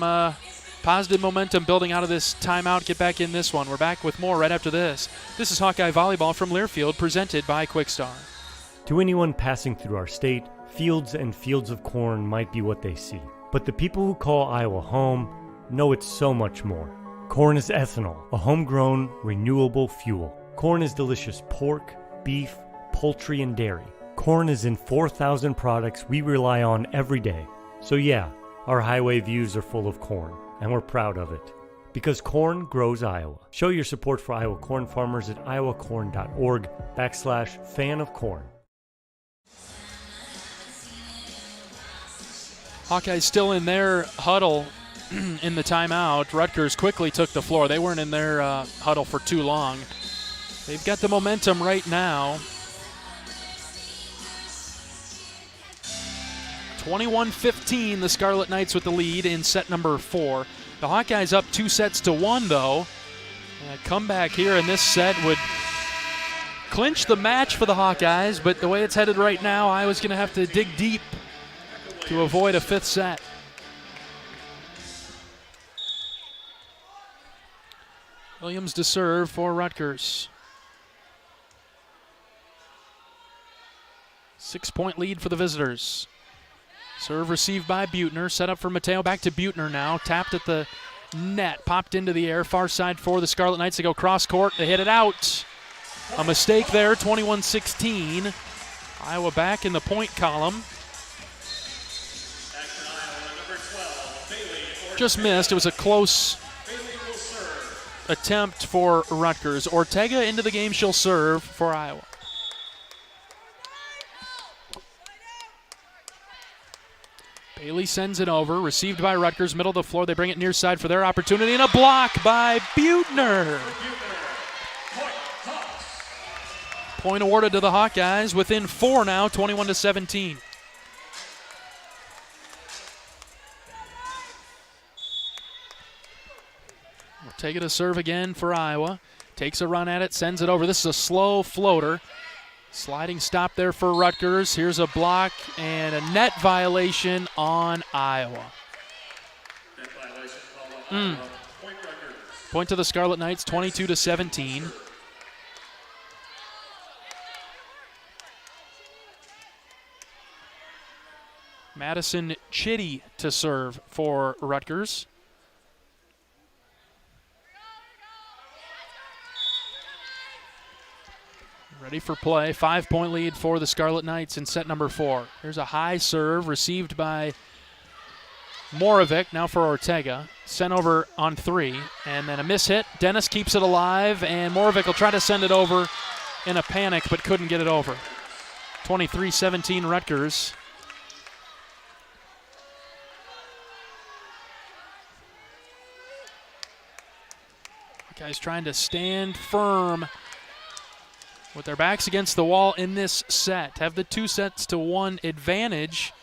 positive momentum building out of this timeout. Get back in this one. We're back with more right after this. This is Hawkeye Volleyball from Learfield, presented by Quickstar. To anyone passing through our state, fields and fields of corn might be what they see. But the people who call Iowa home know it's so much more. Corn is ethanol, a homegrown, renewable fuel. Corn is delicious pork, beef, poultry, and dairy. Corn is in 4,000 products we rely on every day. So yeah, our highway views are full of corn, and we're proud of it. Because corn grows Iowa. Show your support for Iowa corn farmers at iowacorn.org/fan of corn. Hawkeyes still in their huddle in the timeout. Rutgers quickly took the floor. They weren't in their huddle for too long. They've got the momentum right now. 21-15, the Scarlet Knights with the lead in set number 4. The Hawkeyes up 2-1, though. A comeback here in this set would clinch the match for the Hawkeyes, but the way it's headed right now, Iowa's going to have to dig deep to avoid a 5th set. Williams to serve for Rutgers. 6-point lead for the visitors. Serve received by Buettner. Set up for Mateo. Back to Buettner now. Tapped at the net. Popped into the air. Far side for the Scarlet Knights. They go cross court. They hit it out. A mistake there. 21-16. Iowa back in the point column. Just missed. It was a close attempt for Rutgers. Ortega into the game. She'll serve for Iowa. Bailey sends it over, received by Rutgers, middle of the floor. They bring it near side for their opportunity, and a block by Buettner. Point awarded to the Hawkeyes, within 4 now, 21-17. We'll take it a serve again for Iowa. Takes a run at it, sends it over. This is a slow floater. Sliding stop there for Rutgers. Here's a block and a net violation on Iowa. Point to the Scarlet Knights, 22-17. Madison Chitty to serve for Rutgers. Ready for play. 5-point lead for the Scarlet Knights in set number 4. Here's a high serve received by Moravec, now for Ortega. Sent over on 3, and then a miss hit. Dennis keeps it alive, and Moravec will try to send it over in a panic, but couldn't get it over. 23-17 Rutgers. Guys trying to stand firm with their backs against the wall in this set. Have the 2-1 advantage,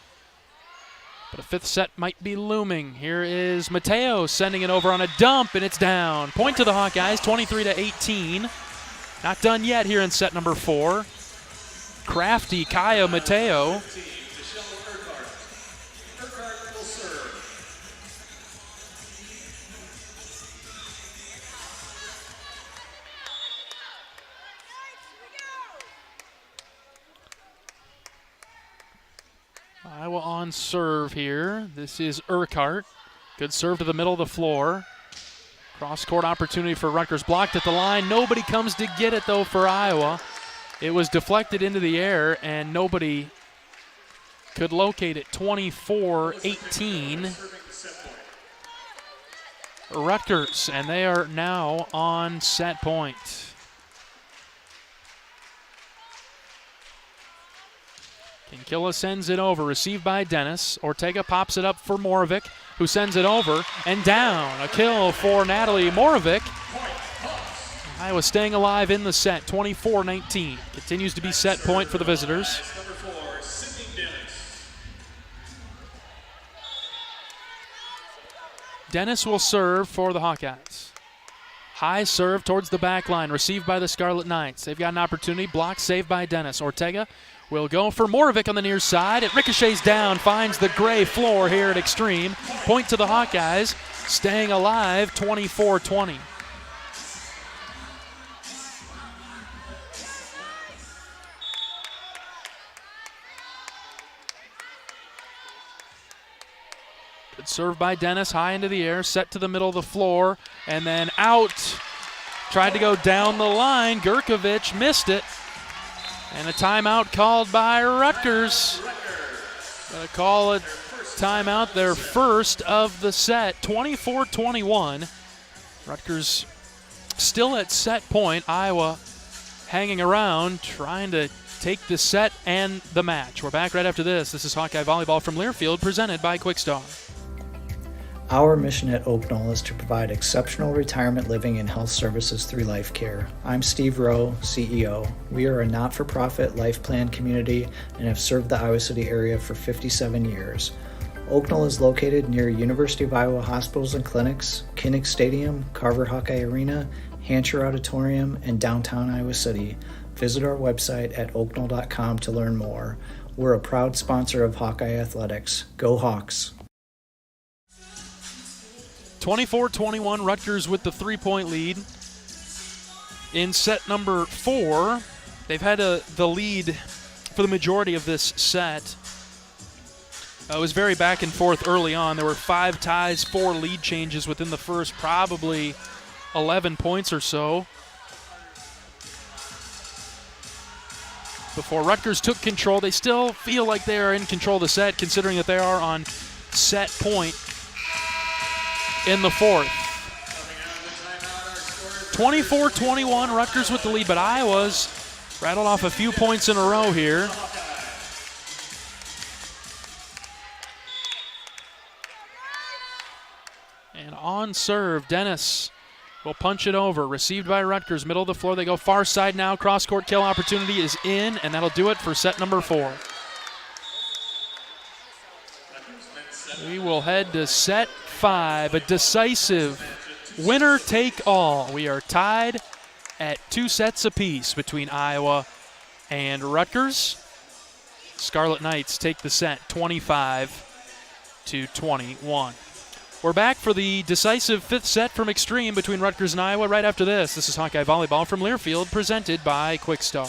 but a 5th set might be looming. Here is Mateo sending it over on a dump, and it's down. Point to the Hawkeyes, 23-18. Not done yet here in set number 4. Crafty Kaya Mateo on serve here. This is Urquhart. Good serve to the middle of the floor. Cross-court opportunity for Rutgers. Blocked at the line. Nobody comes to get it, though, for Iowa. It was deflected into the air, and nobody could locate it. 24-18. Rutgers, and they are now on set point. Kinkilla sends it over, received by Dennis. Ortega pops it up for Moravec, who sends it over and down. A kill for Natalie Moravec. Iowa staying alive in the set, 24-19. Continues to be set point for the visitors. Dennis will serve for the Hawkeyes. High serve towards the back line, received by the Scarlet Knights. They've got an opportunity, blocked, saved by Dennis. Ortega will go for Moravec on the near side. It ricochets down, finds the gray floor here at Extreme. Point to the Hawkeyes, staying alive, 24-20. Good serve by Dennis, high into the air, set to the middle of the floor, and then out. Tried to go down the line. Gurkovic missed it. And a timeout called by Rutgers. Gonna call a timeout, their first of the set, 24-21. Rutgers still at set point. Iowa hanging around, trying to take the set and the match. We're back right after this. This is Hawkeye Volleyball from Learfield, presented by Quickstar. Our mission at Oak Knoll is to provide exceptional retirement living and health services through life care. I'm Steve Rowe, CEO. We are a not-for-profit life plan community and have served the Iowa City area for 57 years. Oak Knoll is located near University of Iowa hospitals and clinics, Kinnick Stadium, Carver Hawkeye Arena, Hancher Auditorium, and downtown Iowa City. Visit our website at oakknoll.com to learn more. We're a proud sponsor of Hawkeye Athletics. Go Hawks! 24-21, Rutgers with the three-point lead. In set number 4, they've had the lead for the majority of this set. It was very back and forth early on. There were 5 ties, 4 lead changes within the first, probably 11 points or so, before Rutgers took control. They still feel like they are in control of the set, considering that they are on set point in the fourth. 24-21, Rutgers with the lead, but Iowa's rattled off a few points in a row here. And on serve, Dennis will punch it over. Received by Rutgers, middle of the floor. They go far side now. Cross-court kill opportunity is in, and that'll do it for set number 4. We will head to set 5, a decisive winner-take-all. We are tied at 2 sets apiece between Iowa and Rutgers. Scarlet Knights take the set 25-21. We're back for the decisive 5th set from Extreme between Rutgers and Iowa right after this. This is Hawkeye Volleyball from Learfield, presented by Quickstar.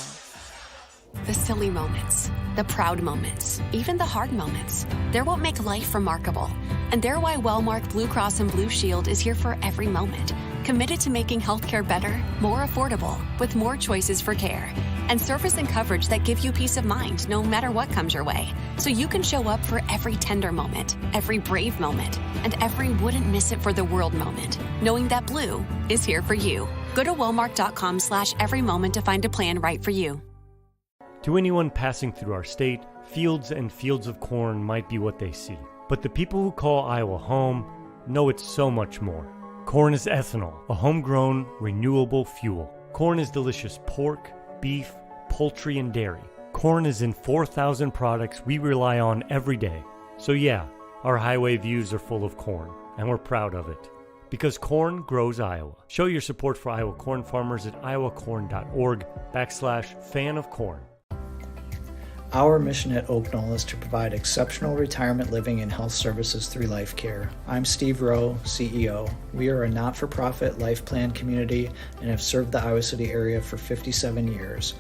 The silly moments, the proud moments, even the hard moments. They're what make life remarkable. And they're why Wellmark Blue Cross and Blue Shield is here for every moment. Committed to making healthcare better, more affordable, with more choices for care. And service and coverage that give you peace of mind no matter what comes your way. So you can show up for every tender moment, every brave moment, and every wouldn't miss it for the world moment, knowing that blue is here for you. Go to wellmark.com/every moment to find a plan right for you. To anyone passing through our state, fields and fields of corn might be what they see. But the people who call Iowa home know it's so much more. Corn is ethanol, a homegrown, renewable fuel. Corn is delicious pork, beef, poultry, and dairy. Corn is in 4,000 products we rely on every day. So yeah, our highway views are full of corn, and we're proud of it. Because corn grows Iowa. Show your support for Iowa corn farmers at iowacorn.org/fan of corn. Our mission at Oak Knoll is to provide exceptional retirement living and health services through life care. I'm Steve Rowe, CEO. We are a not-for-profit life plan community and have served the Iowa City area for 57 years.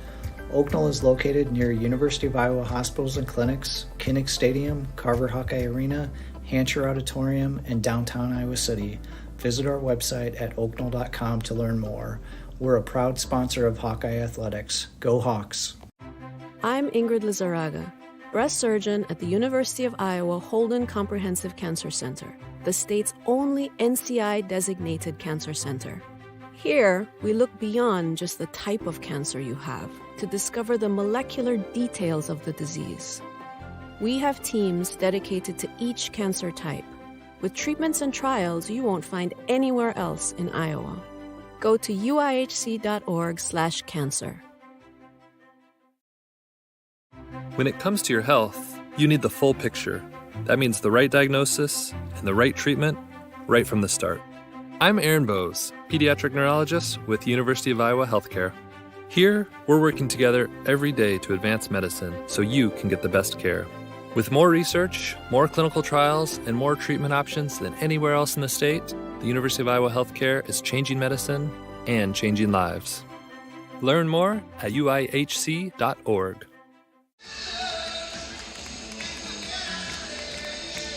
Oaknall is located near University of Iowa hospitals and clinics, Kinnick Stadium, Carver Hawkeye Arena, Hancher Auditorium, and downtown Iowa City. Visit our website at oaknall.com to learn more. We're a proud sponsor of Hawkeye Athletics. Go Hawks! I'm Ingrid Lizarraga, breast surgeon at the University of Iowa Holden Comprehensive Cancer Center, the state's only NCI-designated cancer center. Here, we look beyond just the type of cancer you have to discover the molecular details of the disease. We have teams dedicated to each cancer type, with treatments and trials you won't find anywhere else in Iowa. Go to uihc.org/cancer. When it comes to your health, you need the full picture. That means the right diagnosis and the right treatment right from the start. I'm Aaron Bowes, pediatric neurologist with University of Iowa Healthcare. Here, we're working together every day to advance medicine so you can get the best care. With more research, more clinical trials, and more treatment options than anywhere else in the state, the University of Iowa Healthcare is changing medicine and changing lives. Learn more at uihc.org.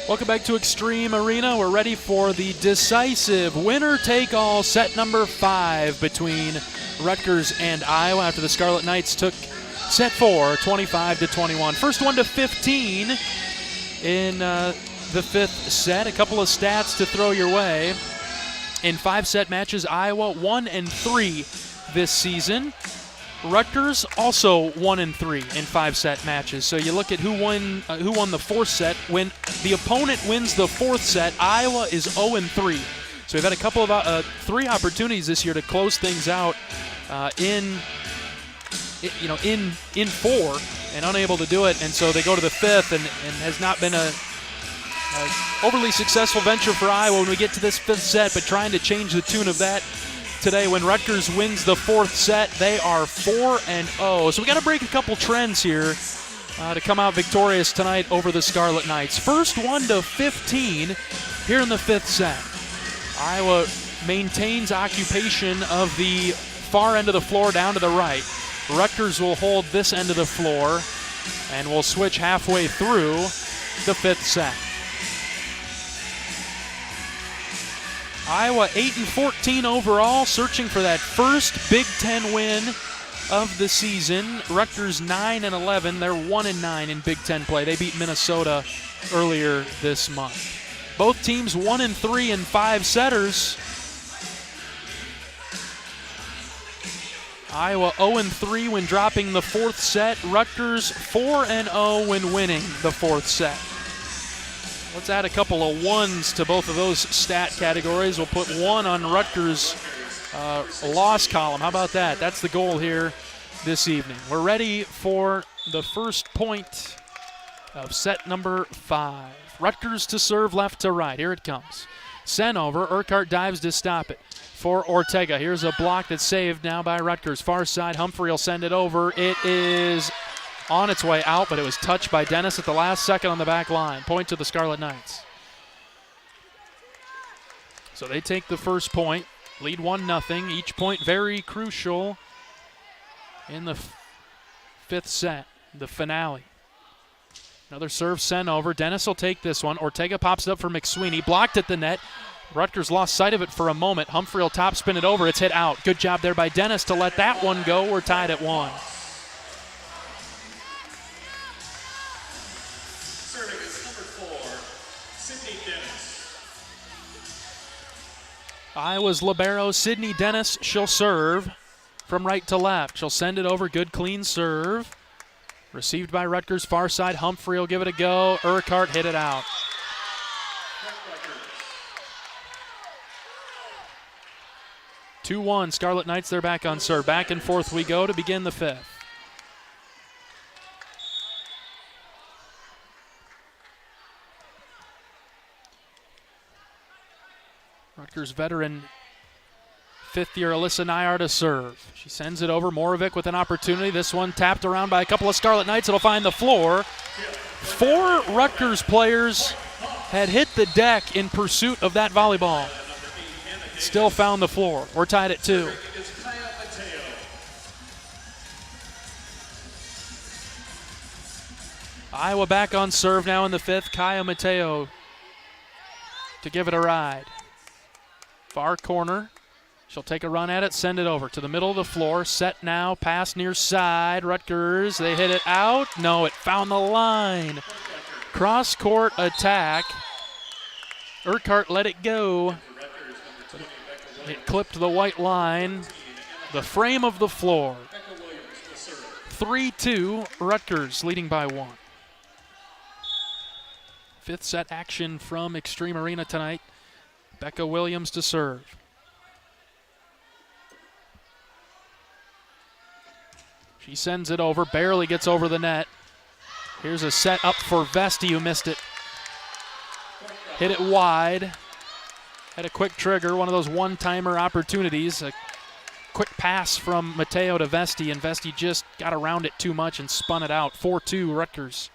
Welcome back to Extreme Arena. We're ready for the decisive winner-take-all set number 5 between Rutgers and Iowa after the Scarlet Knights took set 4, 25-21. First one to 15 in the 5th set. A couple of stats to throw your way. In 5-set matches, Iowa 1-3 this season. Rutgers also 1-3 in 5-set matches. So you look at who won the 4th set. When the opponent wins the 4th set, Iowa is 0-3. So we've had a couple of 3 opportunities this year to close things out in 4 and unable to do it. And so they go to the 5th and has not been a overly successful venture for Iowa when we get to this 5th set, but trying to change the tune of that today. When Rutgers wins the 4th set, they are 4-0. So we got to break a couple trends here to come out victorious tonight over the Scarlet Knights. First one to 15 here in the 5th set. Iowa maintains occupation of the far end of the floor down to the right. Rutgers will hold this end of the floor and will switch halfway through the 5th set. Iowa 8-14 overall, searching for that first Big Ten win of the season. Rutgers 9-11. They're 1-9 in Big Ten play. They beat Minnesota earlier this month. Both teams 1-3 in 5-setters. Iowa 0-3 when dropping the 4th set. Rutgers 4-0 when winning the 4th set. Let's add a couple of 1s to both of those stat categories. We'll put 1 on Rutgers' loss column. How about that? That's the goal here this evening. We're ready for the first point of set number 5. Rutgers to serve left to right. Here it comes. Sent over. Urquhart dives to stop it for Ortega. Here's a block that's saved now by Rutgers. Far side, Humphrey will send it over. It is on its way out, but it was touched by Dennis at the last second on the back line. Point to the Scarlet Knights. So they take the first point, lead 1-0. Each point very crucial in the 5th set, the finale. Another serve sent over. Dennis will take this one. Ortega pops it up for McSweeney. Blocked at the net. Rutgers lost sight of it for a moment. Humphrey will top spin it over. It's hit out. Good job there by Dennis to let that one go. We're tied at 1. Iowa's libero, Sydney Dennis. She'll serve from right to left. She'll send it over. Good, clean serve. Received by Rutgers, far side. Humphrey will give it a go. Urquhart hit it out. 2-1, Scarlet Knights, they're back on serve. Back and forth we go to begin the 5th. Rutgers veteran 5th-year Alyssa Nayar to serve. She sends it over. Moravec with an opportunity. This one tapped around by a couple of Scarlet Knights. It'll find the floor. 4 Rutgers players had hit the deck in pursuit of that volleyball. Still found the floor. We're tied at 2. Iowa back on serve now in the fifth. Kaya Mateo to give it a ride. Far corner. She'll take a run at it, send it over to the middle of the floor. Set now, pass near side. Rutgers, they hit it out. No, it found the line. Cross-court attack. Urquhart let it go. It clipped the white line. The frame of the floor. 3-2, Rutgers leading by 1. Fifth set action from Extreme Arena tonight. Becca Williams to serve. She sends it over, barely gets over the net. Here's a set up for Vesti, who missed it. Hit it wide. Had a quick trigger, one of those one-timer opportunities. A quick pass from Mateo to Vesti, and Vesti just got around it too much and spun it out. 4-2 Rutgers.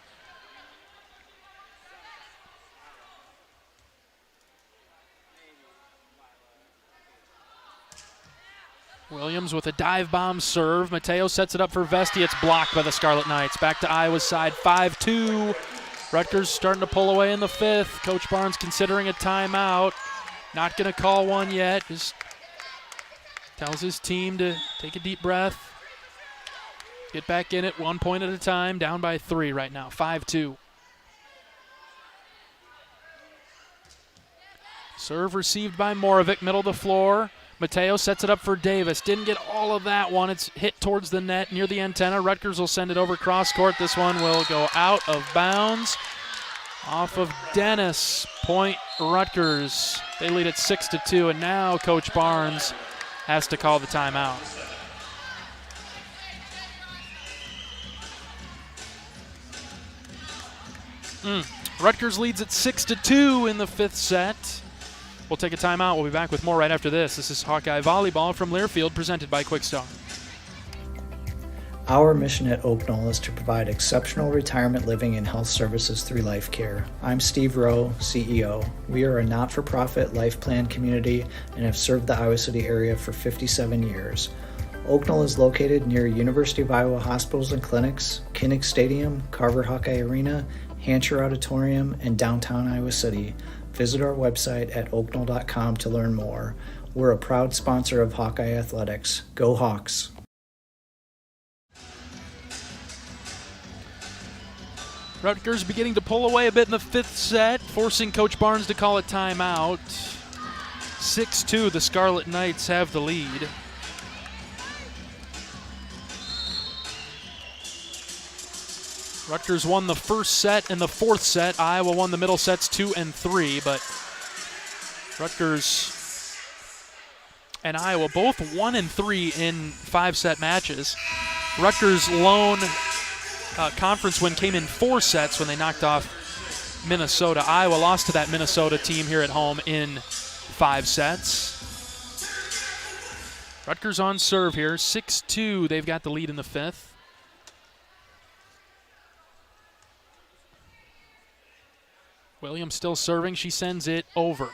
Williams with a dive bomb serve. Mateo sets it up for Vesti. It's blocked by the Scarlet Knights. Back to Iowa's side, 5-2. Rutgers starting to pull away in the fifth. Coach Barnes considering a timeout. Not going to call one yet. Just tells his team to take a deep breath. Get back in it 1 point at a time. Down by 3 right now, 5-2. Serve received by Moravec, middle of the floor. Mateo sets it up for Davis. Didn't get all of that one. It's hit towards the net near the antenna. Rutgers will send it over cross court. This one will go out of bounds. Off of Dennis. Point Rutgers. They lead it 6-2, and now Coach Barnes has to call the timeout. Rutgers leads at 6-2 in the fifth set. We'll take a timeout. We'll be back with more right after this. This is Hawkeye Volleyball from Learfield, presented by Quickstar. Our mission at Oak Knoll is to provide exceptional retirement living and health services through life care. I'm Steve Rowe, CEO. We are a not-for-profit life plan community and have served the Iowa City area for 57 years. Oak Knoll is located near University of Iowa hospitals and clinics, Kinnick Stadium, Carver Hawkeye Arena, Hancher Auditorium, and downtown Iowa City. Visit our website at oaknoll.com to learn more. We're a proud sponsor of Hawkeye Athletics. Go Hawks! Rutgers beginning to pull away a bit in the fifth set, forcing Coach Barnes to call a timeout. 6-2, the Scarlet Knights have the lead. Rutgers won the first set and the fourth set. Iowa won the middle sets 2 and 3, but Rutgers and Iowa both 1 and 3 in 5-set matches. Rutgers' lone conference win came in 4 sets when they knocked off Minnesota. Iowa lost to that Minnesota team here at home in 5 sets. Rutgers on serve here, 6-2. They've got the lead in the fifth. Williams still serving. She sends it over.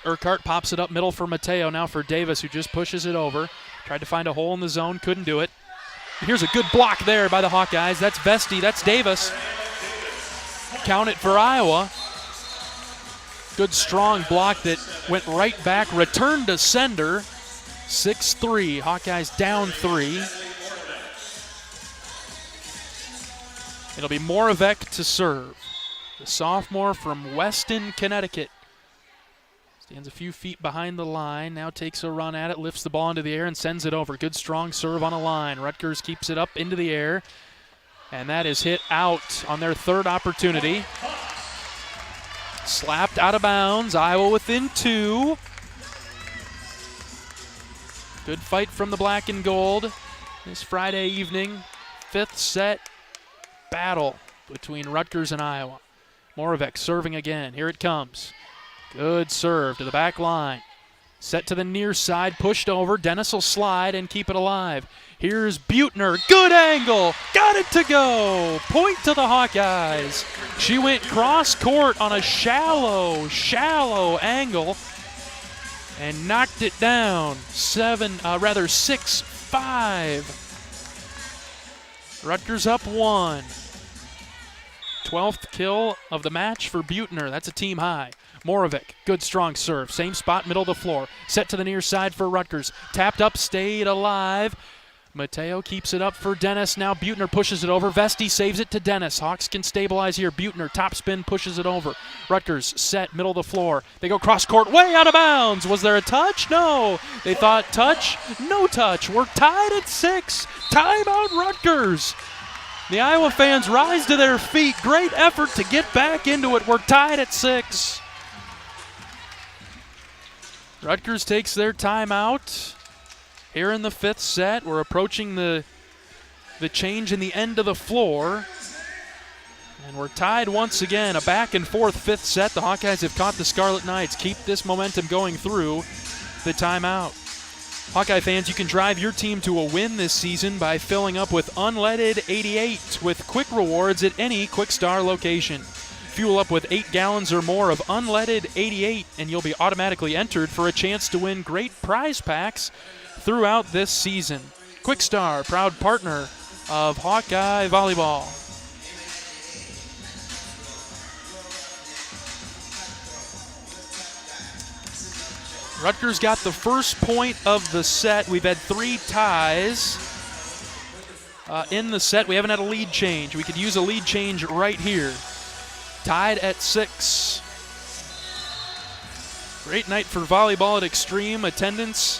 Urquhart pops it up middle for Mateo. Now for Davis, who just pushes it over. Tried to find a hole in the zone. Couldn't do it. Here's a good block there by the Hawkeyes. That's Vesti. That's Davis. Count it for Iowa. Good strong block that went right back. Returned to sender. 6-3. Hawkeyes down 3. It'll be Moravec to serve. The sophomore from Weston, Connecticut. Stands a few feet behind the line, now takes a run at it, lifts the ball into the air and sends it over. Good strong serve on a line. Rutgers keeps it up into the air, and that is hit out on their third opportunity. Slapped out of bounds, Iowa within 2. Good fight from the black and gold this Friday evening. Fifth set battle between Rutgers and Iowa. Moravec serving again. Here it comes. Good serve to the back line. Set to the near side, pushed over. Dennis will slide and keep it alive. Here's Butner. Good angle. Got it to go. Point to the Hawkeyes. She went cross court on a shallow angle and knocked it down. 6-5. Rutgers up 1. 12th kill of the match for Buettner. That's a team high. Moravec, good strong serve. Same spot, middle of the floor. Set to the near side for Rutgers. Tapped up, stayed alive. Mateo keeps it up for Dennis. Now Buettner pushes it over. Vesti saves it to Dennis. Hawks can stabilize here. Buettner, top spin, pushes it over. Rutgers set, middle of the floor. They go cross court, way out of bounds. Was there a touch? No. They thought touch, no touch. We're tied at 6. Timeout Rutgers. The Iowa fans rise to their feet. Great effort to get back into it. We're tied at 6. Rutgers takes their timeout. Here in the 5th set, we're approaching the change in the end of the floor. And we're tied once again. A back and forth 5th set. The Hawkeyes have caught the Scarlet Knights. Keep this momentum going through the timeout. Hawkeye fans, you can drive your team to a win this season by filling up with unleaded 88 with quick rewards at any Quick Star location. Fuel up with 8 gallons or more of unleaded 88 and you'll be automatically entered for a chance to win great prize packs throughout this season. Quick Star, proud partner of Hawkeye Volleyball. Rutgers got the first point of the set. We've had 3 ties in the set. We haven't had a lead change. We could use a lead change right here. Tied at 6. Great night for volleyball at Extreme. Attendance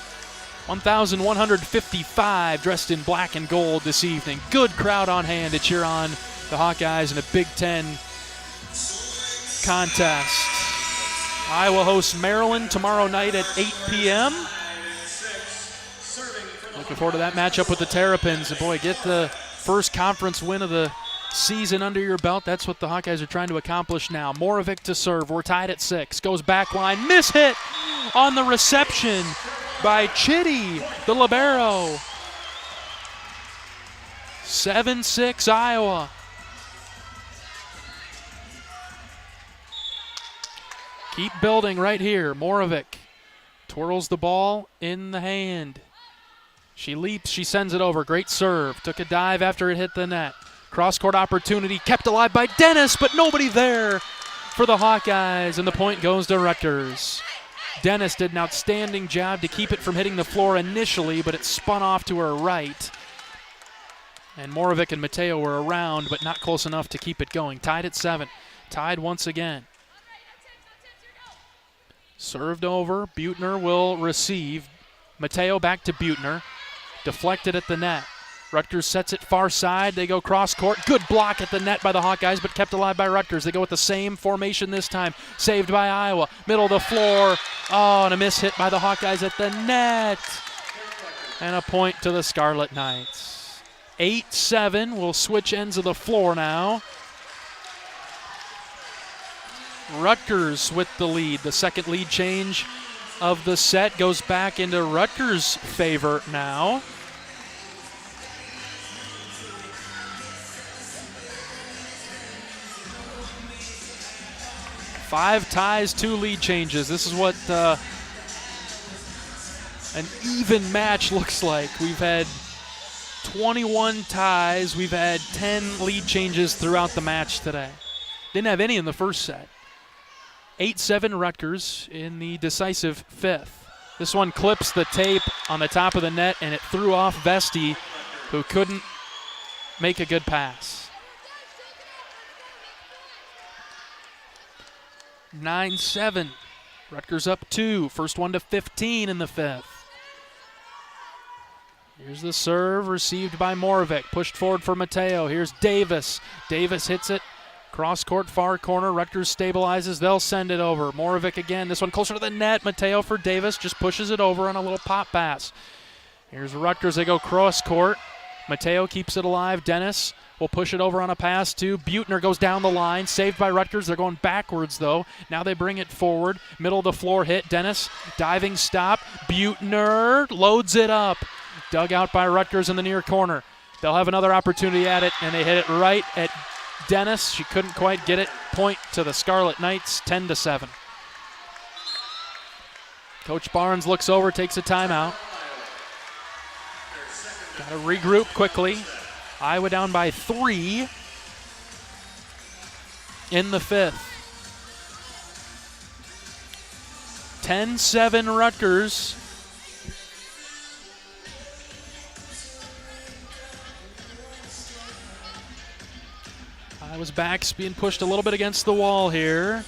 1,155 dressed in black and gold this evening. Good crowd on hand to cheer on the Hawkeyes in a Big Ten contest. Iowa hosts Maryland tomorrow night at 8 p.m. Looking forward to that matchup with the Terrapins. And boy, get the first conference win of the season under your belt. That's what the Hawkeyes are trying to accomplish now. Moravec to serve. We're tied at 6. Goes back line. Miss hit on the reception by Chitty, the libero. 7-6 Iowa. Keep building right here. Moravec twirls the ball in the hand. She leaps, she sends it over. Great serve. Took a dive after it hit the net. Cross-court opportunity kept alive by Dennis, but nobody there for the Hawkeyes, and the point goes to Rutgers. Dennis did an outstanding job to keep it from hitting the floor initially, but it spun off to her right. And Moravec and Mateo were around, but not close enough to keep it going. Tied at 7. Tied once again. Served over. Buettner will receive. Mateo back to Buettner. Deflected at the net. Rutgers sets it far side. They go cross court. Good block at the net by the Hawkeyes, but kept alive by Rutgers. They go with the same formation this time. Saved by Iowa. Middle of the floor. Oh, and a miss hit by the Hawkeyes at the net. And a point to the Scarlet Knights. 8-7. We'll switch ends of the floor now. Rutgers with the lead. The second lead change of the set goes back into Rutgers' favor now. 5 ties, 2 lead changes. This is what an even match looks like. We've had 21 ties. We've had 10 lead changes throughout the match today. Didn't have any in the first set. 8-7 Rutgers in the decisive 5th. This one clips the tape on the top of the net, and it threw off Vesti, who couldn't make a good pass. 9-7. Rutgers up 2. First one to 15 in the 5th. Here's the serve received by Moravec. Pushed forward for Mateo. Here's Davis. Davis hits it. Cross court, far corner. Rutgers stabilizes. They'll send it over. Moravec again. This one closer to the net. Mateo for Davis. Just pushes it over on a little pop pass. Here's Rutgers. They go cross court. Mateo keeps it alive. Dennis will push it over on a pass to Buettner. Goes down the line. Saved by Rutgers. They're going backwards, though. Now they bring it forward. Middle of the floor hit. Dennis, diving stop. Buettner loads it up. Dug out by Rutgers in the near corner. They'll have another opportunity at it, and they hit it right at Dennis. She couldn't quite get it. Point to the Scarlet Knights, 10-7. Coach Barnes looks over, takes a timeout. Got to regroup quickly. Iowa down by 3. in the fifth. 10-7 Rutgers. Iowa's back's being pushed a little bit against the wall here.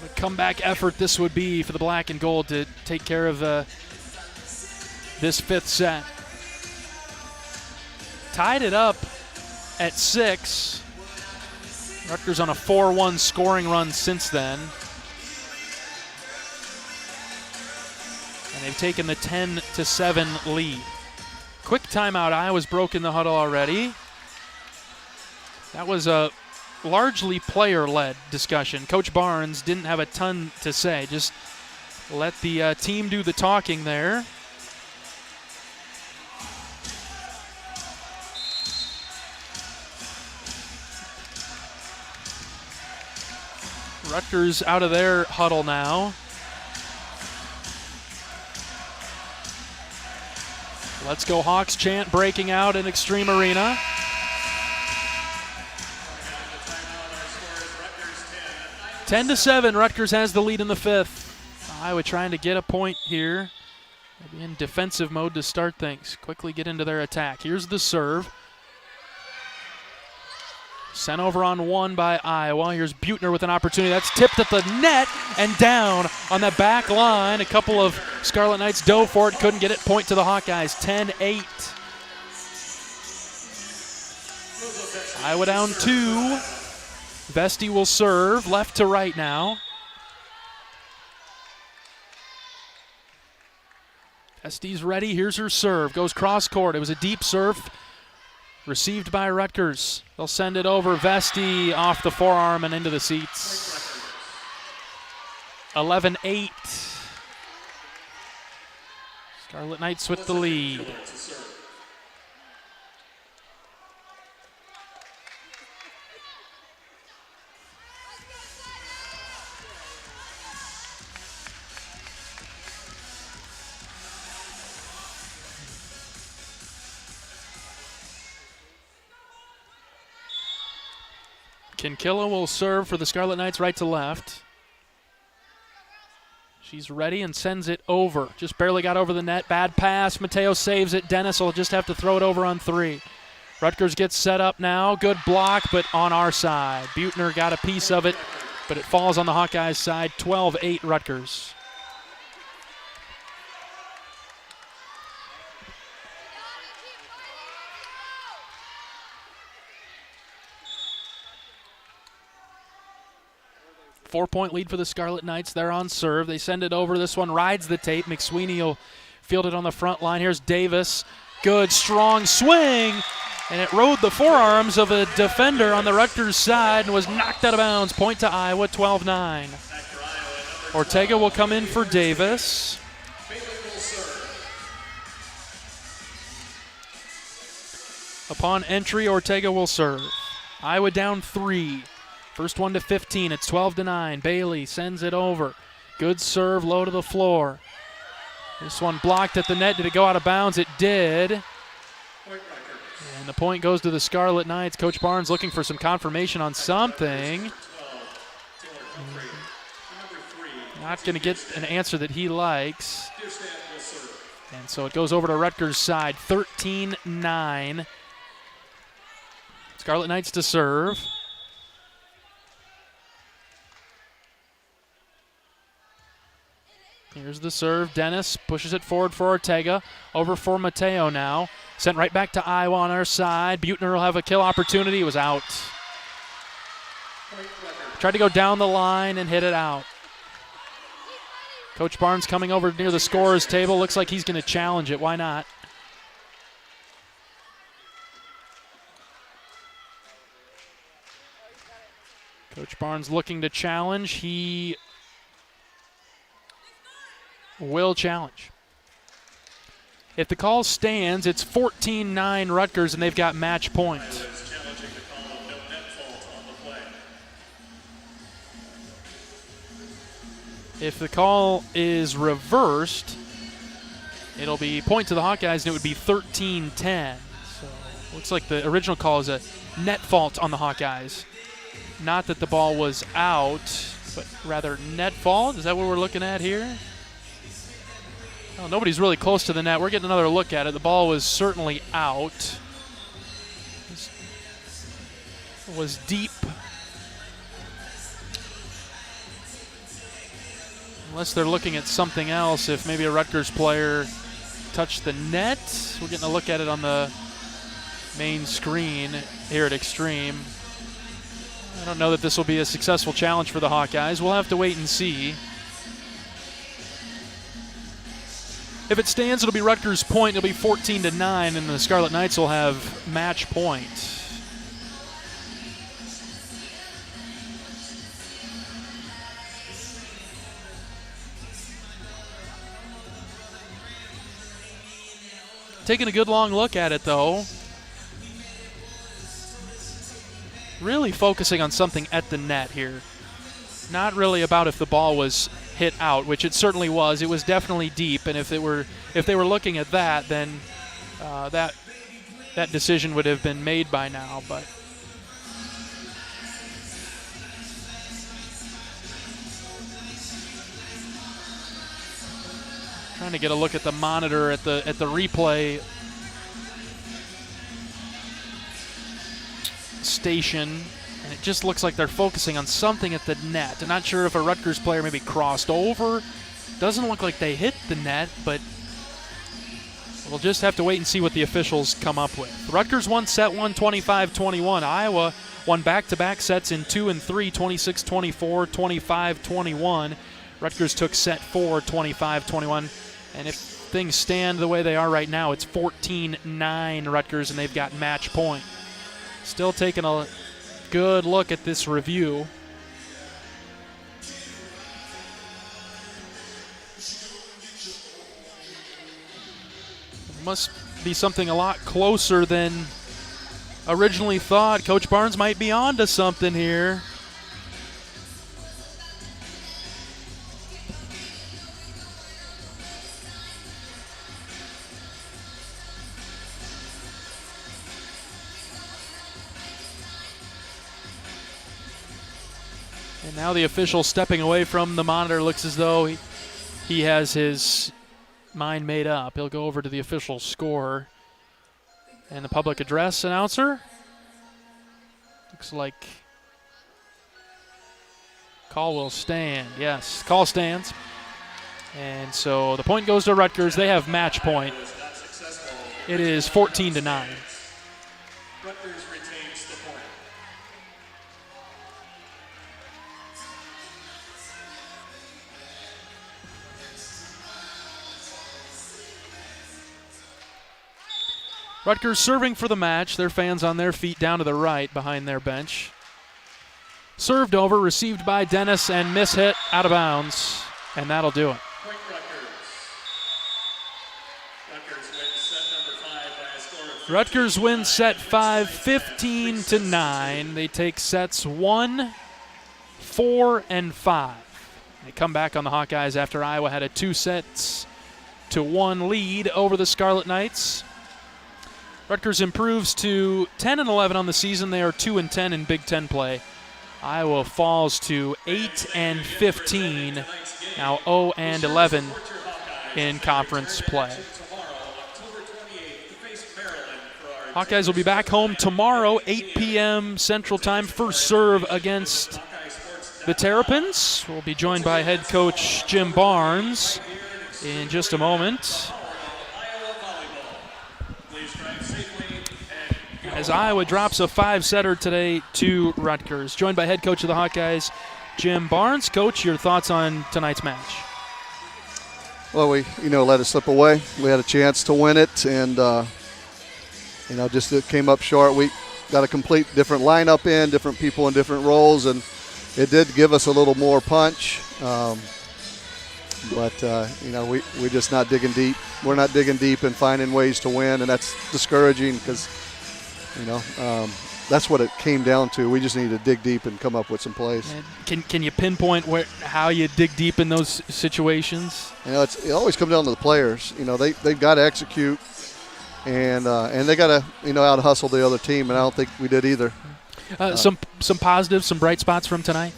What a comeback effort this would be for the black and gold to take care of this fifth set. Tied it up at 6. Rutgers on a 4-1 scoring run since then. And they've taken the 10-7 lead. Quick timeout. Iowa's broken the huddle already. That was a largely player-led discussion. Coach Barnes didn't have a ton to say. Just let the team do the talking there. Rutgers out of their huddle now. Let's go Hawks chant breaking out in Extreme Arena. Ten to 7, Rutgers has the lead in the fifth. Iowa trying to get a point here. They'll be in defensive mode to start things. Quickly get into their attack. Here's the serve. Sent over on one by Iowa. Here's Buechner with an opportunity. That's tipped at the net and down on the back line. A couple of Scarlet Knights dove for it, couldn't get it. Point to the Hawkeyes, 10-8. Iowa down 2. Vesti will serve left to right now. Vesti's ready. Here's her serve. Goes cross court. It was a deep serve. Received by Rutgers. They'll send it over. Vesti off the forearm and into the seats. 11-8. Scarlet Knights with the lead. Kinkilla will serve for the Scarlet Knights right to left. She's ready and sends it over. Just barely got over the net. Bad pass. Mateo saves it. Dennis will just have to throw it over on 3. Rutgers gets set up now. Good block, but on our side. Buechner got a piece of it, but it falls on the Hawkeyes side. 12-8 Rutgers. Four-point lead for the Scarlet Knights. They're on serve. They send it over. This one rides the tape. McSweeney will field it on the front line. Here's Davis. Good, strong swing. And it rode the forearms of a defender on the Rutgers side and was knocked out of bounds. Point to Iowa, 12-9. Ortega will come in for Davis. Upon entry, Ortega will serve. Iowa down 3. First one to 15. It's 12-9. Bailey sends it over. Good serve, low to the floor. This one blocked at the net. Did it go out of bounds? It did. And the point goes to the Scarlet Knights. Coach Barnes looking for some confirmation on something. Not going to get an answer that he likes. And so it goes over to Rutgers' side. 13-9. Scarlet Knights to serve. Here's the serve. Dennis pushes it forward for Ortega. Over for Mateo now. Sent right back to Iowa on our side. Buechner will have a kill opportunity. It was out. Tried to go down the line and hit it out. Coach Barnes coming over near the scorer's table. Looks like he's going to challenge it. Why not? Coach Barnes looking to challenge. He will challenge. If the call stands, it's 14-9 Rutgers, and they've got match point. If the call is reversed, it'll be point to the Hawkeyes, and it would be 13-10. So looks like the original call is a net fault on the Hawkeyes. not that the ball was out, but rather net fall. Is that what we're looking at here? Oh, nobody's really close to the net. We're getting another look at it. The ball was certainly out. It was deep. Unless they're looking at something else, if maybe a Rutgers player touched the net. We're getting a look at it on the main screen here at Extreme. I don't know that this will be a successful challenge for the Hawkeyes. We'll have to wait and see. If it stands, it'll be Rutgers' point. It'll be 14-9, and the Scarlet Knights will have match point. Taking a good long look at it, though. Really focusing on something at the net here. Not really about if the ball was hit out, which it certainly was. It was definitely deep, and if they were looking at that, then that decision would have been made by now. But trying to get a look at the monitor at the replay station, and it just looks like they're focusing on something at the net. I'm not sure if a Rutgers player maybe crossed over. Doesn't look like they hit the net, but we'll just have to wait and see what the officials come up with. Rutgers won set 1, 25-21. Iowa won back-to-back sets in 2 and 3, 26-24, 25-21. Rutgers took set 4, 25-21. And if things stand the way they are right now, it's 14-9 Rutgers, and they've got match point. Still taking a good look at this review. It must be something a lot closer than originally thought. Coach Barnes might be on to something here. And now the official stepping away from the monitor looks as though he has his mind made up. He'll go over to the official score. And the public address announcer. Looks like call will stand. Yes, call stands. And so the point goes to Rutgers. They have match point. It is 14-9. Rutgers retains the point. Rutgers serving for the match. Their fans on their feet down to the right behind their bench. Served over, received by Dennis, and mishit out of bounds. And that'll do it. Point Rutgers. Rutgers wins set number 5 by a score of Rutgers wins set 5, 15-9. They take sets 1, 4, and 5. They come back on the Hawkeyes after Iowa had a 2-1 lead over the Scarlet Knights. Rutgers improves to 10-11 on the season. They are 2-10 in Big Ten play. Iowa falls to 8-15, now 0-11 in conference play. Hawkeyes will be back home tomorrow, 8 p.m. Central Time, first serve against the Terrapins. We'll be joined by head coach Jim Barnes in just a moment. As Iowa drops a 5-setter today to Rutgers. Joined by head coach of the Hawkeyes, Jim Barnes. Coach, your thoughts on tonight's match? Well, we let it slip away. We had a chance to win it, and just it came up short. We got a complete different lineup in, different people in different roles, and it did give us a little more punch. But we're just not digging deep. We're not digging deep and finding ways to win, and that's discouraging because that's what it came down to. We just need to dig deep and come up with some plays. Can you pinpoint how you dig deep in those situations? It always comes down to the players. They've got to execute, and they got to out hustle the other team, and I don't think we did either. Some positives, some bright spots from tonight?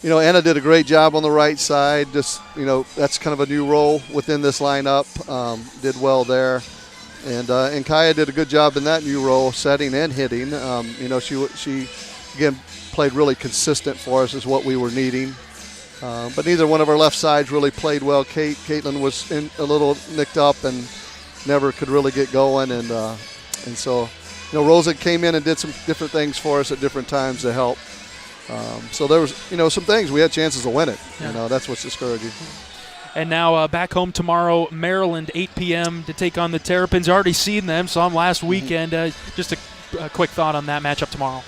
Anna did a great job on the right side. Just, that's kind of a new role within this lineup. Did well there. And Kaya did a good job in that new role, setting and hitting. She again, played really consistent for us is what we were needing. But neither one of our left sides really played well. Caitlin was a little nicked up and never could really get going. And so, Rosa came in and did some different things for us at different times to help. So there was, some things. We had chances to win it. Yeah. That's what's discouraging. And now back home tomorrow, Maryland, 8 p.m. to take on the Terrapins. Already seen them, saw them last weekend. Just a quick thought on that matchup tomorrow.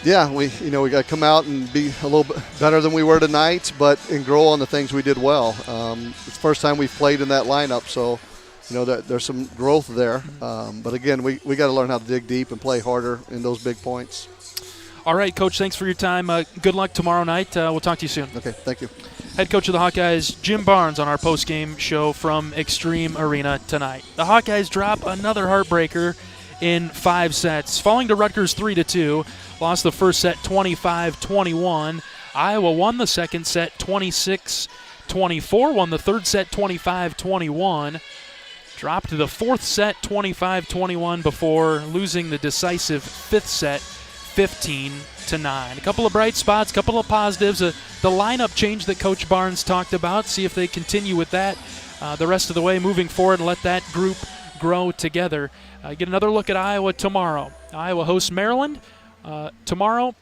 Yeah, we got to come out and be a little bit better than we were tonight, and grow on the things we did well. It's the first time we've played in that lineup, so there's some growth there. But again, we got to learn how to dig deep and play harder in those big points. All right, Coach, thanks for your time. Good luck tomorrow night. We'll talk to you soon. Okay, thank you. Head coach of the Hawkeyes, Jim Barnes, on our post-game show from Extreme Arena tonight. The Hawkeyes drop another heartbreaker in 5 sets, falling to Rutgers 3-2. Lost the first set 25-21. Iowa won the second set 26-24. Won the third set 25-21. Dropped the fourth set 25-21 before losing the decisive fifth set 15-9. A couple of bright spots, a couple of positives. The lineup change that Coach Barnes talked about. See if they continue with that the rest of the way moving forward and let that group grow together. Get another look at Iowa tomorrow. Iowa hosts Maryland tomorrow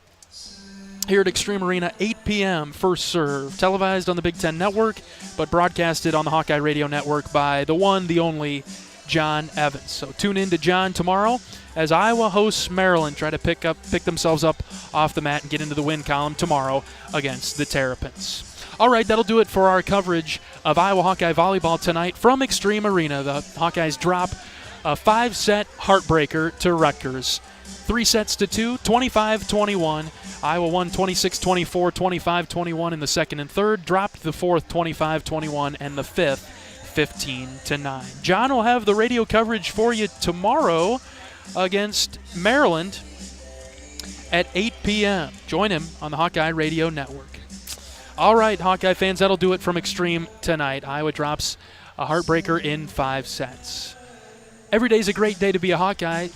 here at Extreme Arena, 8 p.m. first serve. Televised on the Big Ten Network, but broadcasted on the Hawkeye Radio Network by the one, the only, John Evans. So tune in to John tomorrow as Iowa hosts Maryland, try to pick themselves up off the mat and get into the win column tomorrow against the Terrapins. All right, that'll do it for our coverage of Iowa Hawkeye volleyball tonight from Extreme Arena. The Hawkeyes drop a 5-set heartbreaker to Rutgers. 3-2, 25-21. Iowa won 26-24, 25-21 in the second and third. Dropped the fourth 25-21 and the fifth 15-9. John will have the radio coverage for you tomorrow against Maryland at 8 p.m. Join him on the Hawkeye Radio Network. All right, Hawkeye fans, that'll do it from Extreme tonight. Iowa drops a heartbreaker in 5 sets. Every day's a great day to be a Hawkeye.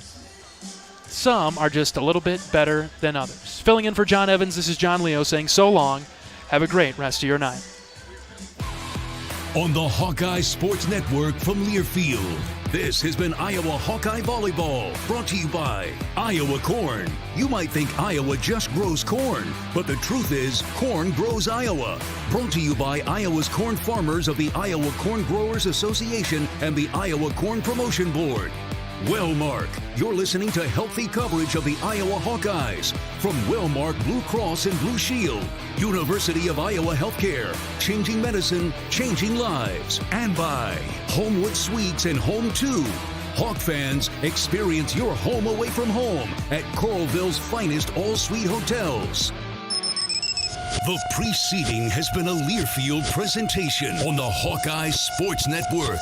Some are just a little bit better than others. Filling in for John Evans, this is John Leo saying so long. Have a great rest of your night. On the Hawkeye Sports Network from Learfield, this has been Iowa Hawkeye Volleyball, brought to you by Iowa Corn. You might think Iowa just grows corn, but the truth is corn grows Iowa. Brought to you by Iowa's corn farmers of the Iowa Corn Growers Association and the Iowa Corn Promotion Board. Wellmark, you're listening to healthy coverage of the Iowa Hawkeyes from Wellmark Blue Cross and Blue Shield, University of Iowa Healthcare, changing medicine, changing lives, and by Homewood Suites and Home 2. Hawk fans, experience your home away from home at Coralville's finest all-suite hotels. The preceding has been a Learfield presentation on the Hawkeye Sports Network.